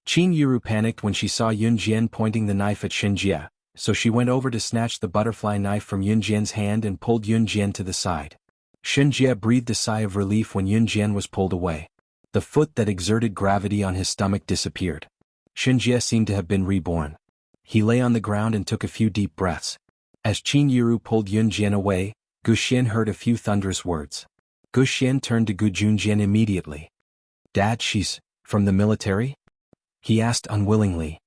Qin Yiru panicked when she saw Yunjian pointing the knife at Xinjie, so she went over to snatch the butterfly knife from Yunjian's hand and pulled Yunjian to the side. Xinjie breathed a sigh of relief when Yunjian was pulled away. The foot that exerted gravity on his stomach disappeared. Xinjie seemed to have been reborn. He lay on the ground and took a few deep breaths. As Qin Yiru pulled Yunjian away, Gu Xian heard a few thunderous words. Gu Xian turned to Gu Junjian immediately. "Dad, she's from the military?" he asked unwillingly.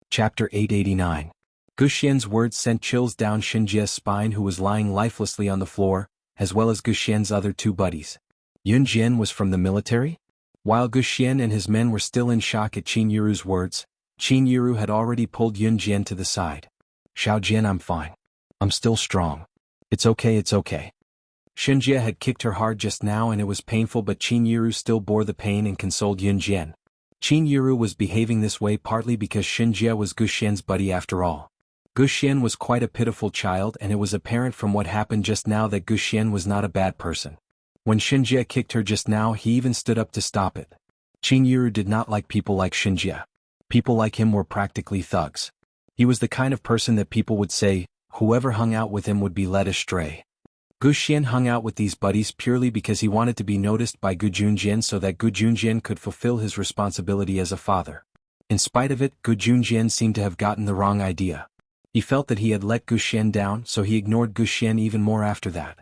Chapter 889. Gu Xian's words sent chills down Xinjie's spine, who was lying lifelessly on the floor, as well as Gu Xian's other two buddies. Yunjian was from the military? While Gu Xian and his men were still in shock at Qin Yiru's words, Qin Yiru had already pulled Yunjian to the side. "Xiaojian, I'm fine. I'm still strong. It's okay, it's okay." Xinjie had kicked her hard just now and it was painful, but Qin Yiru still bore the pain and consoled Yunjian. Qin Yiru was behaving this way partly because Xinjie was Gu Xian's buddy after all. Gu Xian was quite a pitiful child, and it was apparent from what happened just now that Gu Xian was not a bad person. When Xinjie kicked her just now, he even stood up to stop it. Qin Yiru did not like people like Xinjie. People like him were practically thugs. He was the kind of person that people would say, whoever hung out with him would be led astray. Gu Xian hung out with these buddies purely because he wanted to be noticed by Gu Junjian so that Gu Junjian could fulfill his responsibility as a father. In spite of it, Gu Junjian seemed to have gotten the wrong idea. He felt that he had let Gu Xian down, so he ignored Gu Xian even more after that.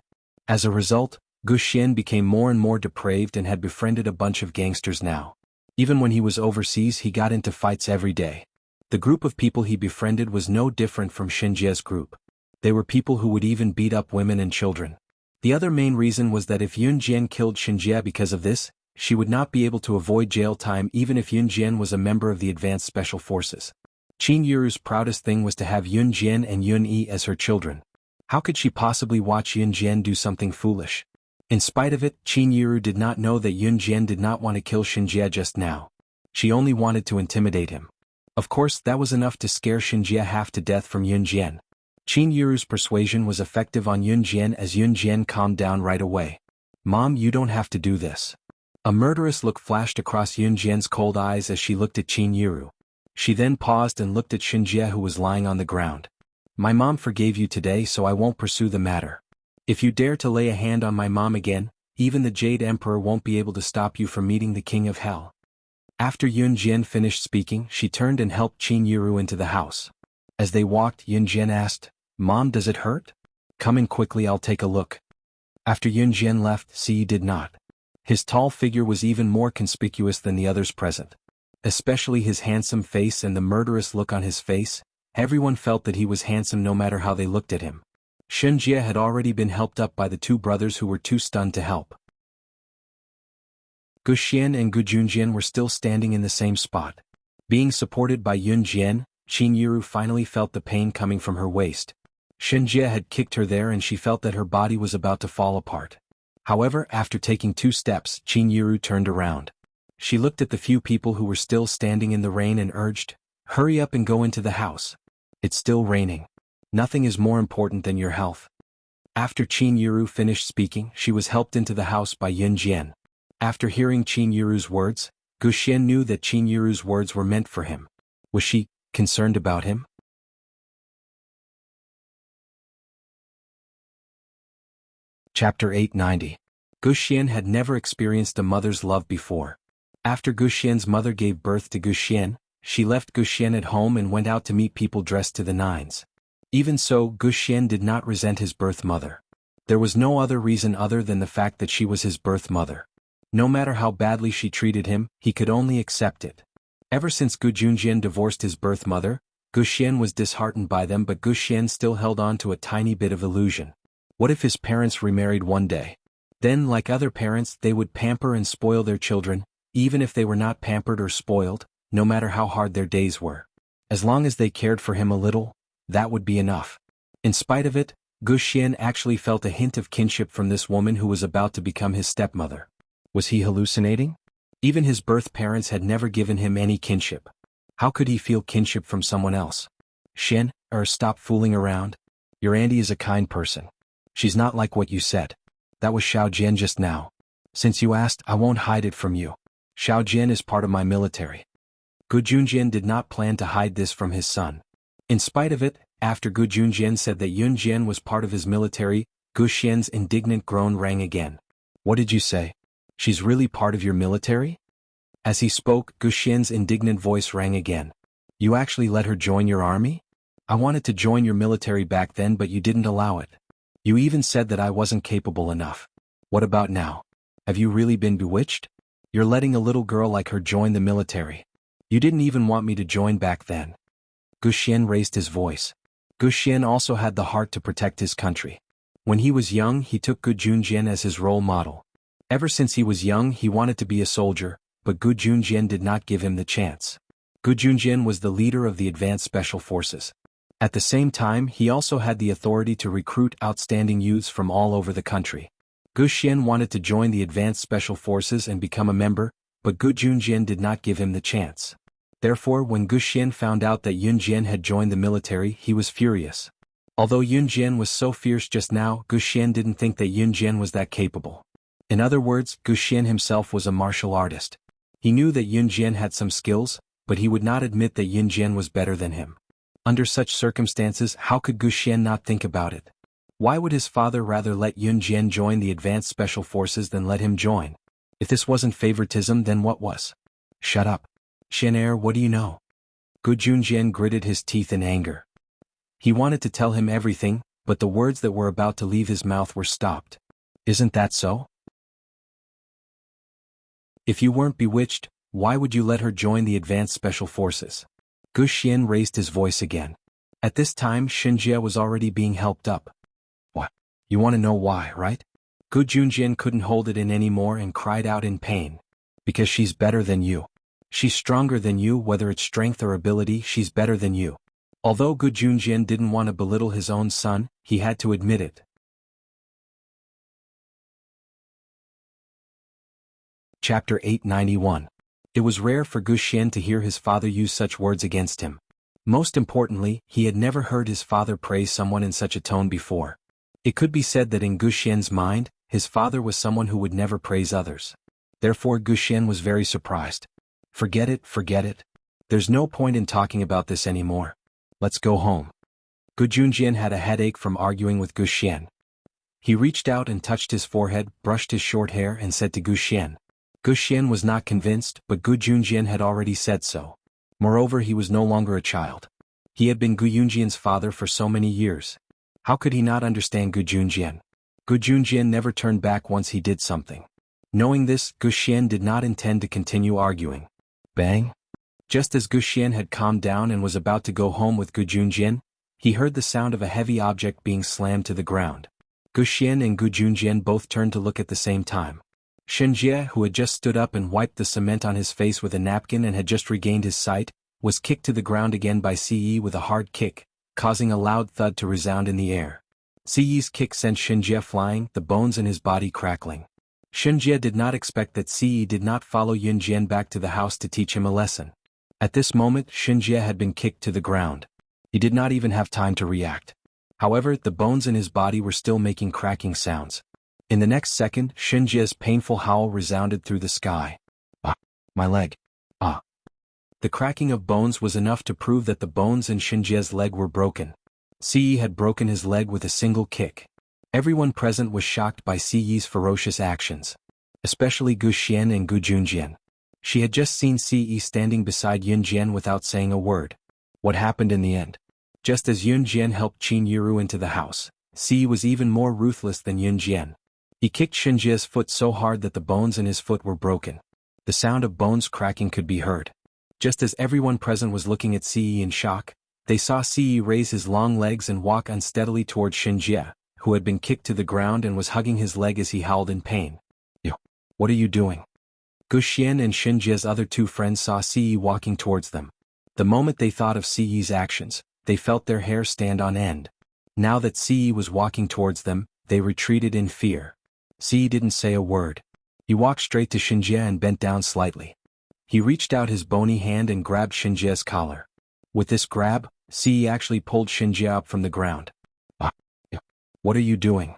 As a result, Gu Xian became more and more depraved and had befriended a bunch of gangsters now. Even when he was overseas, he got into fights every day. The group of people he befriended was no different from Xinjie's group. They were people who would even beat up women and children. The other main reason was that if Yun Jian killed Xinjie because of this, she would not be able to avoid jail time even if Yun Jian was a member of the Advanced Special Forces. Qin Yuru's proudest thing was to have Yun Jian and Yun Yi as her children. How could she possibly watch Yun Jian do something foolish? In spite of it, Qin Yuru did not know that Yun Jian did not want to kill Xinjie just now. She only wanted to intimidate him. Of course, that was enough to scare Xinjie half to death from Yun Jian. Qin Yuru's persuasion was effective on Yun Jian as Yun Jian calmed down right away. "Mom, you don't have to do this." A murderous look flashed across Yun Jian's cold eyes as she looked at Qin Yuru. She then paused and looked at Xinjie, who was lying on the ground. "My mom forgave you today, so I won't pursue the matter. If you dare to lay a hand on my mom again, even the Jade Emperor won't be able to stop you from meeting the King of Hell." After Yun Jian finished speaking, she turned and helped Qin Yuru into the house. As they walked, Yun Jian asked, "Mom, does it hurt? Come in quickly, I'll take a look." After Yun Jian left, Siyi did not. His tall figure was even more conspicuous than the others present. Especially his handsome face and the murderous look on his face, everyone felt that he was handsome no matter how they looked at him. Xinjie had already been helped up by the two brothers who were too stunned to help. Gu Xian and Gu Junjian were still standing in the same spot. Being supported by Yun Jian, Qin Yuru finally felt the pain coming from her waist. Xinjie had kicked her there and she felt that her body was about to fall apart. However, after taking 2 steps, Qin Yuru turned around. She looked at the few people who were still standing in the rain and urged, "Hurry up and go into the house. It's still raining. Nothing is more important than your health." After Qin Yuru finished speaking, she was helped into the house by Yun Jian. After hearing Qin Yuru's words, Gu Xian knew that Qin Yuru's words were meant for him. Was she concerned about him? Chapter 890. Gu Xian had never experienced a mother's love before. After Gu Xian's mother gave birth to Gu Xian, she left Gu Xian at home and went out to meet people dressed to the nines. Even so, Gu Xian did not resent his birth mother. There was no other reason other than the fact that she was his birth mother. No matter how badly she treated him, he could only accept it. Ever since Gu Junjian divorced his birth mother, Gu Xian was disheartened by them, but Gu Xian still held on to a tiny bit of illusion. What if his parents remarried one day? Then, like other parents, they would pamper and spoil their children, even if they were not pampered or spoiled, no matter how hard their days were. As long as they cared for him a little, that would be enough. In spite of it, Gu Xian actually felt a hint of kinship from this woman who was about to become his stepmother. Was he hallucinating? Even his birth parents had never given him any kinship. How could he feel kinship from someone else? Xian, stop fooling around. Your auntie is a kind person. She's not like what you said. That was Xiao Jian just now. Since you asked, I won't hide it from you. Xiao Jian is part of my military. Gu Junjian did not plan to hide this from his son. In spite of it, after Gu Junjian said that Yun Jian was part of his military, Gu Xian's indignant groan rang again. What did you say? She's really part of your military? As he spoke, Gu Xian's indignant voice rang again. You actually let her join your army? I wanted to join your military back then, but you didn't allow it. You even said that I wasn't capable enough. What about now? Have you really been bewitched? You're letting a little girl like her join the military. You didn't even want me to join back then. Gu Xian raised his voice. Gu Xian also had the heart to protect his country. When he was young, he took Gu Junjian as his role model. Ever since he was young, he wanted to be a soldier, but Gu Junjian did not give him the chance. Gu Junjian was the leader of the Advanced Special Forces. At the same time, he also had the authority to recruit outstanding youths from all over the country. Gu Xian wanted to join the Advanced Special Forces and become a member, but Gu Junjian did not give him the chance. Therefore, when Gu Xian found out that Yun Jian had joined the military, he was furious. Although Yun Jian was so fierce just now, Gu Xian didn't think that Yun Jian was that capable. In other words, Gu Xian himself was a martial artist. He knew that Yun Jian had some skills, but he would not admit that Yun Jian was better than him. Under such circumstances, how could Gu Xian not think about it? Why would his father rather let Yun Jian join the Advanced Special Forces than let him join? If this wasn't favoritism, then what was? Shut up. Xian what do you know? Gu Junjian gritted his teeth in anger. He wanted to tell him everything, but the words that were about to leave his mouth were stopped. Isn't that so? If you weren't bewitched, why would you let her join the advanced special forces? Gu Xian raised his voice again. At this time Xinjie was already being helped up. What? You want to know why, right? Gu Junjian couldn't hold it in anymore and cried out in pain. Because she's better than you. She's stronger than you, whether it's strength or ability, she's better than you. Although Gu Junjian didn't want to belittle his own son, he had to admit it. Chapter 891. It was rare for Gu Xian to hear his father use such words against him. Most importantly, he had never heard his father praise someone in such a tone before. It could be said that in Gu Xian's mind, his father was someone who would never praise others. Therefore Gu Xian was very surprised. Forget it. There's no point in talking about this anymore. Let's go home. Gu Junjian had a headache from arguing with Gu Xian. He reached out and touched his forehead, brushed his short hair and said to Gu Xian. Gu Xian was not convinced, but Gu Junjian had already said so. Moreover, he was no longer a child. He had been Gu Junjian's father for so many years. How could he not understand Gu Junjian? Gu Junjian never turned back once he did something. Knowing this, Gu Xian did not intend to continue arguing. Bang! Just as Gu Xian had calmed down and was about to go home with Gu Junjian, he heard the sound of a heavy object being slammed to the ground. Gu Xian and Gu Junjian both turned to look at the same time. Xinjie, who had just stood up and wiped the cement on his face with a napkin and had just regained his sight, was kicked to the ground again by Ce with a hard kick, causing a loud thud to resound in the air. Ce's kick sent Xinjie flying, the bones in his body crackling. Xinjie did not expect that Ce did not follow Yunjian back to the house to teach him a lesson. At this moment Xinjie had been kicked to the ground. He did not even have time to react. However, the bones in his body were still making cracking sounds. In the next second, Xinjie's painful howl resounded through the sky. Ah! My leg. Ah! The cracking of bones was enough to prove that the bones in Xinjie's leg were broken. Ce had broken his leg with a single kick. Everyone present was shocked by Ce's ferocious actions. Especially Gu Xian and Gu Junjian. She had just seen Ce standing beside Yunjian without saying a word. What happened in the end? Just as Yunjian helped Qin Yiru into the house, Ce was even more ruthless than Yunjian. He kicked Xinjie's foot so hard that the bones in his foot were broken. The sound of bones cracking could be heard. Just as everyone present was looking at Ce in shock, they saw Ce raise his long legs and walk unsteadily toward Xinjie, who had been kicked to the ground and was hugging his leg as he howled in pain. Yo! What are you doing? Gu Xian and Xinjie's other two friends saw Ce walking towards them. The moment they thought of Ce's actions, they felt their hair stand on end. Now that Ce was walking towards them, they retreated in fear. Ce didn't say a word. He walked straight to Xinjie and bent down slightly. He reached out his bony hand and grabbed Xinjie's collar. With this grab, Ce actually pulled Xinjie up from the ground. Ah! What are you doing?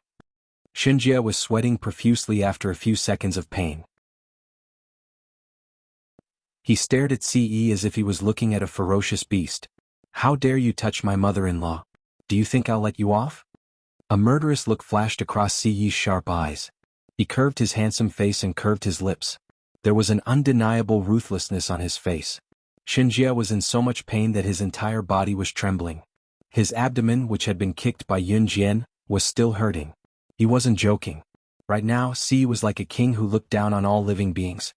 Xinjie was sweating profusely after a few seconds of pain. He stared at Ce as if he was looking at a ferocious beast. How dare you touch my mother-in-law? Do you think I'll let you off? A murderous look flashed across Ce's sharp eyes. He curved his handsome face and curved his lips. There was an undeniable ruthlessness on his face. Xinjie was in so much pain that his entire body was trembling. His abdomen, which had been kicked by Yunjian, was still hurting. He wasn't joking. Right now, Ce was like a king who looked down on all living beings.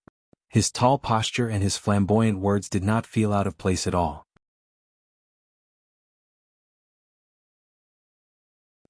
His tall posture and his flamboyant words did not feel out of place at all.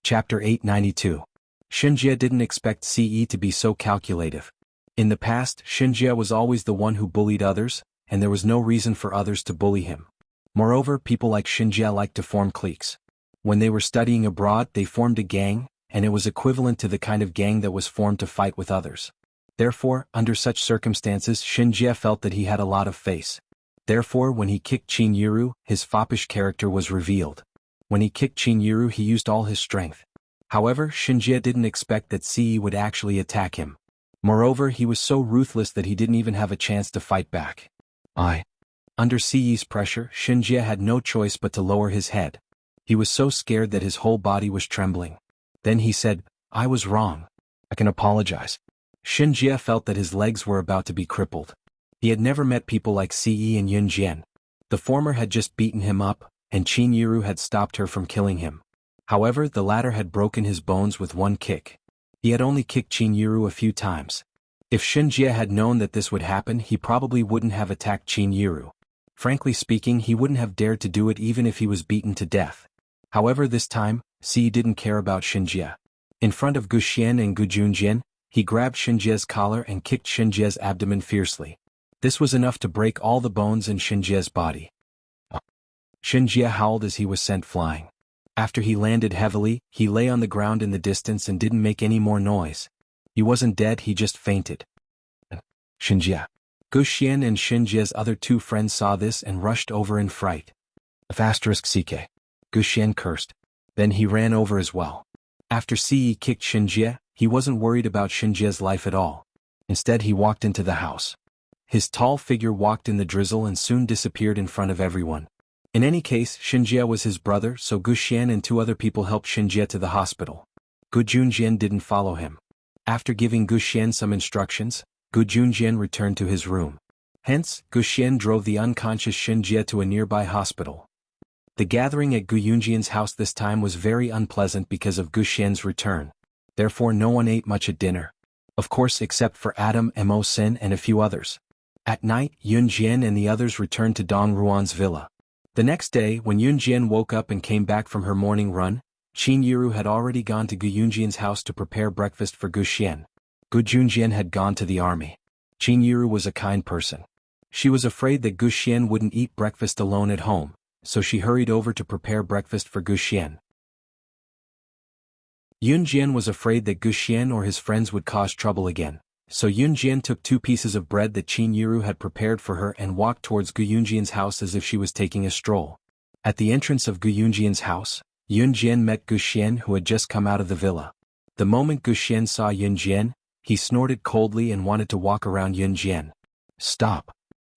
Chapter 892. Xinjie didn't expect Ce to be so calculative. In the past, Xinjie was always the one who bullied others, and there was no reason for others to bully him. Moreover, people like Xinjie liked to form cliques. When they were studying abroad, they formed a gang, and it was equivalent to the kind of gang that was formed to fight with others. Therefore, under such circumstances, Xinjie felt that he had a lot of face. Therefore, when he kicked Qin Yiru, his foppish character was revealed. When he kicked Qin Yiru, he used all his strength. However, Xinjie didn't expect that Ce would actually attack him. Moreover, he was so ruthless that he didn't even have a chance to fight back. Under Ce's pressure, Xinjie had no choice but to lower his head. He was so scared that his whole body was trembling. Then he said, I was wrong. I can apologize. Xinjie felt that his legs were about to be crippled. He had never met people like Ce and Yun Jian. The former had just beaten him up, and Qin Yiru had stopped her from killing him. However, the latter had broken his bones with one kick. He had only kicked Qin Yiru a few times. If Shinjie had known that this would happen, he probably wouldn't have attacked Qin Yiru. Frankly speaking, he wouldn't have dared to do it even if he was beaten to death. However, this time, Ce didn't care about Shinjie. In front of Gu Xian and Gu Junjian, he grabbed Shinjie's collar and kicked Shinjie's abdomen fiercely. This was enough to break all the bones in Shinjie's body. Shinjie howled as he was sent flying. After he landed heavily, he lay on the ground in the distance and didn't make any more noise. He wasn't dead, he just fainted. Shinjie. Gu Xian and Shinjie's other two friends saw this and rushed over in fright. *CK. Gu Xian cursed. Then he ran over as well. After Ce kicked Shinjie, he wasn't worried about Shinjie's life at all. Instead, he walked into the house. His tall figure walked in the drizzle and soon disappeared in front of everyone. In any case, Shinjie was his brother, so Gu Xian and two other people helped Shinjie to the hospital. Gu Junjian didn't follow him. After giving Gu Xian some instructions, Gu Junjian returned to his room. Hence, Gu Xian drove the unconscious Shinjie to a nearby hospital. The gathering at Gu Junjian's house this time was very unpleasant because of Gu Xian's return. Therefore no one ate much at dinner. Of course except for Adam, Mo Sin and a few others. At night, Yun Jian and the others returned to Dong Ruan's villa. The next day, when Yun Jian woke up and came back from her morning run, Qin Yiru had already gone to Gu Junjian's house to prepare breakfast for Gu Xian. Gu Junjian had gone to the army. Qin Yiru was a kind person. She was afraid that Gu Xian wouldn't eat breakfast alone at home, so she hurried over to prepare breakfast for Gu Xian. Yun Jian was afraid that Gu Xian or his friends would cause trouble again, so Yun Jian took 2 pieces of bread that Qin Yiru had prepared for her and walked towards Gu Junjian's house as if she was taking a stroll. At the entrance of Gu Junjian's house, Yun Jian met Gu Xian, who had just come out of the villa. The moment Gu Xian saw Yun Jian, he snorted coldly and wanted to walk around Yun Jian. Stop.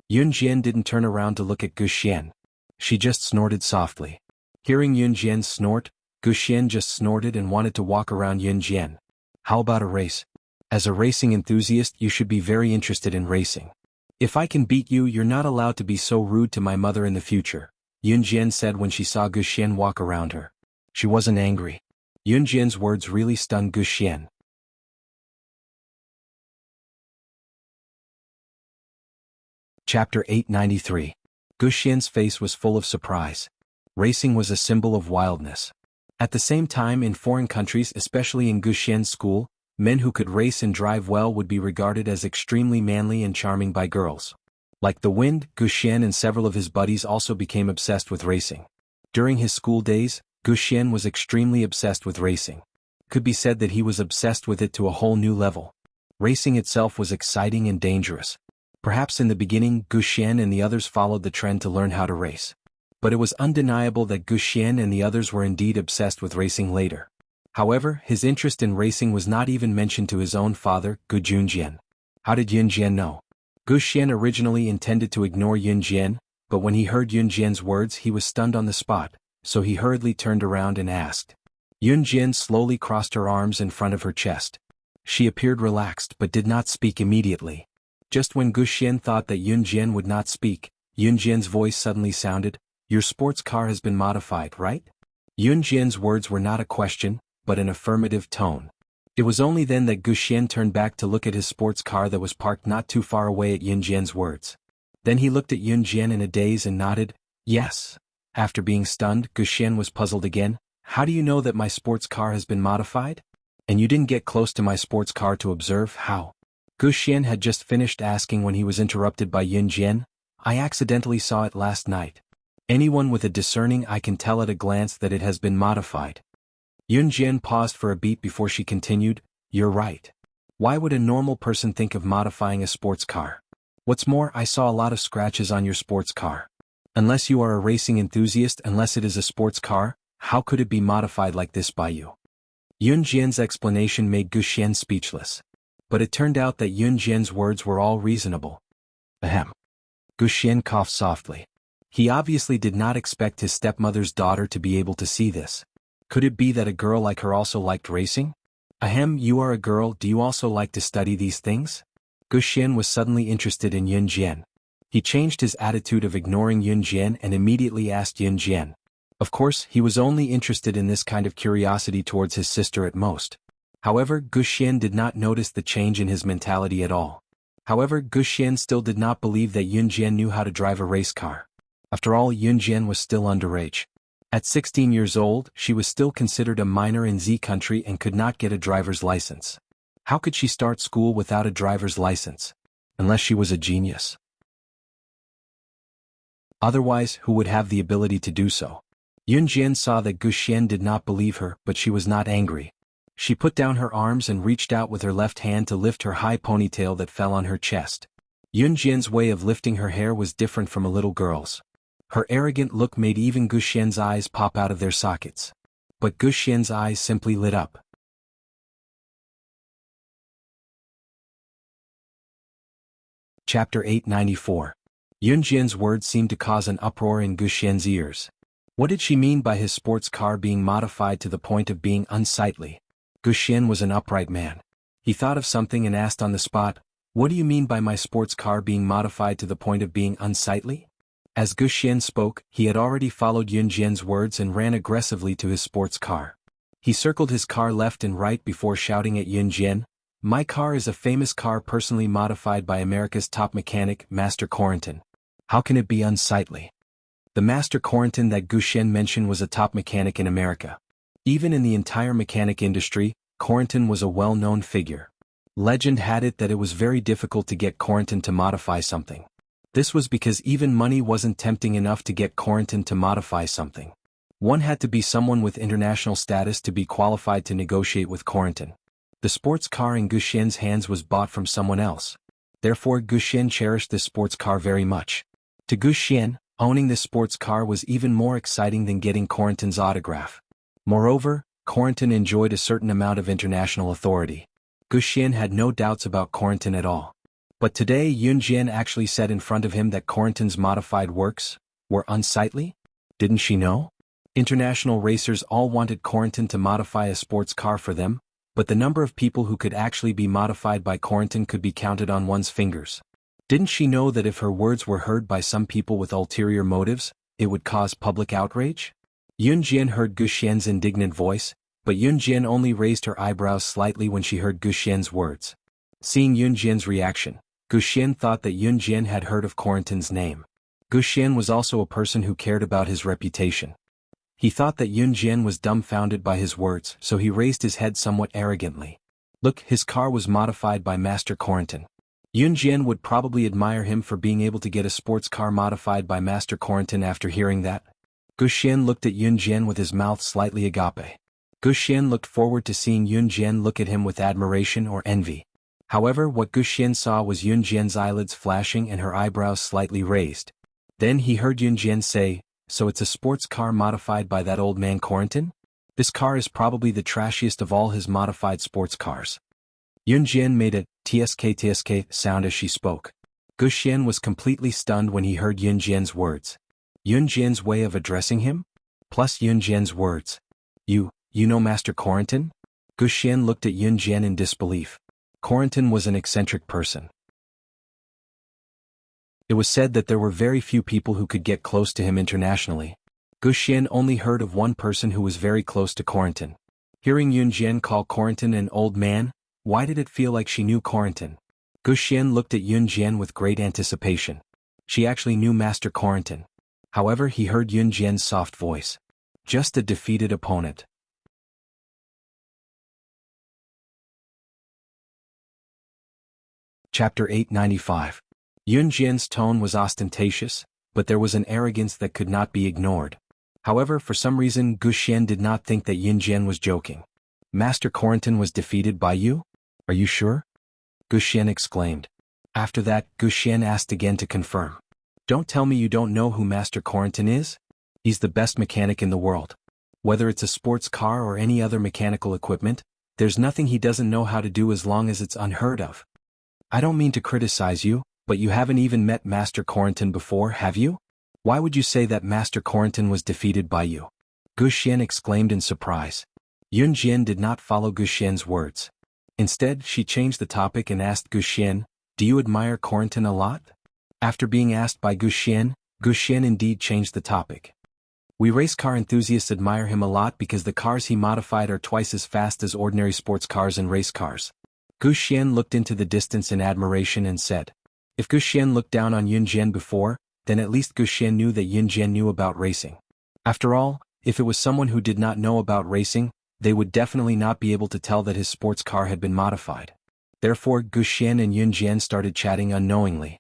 Yun Jian didn't turn around to look at Gu Xian. She just snorted softly. Hearing Yun Jian's snort, Gu Xian just snorted and wanted to walk around Yun Jian. How about a race? As a racing enthusiast, you should be very interested in racing. If I can beat you, you're not allowed to be so rude to my mother in the future, Yun Jian said when she saw Gu Xian walk around her. She wasn't angry. Yun Jian's words really stunned Gu Xian. Chapter 893. Gu Xian's face was full of surprise. Racing was a symbol of wildness. At the same time, in foreign countries, especially in Gu Xian's school, men who could race and drive well would be regarded as extremely manly and charming by girls. Like the wind, Gu Xian and several of his buddies also became obsessed with racing. During his school days, Gu Xian was extremely obsessed with racing. Could be said that he was obsessed with it to a whole new level. Racing itself was exciting and dangerous. Perhaps in the beginning, Gu Xian and the others followed the trend to learn how to race. But it was undeniable that Gu Xian and the others were indeed obsessed with racing later. However, his interest in racing was not even mentioned to his own father, Gu Junjian. How did Yun Jian know? Gu Xian originally intended to ignore Yun Jian, but when he heard Yun Jian's words he was stunned on the spot, so he hurriedly turned around and asked. Yun Jian slowly crossed her arms in front of her chest. She appeared relaxed but did not speak immediately. Just when Gu Xian thought that Yun Jian would not speak, Yun Jian's voice suddenly sounded, "Your sports car has been modified, right?" Yun Jian's words were not a question, but an affirmative tone. It was only then that Gu Xian turned back to look at his sports car that was parked not too far away at Yun Jian's words. Then he looked at Yun Jian in a daze and nodded, "Yes." After being stunned, Gu Xian was puzzled again. "How do you know that my sports car has been modified? And you didn't get close to my sports car to observe how?" Gu Xian had just finished asking when he was interrupted by Yun Jian. "I accidentally saw it last night. Anyone with a discerning eye can tell at a glance that it has been modified." Yun Jian paused for a beat before she continued, "You're right. Why would a normal person think of modifying a sports car? What's more, I saw a lot of scratches on your sports car. Unless you are a racing enthusiast, unless it is a sports car, how could it be modified like this by you?" Yun Jian's explanation made Gu Xian speechless. But it turned out that Yun Jian's words were all reasonable. Ahem. Gu Xian coughed softly. He obviously did not expect his stepmother's daughter to be able to see this. Could it be that a girl like her also liked racing? Ahem, you are a girl, do you also like to study these things? Gu Xian was suddenly interested in Yun Jian. He changed his attitude of ignoring Yun Jian and immediately asked Yun Jian. Of course, he was only interested in this kind of curiosity towards his sister at most. However, Gu Xian did not notice the change in his mentality at all. However, Gu Xian still did not believe that Yun Jian knew how to drive a race car. After all, Yun Jian was still underage. At 16 years old, she was still considered a minor in Z country and could not get a driver's license. How could she start school without a driver's license? Unless she was a genius. Otherwise, who would have the ability to do so? Yun Jian saw that Gu Xian did not believe her, but she was not angry. She put down her arms and reached out with her left hand to lift her high ponytail that fell on her chest. Yun Jian's way of lifting her hair was different from a little girl's. Her arrogant look made even Gu Xian's eyes pop out of their sockets. But Gu Xian's eyes simply lit up. Chapter 894. Yun Jian's words seemed to cause an uproar in Gu Xian's ears. What did she mean by his sports car being modified to the point of being unsightly? Gu Xian was an upright man. He thought of something and asked on the spot, "What do you mean by my sports car being modified to the point of being unsightly?" As Gu Xian spoke, he had already followed Yun Jian's words and ran aggressively to his sports car. He circled his car left and right before shouting at Yun Jian, "My car is a famous car personally modified by America's top mechanic, Master Corentin. How can it be unsightly?" The Master Corentin that Gu Xian mentioned was a top mechanic in America. Even in the entire mechanic industry, Corentin was a well-known figure. Legend had it that it was very difficult to get Corentin to modify something. This was because even money wasn't tempting enough to get Corentin to modify something. One had to be someone with international status to be qualified to negotiate with Corentin. The sports car in Gu Xian's hands was bought from someone else. Therefore, Gu Xian cherished this sports car very much. To Gu Xian, owning this sports car was even more exciting than getting Corentin's autograph. Moreover, Corentin enjoyed a certain amount of international authority. Gu Xian had no doubts about Corentin at all. But today Yun Jian actually said in front of him that Corentin's modified works were unsightly? Didn't she know? International racers all wanted Corentin to modify a sports car for them, but the number of people who could actually be modified by Corentin could be counted on one's fingers. Didn't she know that if her words were heard by some people with ulterior motives, it would cause public outrage? Yun Jian heard Gu Xian's indignant voice, but Yun Jian only raised her eyebrows slightly when she heard Gu Xian's words. Seeing Yun Jian's reaction, Gu Xian thought that Yun Jian had heard of Corentin's name. Gu Xian was also a person who cared about his reputation. He thought that Yun Jian was dumbfounded by his words, so he raised his head somewhat arrogantly. Look, his car was modified by Master Corentin. Yun Jian would probably admire him for being able to get a sports car modified by Master Corentin after hearing that. Gu Xian looked at Yun Jian with his mouth slightly agape. Gu Xian looked forward to seeing Yun Jian look at him with admiration or envy. However, what Gu Xian saw was Yun Jian's eyelids flashing and her eyebrows slightly raised. Then he heard Yun Jian say, "So it's a sports car modified by that old man Corentin? This car is probably the trashiest of all his modified sports cars." Yun Jian made a tsk sound as she spoke. Gu Xian was completely stunned when he heard Yun Jian's words. Yun Jian's way of addressing him? Plus Yun Jian's words. You know Master Corentin?" Gu Xian looked at Yun Jian in disbelief. Corentin was an eccentric person. It was said that there were very few people who could get close to him internationally. Gu Xian only heard of one person who was very close to Corentin. Hearing Yun Jian call Corentin an old man, why did it feel like she knew Corentin? Gu Xian looked at Yun Jian with great anticipation. She actually knew Master Corentin. However, he heard Yun Jian's soft voice. Just a defeated opponent. Chapter 895. Yun Jian's tone was ostentatious, but there was an arrogance that could not be ignored. However, for some reason Gu Xian did not think that Yun Jian was joking. "Master Corentin was defeated by you? Are you sure?" Gu Xian exclaimed. After that, Gu Xian asked again to confirm. "Don't tell me you don't know who Master Corentin is? He's the best mechanic in the world. Whether it's a sports car or any other mechanical equipment, there's nothing he doesn't know how to do as long as it's unheard of. I don't mean to criticize you, but you haven't even met Master Corentin before, have you? Why would you say that Master Corentin was defeated by you?" Gu Xian exclaimed in surprise. Yun Jian did not follow Gu Xian's words. Instead, she changed the topic and asked Gu Xian, Do you admire Corentin a lot? After being asked by Guxian, Guxian indeed changed the topic. We race car enthusiasts admire him a lot because the cars he modified are twice as fast as ordinary sports cars and race cars. Guxian looked into the distance in admiration and said. If Guxian looked down on Yunjian before, then at least Guxian knew that Yunjian knew about racing. After all, if it was someone who did not know about racing, they would definitely not be able to tell that his sports car had been modified. Therefore Guxian and Yunjian started chatting unknowingly.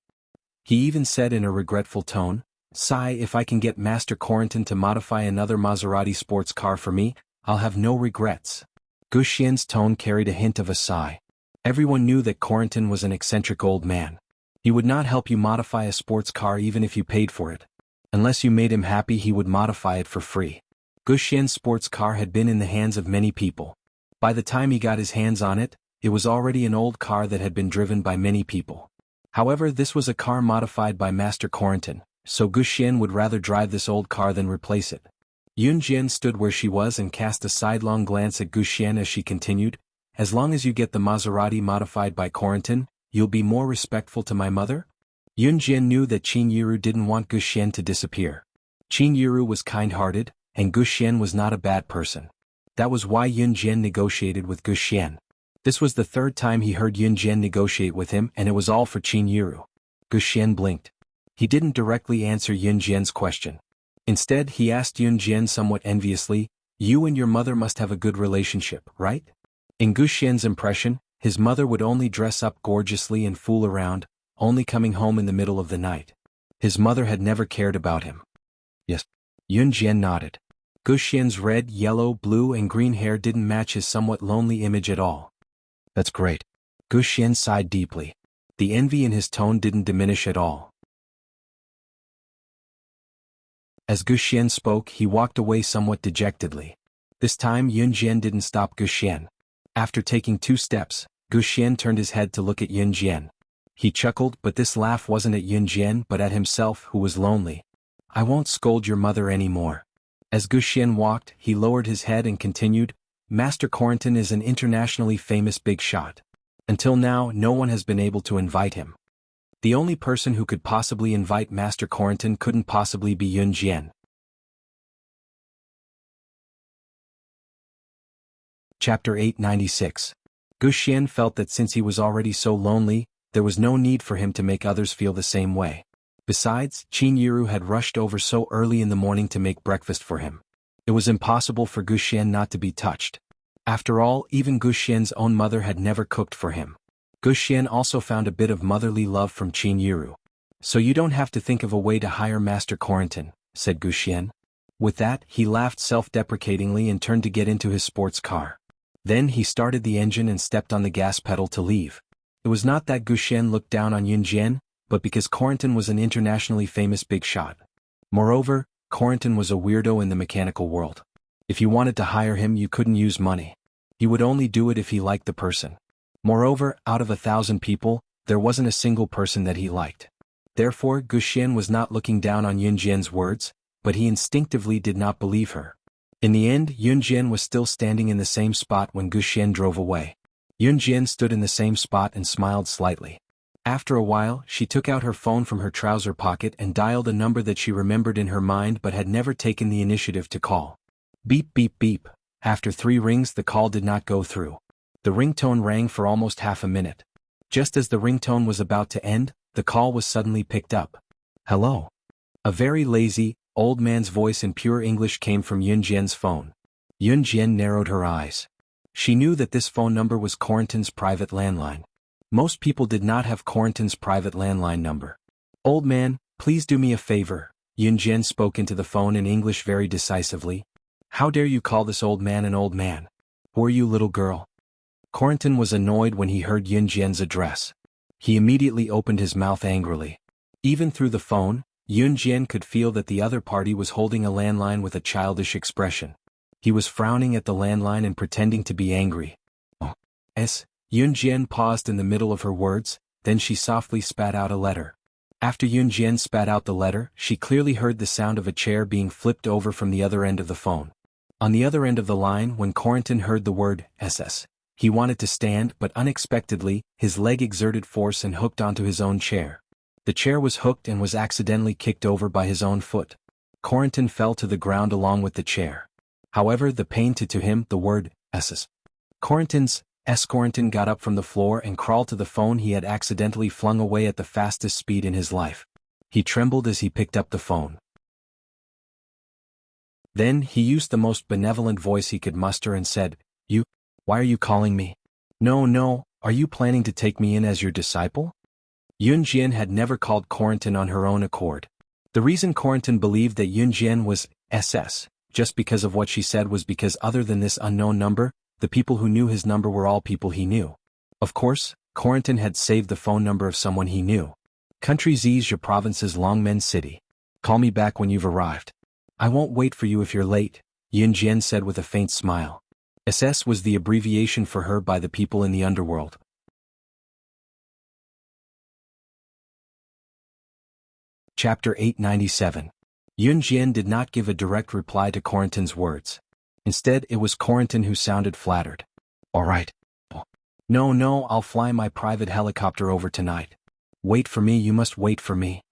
He even said in a regretful tone, "Sigh, if I can get Master Corentin to modify another Maserati sports car for me, I'll have no regrets." Guxian's tone carried a hint of a sigh. Everyone knew that Corentin was an eccentric old man. He would not help you modify a sports car even if you paid for it. Unless you made him happy, he would modify it for free. Guxian's sports car had been in the hands of many people. By the time he got his hands on it, it was already an old car that had been driven by many people. However, this was a car modified by Master Corentin, so Guxian would rather drive this old car than replace it. Yunjian stood where she was and cast a sidelong glance at Guxian as she continued, "As long as you get the Maserati modified by Corentin, you'll be more respectful to my mother?" Yunjian knew that Qin Yiru didn't want Guxian to disappear. Qin Yiru was kind-hearted, and Guxian was not a bad person. That was why Yunjian negotiated with Guxian. This was the third time he heard Yunjian negotiate with him, and it was all for Qin Yiru. Guxian blinked. He didn't directly answer Yunjian's question. Instead, he asked Yunjian somewhat enviously, "You and your mother must have a good relationship, right?" In Guxian's impression, his mother would only dress up gorgeously and fool around, only coming home in the middle of the night. His mother had never cared about him. Yes. Yunjian nodded. Guxian's red, yellow, blue and green hair didn't match his somewhat lonely image at all. That's great. Guxian sighed deeply. The envy in his tone didn't diminish at all. As Guxian spoke, he walked away somewhat dejectedly. This time Yunjian didn't stop Guxian. After taking 2 steps, Guxian turned his head to look at Yunjian. He chuckled, but this laugh wasn't at Yunjian but at himself, who was lonely. "I won't scold your mother anymore." As Guxian walked, he lowered his head and continued, "Master Corentin is an internationally famous big shot. Until now, no one has been able to invite him. The only person who could possibly invite Master Corentin couldn't possibly be Yunjian." Chapter 896. Guxian felt that since he was already so lonely, there was no need for him to make others feel the same way. Besides, Qin Yiru had rushed over so early in the morning to make breakfast for him. It was impossible for Guxian not to be touched. After all, even Guxian's own mother had never cooked for him. Guxian also found a bit of motherly love from Qin Yiru. "So you don't have to think of a way to hire Master Corentin," said Guxian. With that, he laughed self-deprecatingly and turned to get into his sports car. Then he started the engine and stepped on the gas pedal to leave. It was not that Guxian looked down on Yunjian, but because Corentin was an internationally famous big shot. Moreover, Corentin was a weirdo in the mechanical world. If you wanted to hire him, you couldn't use money. He would only do it if he liked the person. Moreover, out of 1,000 people, there wasn't a single person that he liked. Therefore, Guxian was not looking down on Yunjian's words, but he instinctively did not believe her. In the end, Yunjian was still standing in the same spot when Guxian drove away. Yunjian stood in the same spot and smiled slightly. After a while, she took out her phone from her trouser pocket and dialed a number that she remembered in her mind but had never taken the initiative to call. Beep beep beep. After 3 rings, the call did not go through. The ringtone rang for almost half a minute. Just as the ringtone was about to end, the call was suddenly picked up. "Hello." A very lazy, old man's voice in pure English came from Yunjian's phone. Yunjian narrowed her eyes. She knew that this phone number was Corentin's private landline. Most people did not have Corentin's private landline number. "Old man, please do me a favor," Yunjian spoke into the phone in English very decisively. "How dare you call this old man an old man? Who are you, little girl?" Corentin was annoyed when he heard Yunjian's address. He immediately opened his mouth angrily. Even through the phone, Yunjian could feel that the other party was holding a landline with a childish expression. He was frowning at the landline and pretending to be angry. "Oh, S." Yunjian paused in the middle of her words, then she softly spat out a letter. After Yunjian spat out the letter, she clearly heard the sound of a chair being flipped over from the other end of the phone. On the other end of the line, when Corentin heard the word SS, He wanted to stand, but unexpectedly, his leg exerted force and hooked onto his own chair. The chair was hooked and was accidentally kicked over by his own foot. Corentin fell to the ground along with the chair. However, the pain to him, the word, "ss." Corentin got up from the floor and crawled to the phone he had accidentally flung away at the fastest speed in his life. He trembled as he picked up the phone. Then, he used the most benevolent voice he could muster and said, "You? Why are you calling me? No, are you planning to take me in as your disciple?" Yunjian had never called Corentin on her own accord. The reason Corentin believed that Yunjian was SS, just because of what she said, was because other than this unknown number, the people who knew his number were all people he knew. Of course, Corentin had saved the phone number of someone he knew. Country Zhejiang Province's Longmen City. Call me back when you've arrived. I won't wait for you if you're late, Yunjian said with a faint smile. SS was the abbreviation for her by the people in the underworld. Chapter 897. Yunjian did not give a direct reply to Corentin's words. Instead, it was Corentin who sounded flattered. All right. No, I'll fly my private helicopter over tonight. Wait for me, you must wait for me.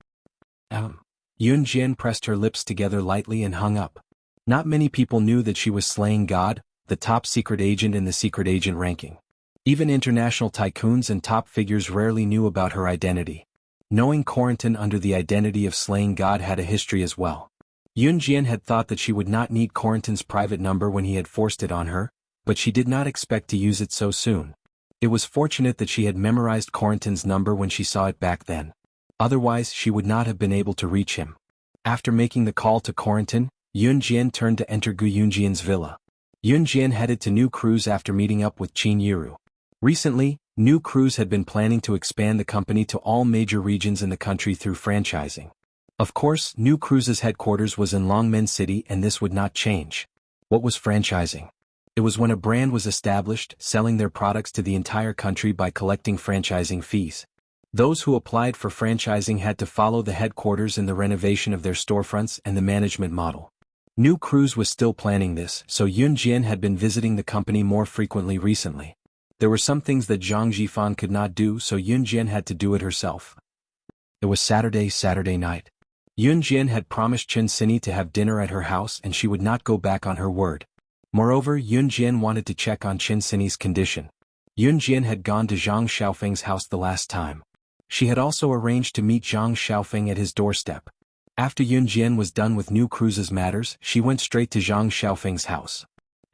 Yunjian pressed her lips together lightly and hung up. Not many people knew that she was slaying God, the top secret agent in the secret agent ranking. Even international tycoons and top figures rarely knew about her identity. Knowing Corentin under the identity of slaying God had a history as well. Yunjian had thought that she would not need Corentin's private number when he had forced it on her, but she did not expect to use it so soon. It was fortunate that she had memorized Corentin's number when she saw it back then. Otherwise, she would not have been able to reach him. After making the call to Corentin, Yunjian turned to enter Gu Yunjian's villa. Yunjian headed to New Cruise after meeting up with Qin Yiru. Recently, New Cruise had been planning to expand the company to all major regions in the country through franchising. Of course, New Cruise's headquarters was in Longmen City and this would not change. What was franchising? It was when a brand was established, selling their products to the entire country by collecting franchising fees. Those who applied for franchising had to follow the headquarters in the renovation of their storefronts and the management model. New Cruise was still planning this, so Yunjian had been visiting the company more frequently recently. There were some things that Zhang Jifan could not do, so Yunjian had to do it herself. It was Saturday night. Yunjian had promised Qin Sini to have dinner at her house and she would not go back on her word. Moreover, Yunjian wanted to check on Qin Sini's condition. Yunjian had gone to Zhang Xiaofeng's house the last time. She had also arranged to meet Zhang Xiaofeng at his doorstep. After Yunjian was done with New Cruise's matters, she went straight to Zhang Xiaofeng's house.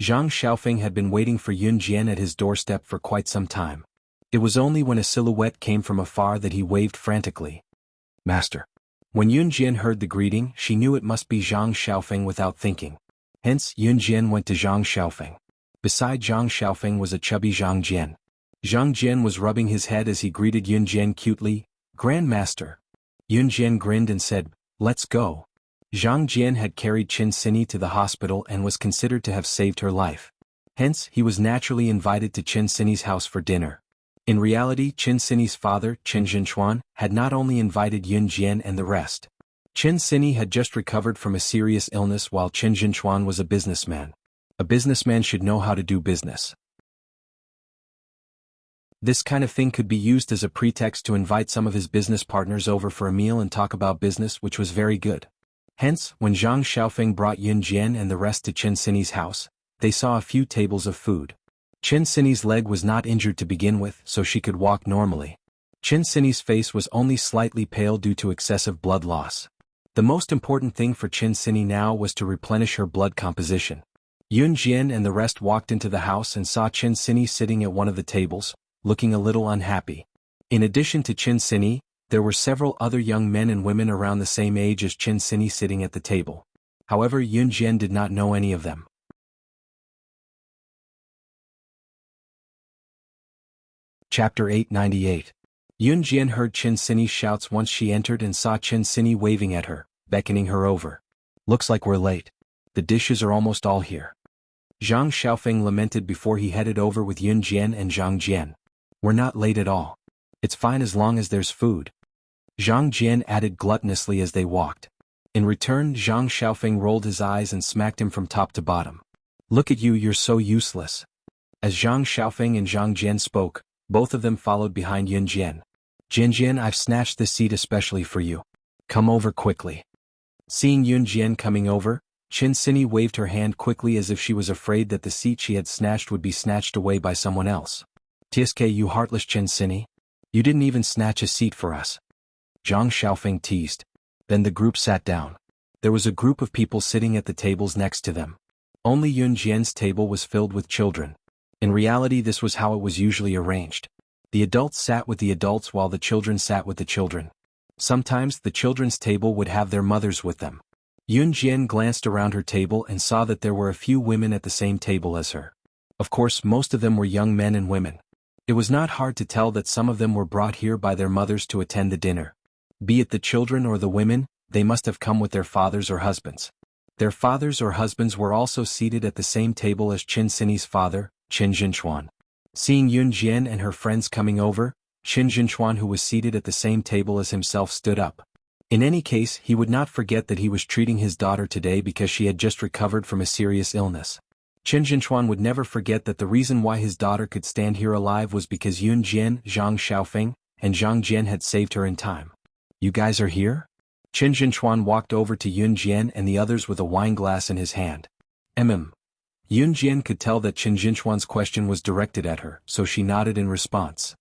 Zhang Xiaofeng had been waiting for Yunjian at his doorstep for quite some time. It was only when a silhouette came from afar that he waved frantically. "Master." When Yunjian heard the greeting, she knew it must be Zhang Xiaofeng without thinking. Hence, Yunjian went to Zhang Xiaofeng. Beside Zhang Xiaofeng was a chubby Zhang Jian. Zhang Jian was rubbing his head as he greeted Yunjian cutely, "Grand Master." Yunjian grinned and said, "Let's go." Zhang Jian had carried Qin Sini to the hospital and was considered to have saved her life. Hence, he was naturally invited to Qin Sini's house for dinner. In reality, Qin Sini's father, Qin Zhenchuan, had not only invited Yunjian and the rest. Qin Sini had just recovered from a serious illness while Qin Zhenchuan was a businessman. A businessman should know how to do business. This kind of thing could be used as a pretext to invite some of his business partners over for a meal and talk about business, which was very good. Hence, when Zhang Xiaofeng brought Yunjian and the rest to Qin Sini's house, they saw a few tables of food. Qin Sini's leg was not injured to begin with, so she could walk normally. Qin Sini's face was only slightly pale due to excessive blood loss. The most important thing for Qin Sini now was to replenish her blood composition. Yunjian and the rest walked into the house and saw Qin Sini sitting at one of the tables, looking a little unhappy. In addition to Qin Sini, there were several other young men and women around the same age as Qin Sini sitting at the table. However, Yunjian did not know any of them. Chapter 898. Yunjian heard Qin Sini's shouts once she entered and saw Qin Sini waving at her, beckoning her over. "Looks like we're late. The dishes are almost all here." Zhang Xiaofeng lamented before he headed over with Yunjian and Zhang Jian. "We're not late at all. It's fine as long as there's food." Zhang Jian added gluttonously as they walked. In return, Zhang Xiaofeng rolled his eyes and smacked him from top to bottom. "Look at you, you're so useless. As Zhang Xiaofeng and Zhang Jian spoke, both of them followed behind Yun Jian. Jian, I've snatched this seat especially for you. Come over quickly. Seeing Yun Jian coming over, Qin Sini waved her hand quickly as if she was afraid that the seat she had snatched would be snatched away by someone else. TSK, you heartless Qin Sini. You didn't even snatch a seat for us. Zhang Xiaofeng teased. Then the group sat down. There was a group of people sitting at the tables next to them. Only Yun Jian's table was filled with children. In reality, this was how it was usually arranged. The adults sat with the adults while the children sat with the children. Sometimes the children's table would have their mothers with them. Yun Jian glanced around her table and saw that there were a few women at the same table as her. Of course, most of them were young men and women. It was not hard to tell that some of them were brought here by their mothers to attend the dinner. Be it the children or the women, they must have come with their fathers or husbands. Their fathers or husbands were also seated at the same table as Qin Sini's father, Qin Jinchuan. Seeing Yun Jian and her friends coming over, Qin Jinchuan, who was seated at the same table as himself, stood up. In any case, he would not forget that he was treating his daughter today because she had just recovered from a serious illness. Qin Jinchuan would never forget that the reason why his daughter could stand here alive was because Yun Jian, Zhang Xiaofeng, and Zhang Jian had saved her in time. You guys are here? Qin Jinchuan walked over to Yun Jian and the others with a wine glass in his hand. Yun Jian could tell that Qin Jinchuan's question was directed at her, so she nodded in response.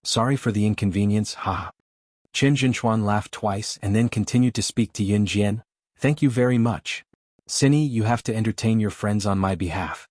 Sorry for the inconvenience, haha. Qin Jinchuan laughed twice and then continued to speak to Yun Jian. Thank you very much. Sini, you have to entertain your friends on my behalf.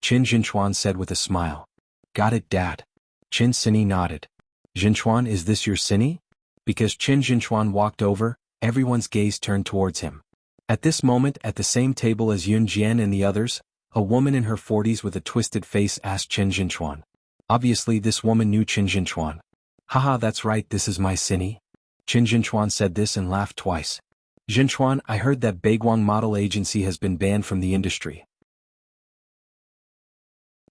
Qin Jinchuan said with a smile. Got it, Dad. Qin Sini nodded. Jinchuan, is this your Sini? Because Qin Jinchuan walked over, everyone's gaze turned towards him. At this moment, at the same table as Yun Jian and the others, a woman in her 40s with a twisted face asked Qin Jinchuan. Obviously this woman knew Qin Jinchuan. Haha, that's right, this is my Sini. Qin Jinchuan said this and laughed twice. Jinchuan, I heard that Baiguang Model Agency has been banned from the industry.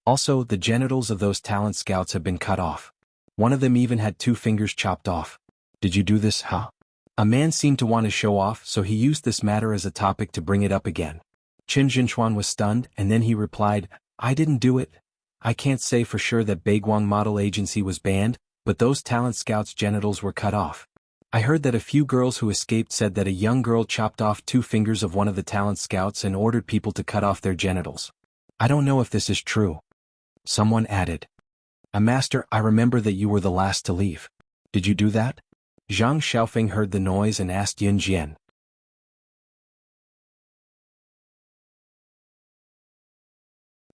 Also, the genitals of those talent scouts have been cut off. One of them even had 2 fingers chopped off. Did you do this, huh? A man seemed to want to show off, so he used this matter as a topic to bring it up again. Qin Jinchuan was stunned, and then he replied, I didn't do it. I can't say for sure that Baiguang Model Agency was banned, but those talent scouts' genitals were cut off. I heard that a few girls who escaped said that a young girl chopped off 2 fingers of one of the talent scouts and ordered people to cut off their genitals. I don't know if this is true. Someone added. Master, I remember that you were the last to leave. Did you do that? Zhang Xiaofeng heard the noise and asked Yun Jian.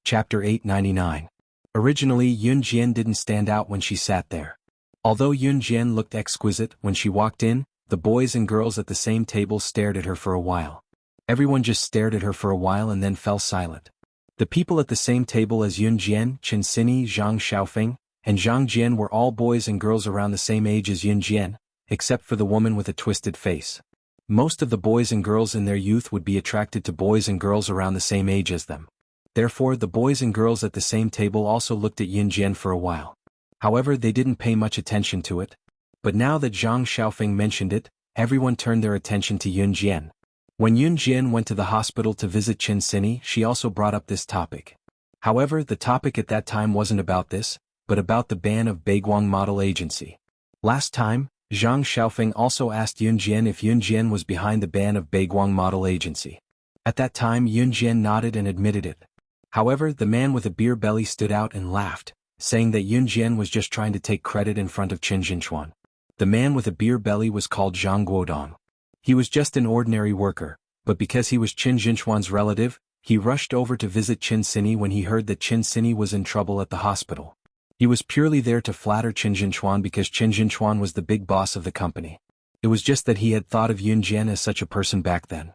Chapter 899. Originally, Yun Jian didn't stand out when she sat there. Although Yun Jian looked exquisite when she walked in, the boys and girls at the same table stared at her for a while. Everyone just stared at her for a while and then fell silent. The people at the same table as Yun Jian, Qin Sini, Zhang Xiaofeng, and Zhang Jian were all boys and girls around the same age as Yun Jian, except for the woman with a twisted face. Most of the boys and girls in their youth would be attracted to boys and girls around the same age as them. Therefore, the boys and girls at the same table also looked at Yun Jian for a while. However, they didn't pay much attention to it. But now that Zhang Xiaofeng mentioned it, everyone turned their attention to Yun Jian. When Yun Jian went to the hospital to visit Qin Sini, she also brought up this topic. However, the topic at that time wasn't about this, but about the ban of Baiguang Model Agency. Last time, Zhang Xiaofeng also asked Yun Jian if Yun Jian was behind the ban of Baiguang Model Agency. At that time, Yun Jian nodded and admitted it. However, the man with a beer belly stood out and laughed, saying that Yun Jian was just trying to take credit in front of Qin Jinchuan. The man with a beer belly was called Zhang Guodong. He was just an ordinary worker, but because he was Qin Jinchuan's relative, he rushed over to visit Qin Sini when he heard that Qin Sini was in trouble at the hospital. He was purely there to flatter Qin Jinchuan because Qin Jinchuan was the big boss of the company. It was just that he had thought of Yun Jian as such a person back then.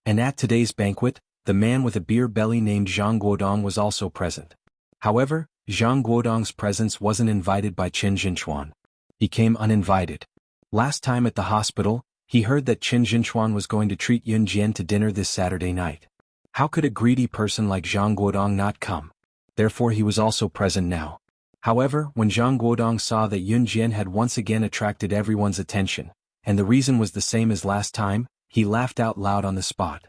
And at today's banquet, the man with a beer belly named Zhang Guodong was also present. However, Zhang Guodong's presence wasn't invited by Qin Jinchuan. He came uninvited. Last time at the hospital, he heard that Qin Jinchuan was going to treat Yun Jian to dinner this Saturday night. How could a greedy person like Zhang Guodong not come? Therefore he was also present now. However, when Zhang Guodong saw that Yun Jian had once again attracted everyone's attention, and the reason was the same as last time, he laughed out loud on the spot.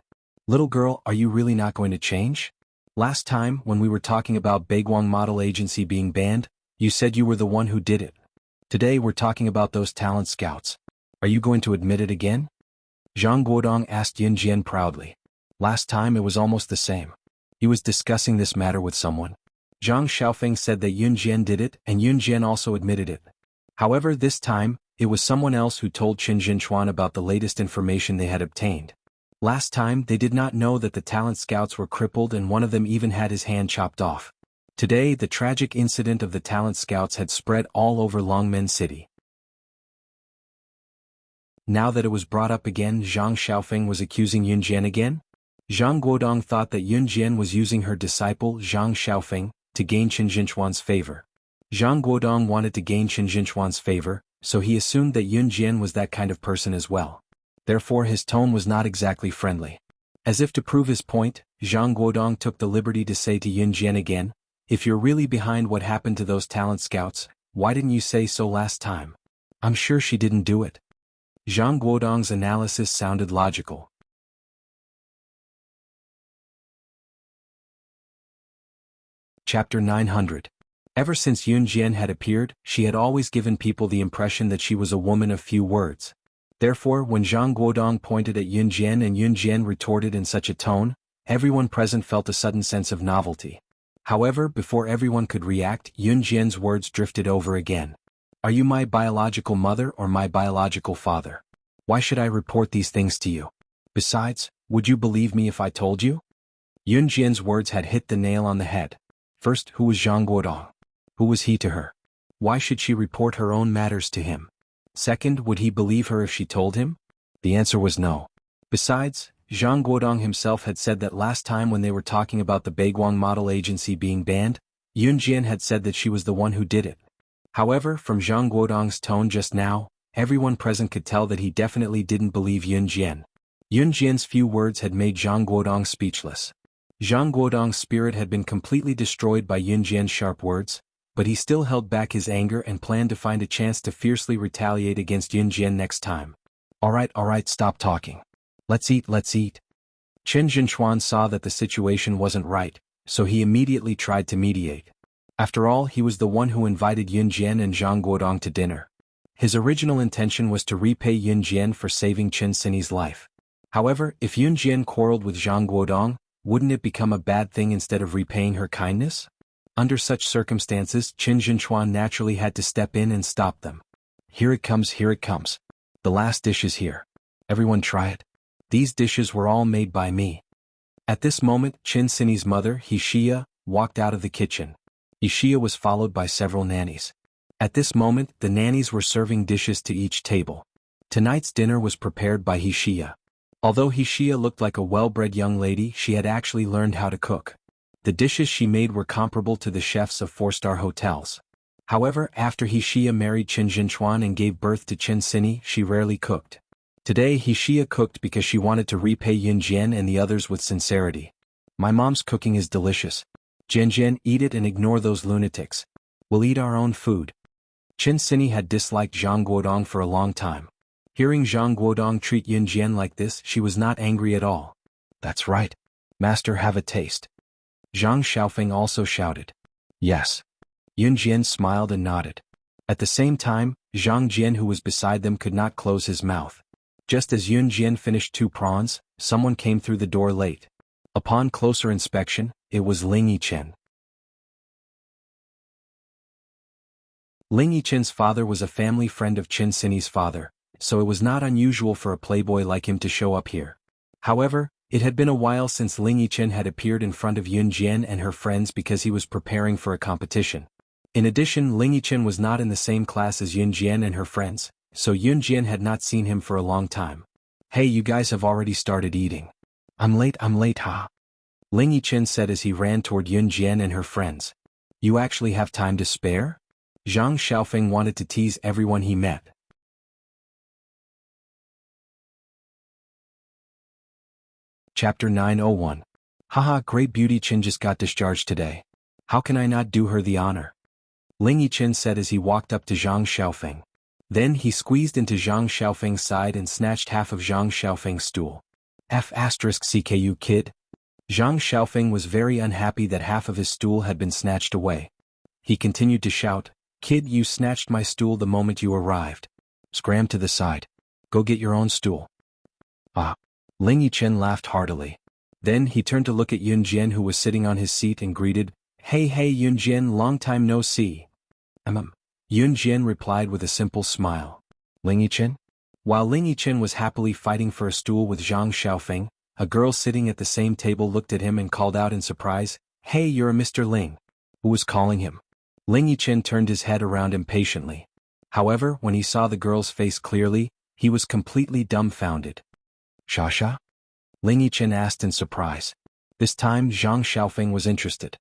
Little girl, are you really not going to change? Last time, when we were talking about Baiguang Model Agency being banned, you said you were the one who did it. Today we're talking about those talent scouts. Are you going to admit it again? Zhang Guodong asked Yun Jian proudly. Last time it was almost the same. He was discussing this matter with someone. Zhang Xiaofeng said that Yun Jian did it, and Yun Jian also admitted it. However, this time, it was someone else who told Qin Jinchuan about the latest information they had obtained. Last time, they did not know that the talent scouts were crippled and one of them even had his hand chopped off. Today, the tragic incident of the talent scouts had spread all over Longmen City. Now that it was brought up again, Zhang Xiaofeng was accusing Yun Jian again? Zhang Guodong thought that Yun Jian was using her disciple, Zhang Xiaofeng, to gain Qin Jinchuan's favor. Zhang Guodong wanted to gain Qin Jinchuan's favor, so he assumed that Yun Jian was that kind of person as well. Therefore his tone was not exactly friendly. As if to prove his point, Zhang Guodong took the liberty to say to Yun Jian again, "If you're really behind what happened to those talent scouts, why didn't you say so last time? I'm sure she didn't do it." Zhang Guodong's analysis sounded logical. Chapter 900. Ever since Yun Jian had appeared, she had always given people the impression that she was a woman of few words. Therefore, when Zhang Guodong pointed at Yun Jian and Yun Jian retorted in such a tone, everyone present felt a sudden sense of novelty. However, before everyone could react, Yun Jian's words drifted over again. "Are you my biological mother or my biological father? Why should I report these things to you? Besides, would you believe me if I told you?" Yun Jian's words had hit the nail on the head. First, who was Zhang Guodong? Who was he to her? Why should she report her own matters to him? Second, would he believe her if she told him? The answer was no. Besides, Zhang Guodong himself had said that last time when they were talking about the Baiguang Model Agency being banned, Yun Jian had said that she was the one who did it. However, from Zhang Guodong's tone just now, everyone present could tell that he definitely didn't believe Yun Jian. Yun Jian's few words had made Zhang Guodong speechless. Zhang Guodong's spirit had been completely destroyed by Yun Jian's sharp words, but he still held back his anger and planned to find a chance to fiercely retaliate against Yun Jian next time. Alright, stop talking. Let's eat. Qin Jinchuan saw that the situation wasn't right, so he immediately tried to mediate. After all, he was the one who invited Yun Jian and Zhang Guodong to dinner. His original intention was to repay Yun Jian for saving Qin Sini's life. However, if Yun Jian quarreled with Zhang Guodong, wouldn't it become a bad thing instead of repaying her kindness? Under such circumstances, Qin Jinchuan naturally had to step in and stop them. Here it comes. The last dish is here. Everyone try it. These dishes were all made by me. At this moment, Qin Sini's mother, Wuxia, walked out of the kitchen. Wuxia was followed by several nannies. At this moment, the nannies were serving dishes to each table. Tonight's dinner was prepared by Wuxia. Although Wuxia looked like a well-bred young lady, she had actually learned how to cook. The dishes she made were comparable to the chefs of 4-star hotels. However, after Wuxia married Qin Jinchuan and gave birth to Qin Sini, she rarely cooked. Today, Wuxia cooked because she wanted to repay Yun Jian and the others with sincerity. "My mom's cooking is delicious. Jian, eat it and ignore those lunatics. We'll eat our own food." Qin Sini had disliked Zhang Guodong for a long time. Hearing Zhang Guodong treat Yun Jian like this, she was not angry at all. "That's right. Master, have a taste." Zhang Xiaofeng also shouted. "Yes." Yun Jian smiled and nodded. At the same time, Zhang Jian, who was beside them, could not close his mouth. Just as Yun Jian finished 2 prawns, someone came through the door late. Upon closer inspection, it was Ling Yichen. Ling Yichen's father was a family friend of Qin Sini's father, so it was not unusual for a playboy like him to show up here. However, it had been a while since Ling Yichen had appeared in front of Yun Jian and her friends because he was preparing for a competition. In addition, Ling Yichen was not in the same class as Yun Jian and her friends, so Yun Jian had not seen him for a long time. "Hey, you guys have already started eating. I'm late, ha." Ling Yichen said as he ran toward Yun Jian and her friends. "You actually have time to spare?" Zhang Xiaofeng wanted to tease everyone he met. Chapter 901. Haha, great beauty, Qin just got discharged today. How can I not do her the honor? Ling Yichen said as he walked up to Zhang Xiaofeng. Then he squeezed into Zhang Xiaofeng's side and snatched half of Zhang Xiaofeng's stool. "F***CKU kid. Zhang Xiaofeng was very unhappy that half of his stool had been snatched away. He continued to shout, "Kid, you snatched my stool the moment you arrived. Scram to the side. Go get your own stool." Ah. Ling Yichen laughed heartily. Then he turned to look at Yun Jian, who was sitting on his seat, and greeted, "Hey Yun Jian, long time no see." Yun Jian replied with a simple smile. "Ling Yichen?" While Ling Yichen was happily fighting for a stool with Zhang Xiaofeng, a girl sitting at the same table looked at him and called out in surprise, "Hey, you're a Mr. Ling." Who was calling him? Ling Yichen turned his head around impatiently. However, when he saw the girl's face clearly, he was completely dumbfounded. "Xia?" Ling Yichen asked in surprise. This time Zhang Xiaofeng was interested.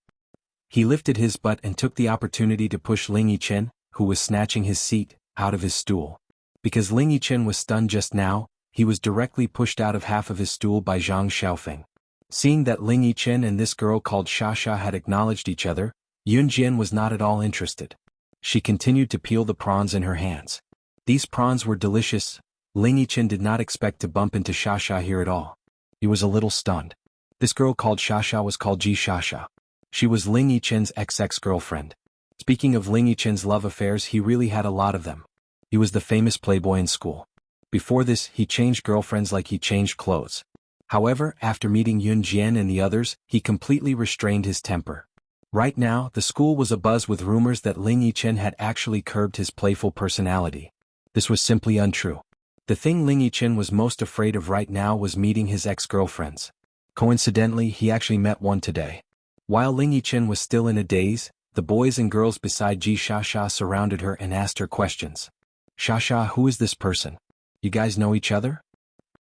He lifted his butt and took the opportunity to push Ling Yichen, who was snatching his seat, out of his stool. Because Ling Yichen was stunned just now, he was directly pushed out of half of his stool by Zhang Xiaofeng. Seeing that Ling Yichen and this girl called Xia had acknowledged each other, Yun Jian was not at all interested. She continued to peel the prawns in her hands. These prawns were delicious. Ling Yichen did not expect to bump into Xia here at all. He was a little stunned. This girl called Xia was called Ji Xia. She was Ling Yichen's ex-girlfriend. Speaking of Ling Yichen's love affairs, he really had a lot of them. He was the famous playboy in school. Before this, he changed girlfriends like he changed clothes. However, after meeting Yun Jian and the others, he completely restrained his temper. Right now, the school was abuzz with rumors that Ling Yichen had actually curbed his playful personality. This was simply untrue. The thing Ling Yichen was most afraid of right now was meeting his ex-girlfriends. Coincidentally, he actually met one today. While Ling Yichen was still in a daze, the boys and girls beside Ji Xia surrounded her and asked her questions. "Xia, who is this person? You guys know each other?"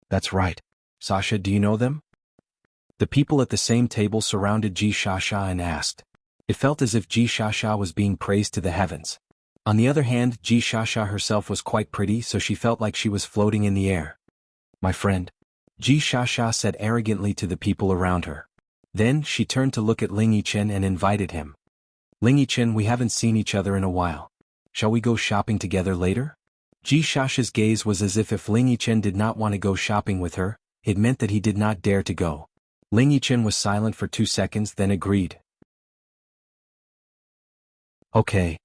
"That's right. Sasha, do you know them?" The people at the same table surrounded Ji Xia and asked. It felt as if Ji Xia was being praised to the heavens. On the other hand, Ji Xia herself was quite pretty, so she felt like she was floating in the air. "My friend," Ji Xia said arrogantly to the people around her. Then she turned to look at Ling Yichen and invited him. "Ling Yichen, we haven't seen each other in a while. Shall we go shopping together later?" Ji Xia's gaze was as if Ling Yichen did not want to go shopping with her, it meant that he did not dare to go. Ling Yichen was silent for 2 seconds, then agreed. "Okay.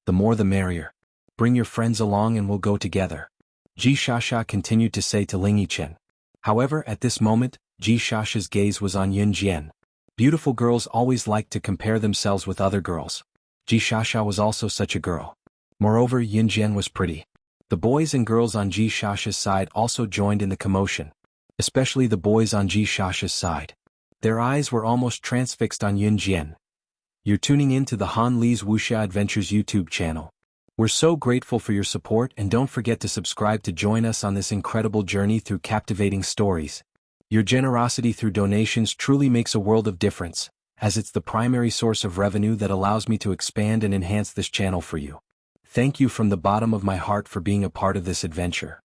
The more the merrier. Bring your friends along and we'll go together," Ji Xia continued to say to Ling Yichen. However, at this moment, Ji Xia's gaze was on Yun Jian. Beautiful girls always like to compare themselves with other girls. Ji Xia was also such a girl. Moreover, Yun Jian was pretty. The boys and girls on Ji Xia's side also joined in the commotion. Especially the boys on Ji Xia's side. Their eyes were almost transfixed on Yun Jian. You're tuning in to the Han Li's Wuxia Adventures YouTube channel. We're so grateful for your support, and don't forget to subscribe to join us on this incredible journey through captivating stories. Your generosity through donations truly makes a world of difference, as it's the primary source of revenue that allows me to expand and enhance this channel for you. Thank you from the bottom of my heart for being a part of this adventure.